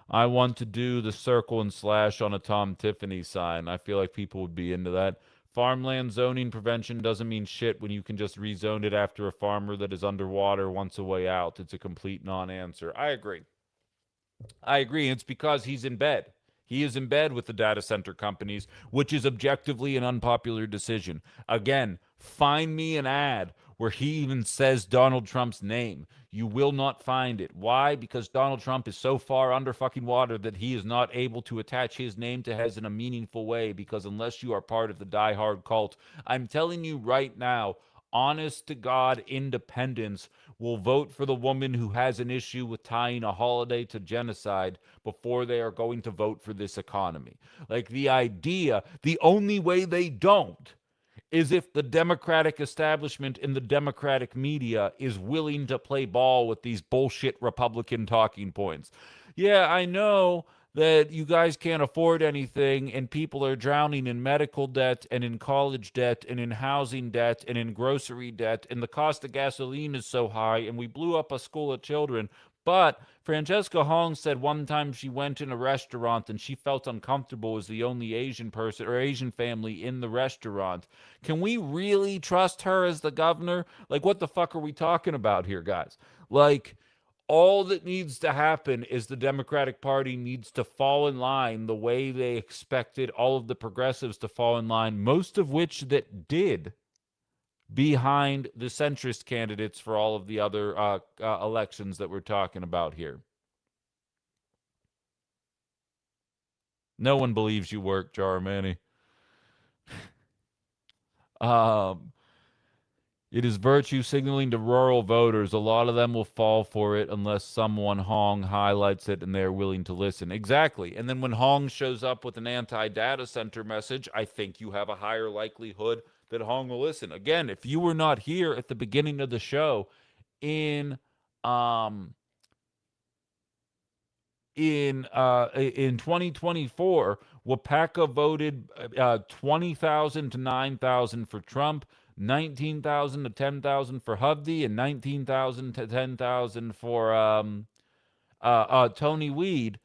I want to do the circle and slash on a Tom Tiffany sign. I feel like people would be into that. Farmland zoning prevention doesn't mean shit when you can just rezone it after a farmer that is underwater wants a way out. It's a complete non-answer. I agree. It's because he's in bed. He is in bed with the data center companies, which is objectively an unpopular decision. Again, find me an ad where he even says Donald Trump's name. You will not find it. Why? Because Donald Trump is so far under fucking water that he is not able to attach his name to his in a meaningful way, because unless you are part of the diehard cult, I'm telling you right now, honest to God independents will vote for the woman who has an issue with tying a holiday to genocide before they are going to vote for this economy. Like, the idea, the only way they don't is if the Democratic establishment in the Democratic media is willing to play ball with these bullshit Republican talking points. Yeah, I know that you guys can't afford anything and people are drowning in medical debt and in college debt and in housing debt and in grocery debt, and the cost of gasoline is so high, and we blew up a school of children. But Francesca Hong said one time she went in a restaurant and she felt uncomfortable as the only Asian person or Asian family in the restaurant. Can we really trust her as the governor? Like, what the fuck are we talking about here, guys? Like, all that needs to happen is the Democratic Party needs to fall in line the way they expected all of the progressives to fall in line, most of which that did, behind the centrist candidates for all of the other elections that we're talking about here. No one believes you work, Jarmani. It is virtue signaling to rural voters. A lot of them will fall for it unless someone Hong highlights it and they're willing to listen. Exactly. And then when Hong shows up with an anti-data center message, I think you have a higher likelihood that Hong will listen. Again, if you were not here at the beginning of the show in 2024, Wapaka voted 20,000 to 9,000 for Trump, 19,000 to 10,000 for Hovde, and 19,000 to 10,000 for Tony Weed.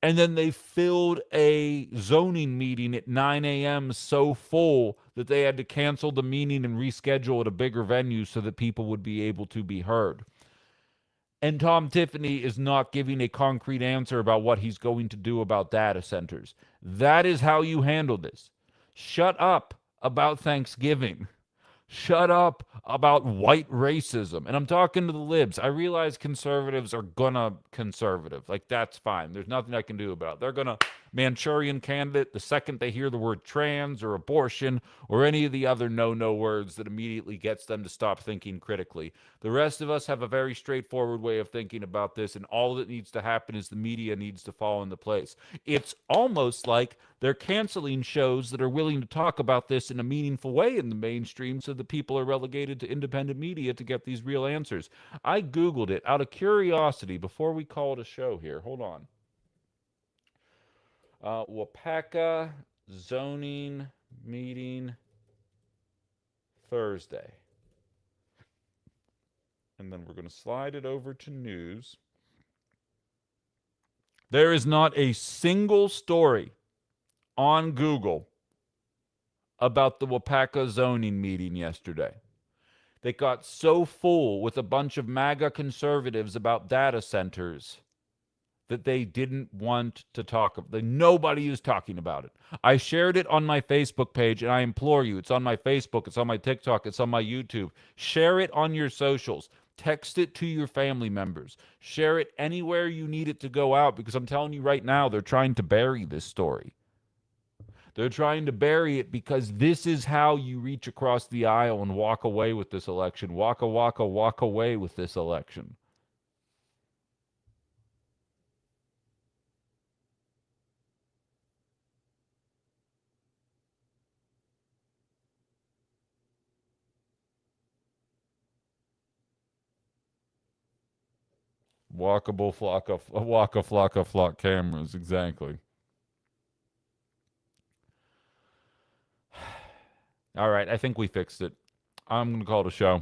And then they filled a zoning meeting at 9 a.m. so full that they had to cancel the meeting and reschedule at a bigger venue so that people would be able to be heard. And Tom Tiffany is not giving a concrete answer about what he's going to do about data centers. That is how you handle this. Shut up about Thanksgiving. Shut up about white racism. And I'm talking to the libs. I realize conservatives are gonna conservative. Like, that's fine. There's nothing I can do about it. They're gonna Manchurian candidate the second they hear the word trans or abortion or any of the other no words that immediately gets them to stop thinking critically. The rest of us have a very straightforward way of thinking about this, and all that needs to happen is the media needs to fall into place. It's almost like they're canceling shows that are willing to talk about this in a meaningful way in the mainstream so that people are relegated to independent media to get these real answers. I Googled it out of curiosity before we call it a show here. Hold on. Wapaka zoning meeting Thursday. And then we're going to slide it over to news. There is not a single story on Google about the Wapaka zoning meeting yesterday. They got so full with a bunch of MAGA conservatives about data centers that they didn't want to talk. Nobody is talking about it. I shared it on my Facebook page, and I implore you, it's on my Facebook, it's on my TikTok, it's on my YouTube. Share it on your socials. Text it to your family members. Share it anywhere you need it to go out, because I'm telling you right now, they're trying to bury this story. They're trying to bury it because this is how you reach across the aisle and walk away with this election. Walk away with this election. Walkable flock cameras, exactly. All right, I think we fixed it. I'm going to call it a show.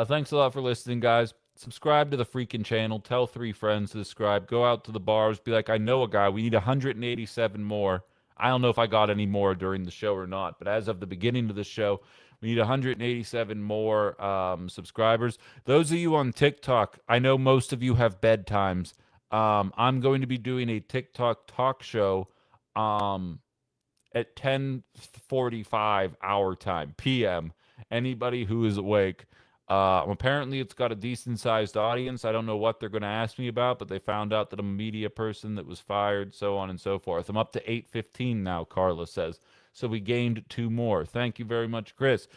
Thanks a lot for listening, guys. Subscribe to the freaking channel. Tell 3 friends to subscribe. Go out to the bars. Be like, I know a guy. We need 187 more. I don't know if I got any more during the show or not, but as of the beginning of the show, we need 187 more subscribers. Those of you on TikTok, I know most of you have bedtimes. I'm going to be doing a TikTok talk show at 10:45 our time, PM. Anybody who is awake. Apparently, it's got a decent-sized audience. I don't know what they're going to ask me about, but they found out that I'm a media person that was fired, so on and so forth. I'm up to 8:15 now, Carla says. So we gained 2 more. Thank you very much, Chris.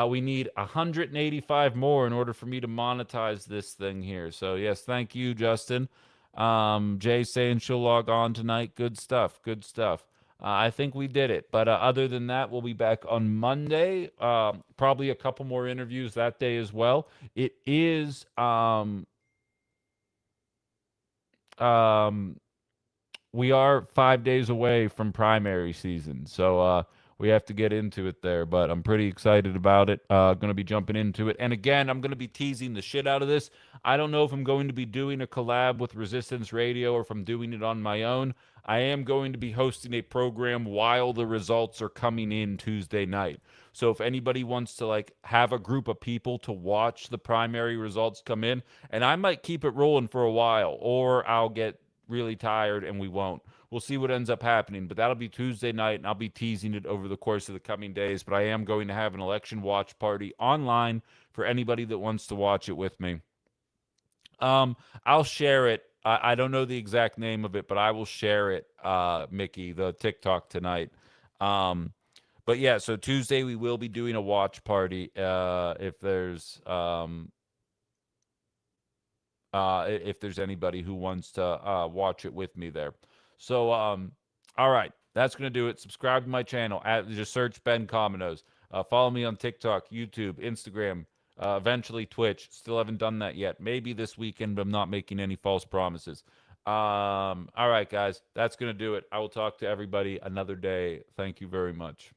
We need 185 more in order for me to monetize this thing here. So, yes, thank you, Justin. Jay saying she'll log on tonight. Good stuff. Good stuff. I think we did it. But other than that, we'll be back on Monday. Probably a couple more interviews that day as well. It is we are 5 days away from primary season, so we have to get into it there, but I'm pretty excited about it. Going to be jumping into it. And again, I'm going to be teasing the shit out of this. I don't know if I'm going to be doing a collab with Resistance Radio or if I'm doing it on my own. I am going to be hosting a program while the results are coming in Tuesday night. So if anybody wants to like have a group of people to watch the primary results come in, and I might keep it rolling for a while, or I'll get really tired and we won't. We'll see what ends up happening, but that'll be Tuesday night, and I'll be teasing it over the course of the coming days. But I am going to have an election watch party online for anybody that wants to watch it with me. I'll share it. I don't know the exact name of it, but I will share it, Mickey, the TikTok tonight. But yeah, so Tuesday we will be doing a watch party. If there's anybody who wants to watch it with me there. So, all right, that's going to do it. Subscribe to my channel. Just search Ben Cominos. Follow me on TikTok, YouTube, Instagram, eventually Twitch. Still haven't done that yet. Maybe this weekend, but I'm not making any false promises. All right, guys, that's going to do it. I will talk to everybody another day. Thank you very much.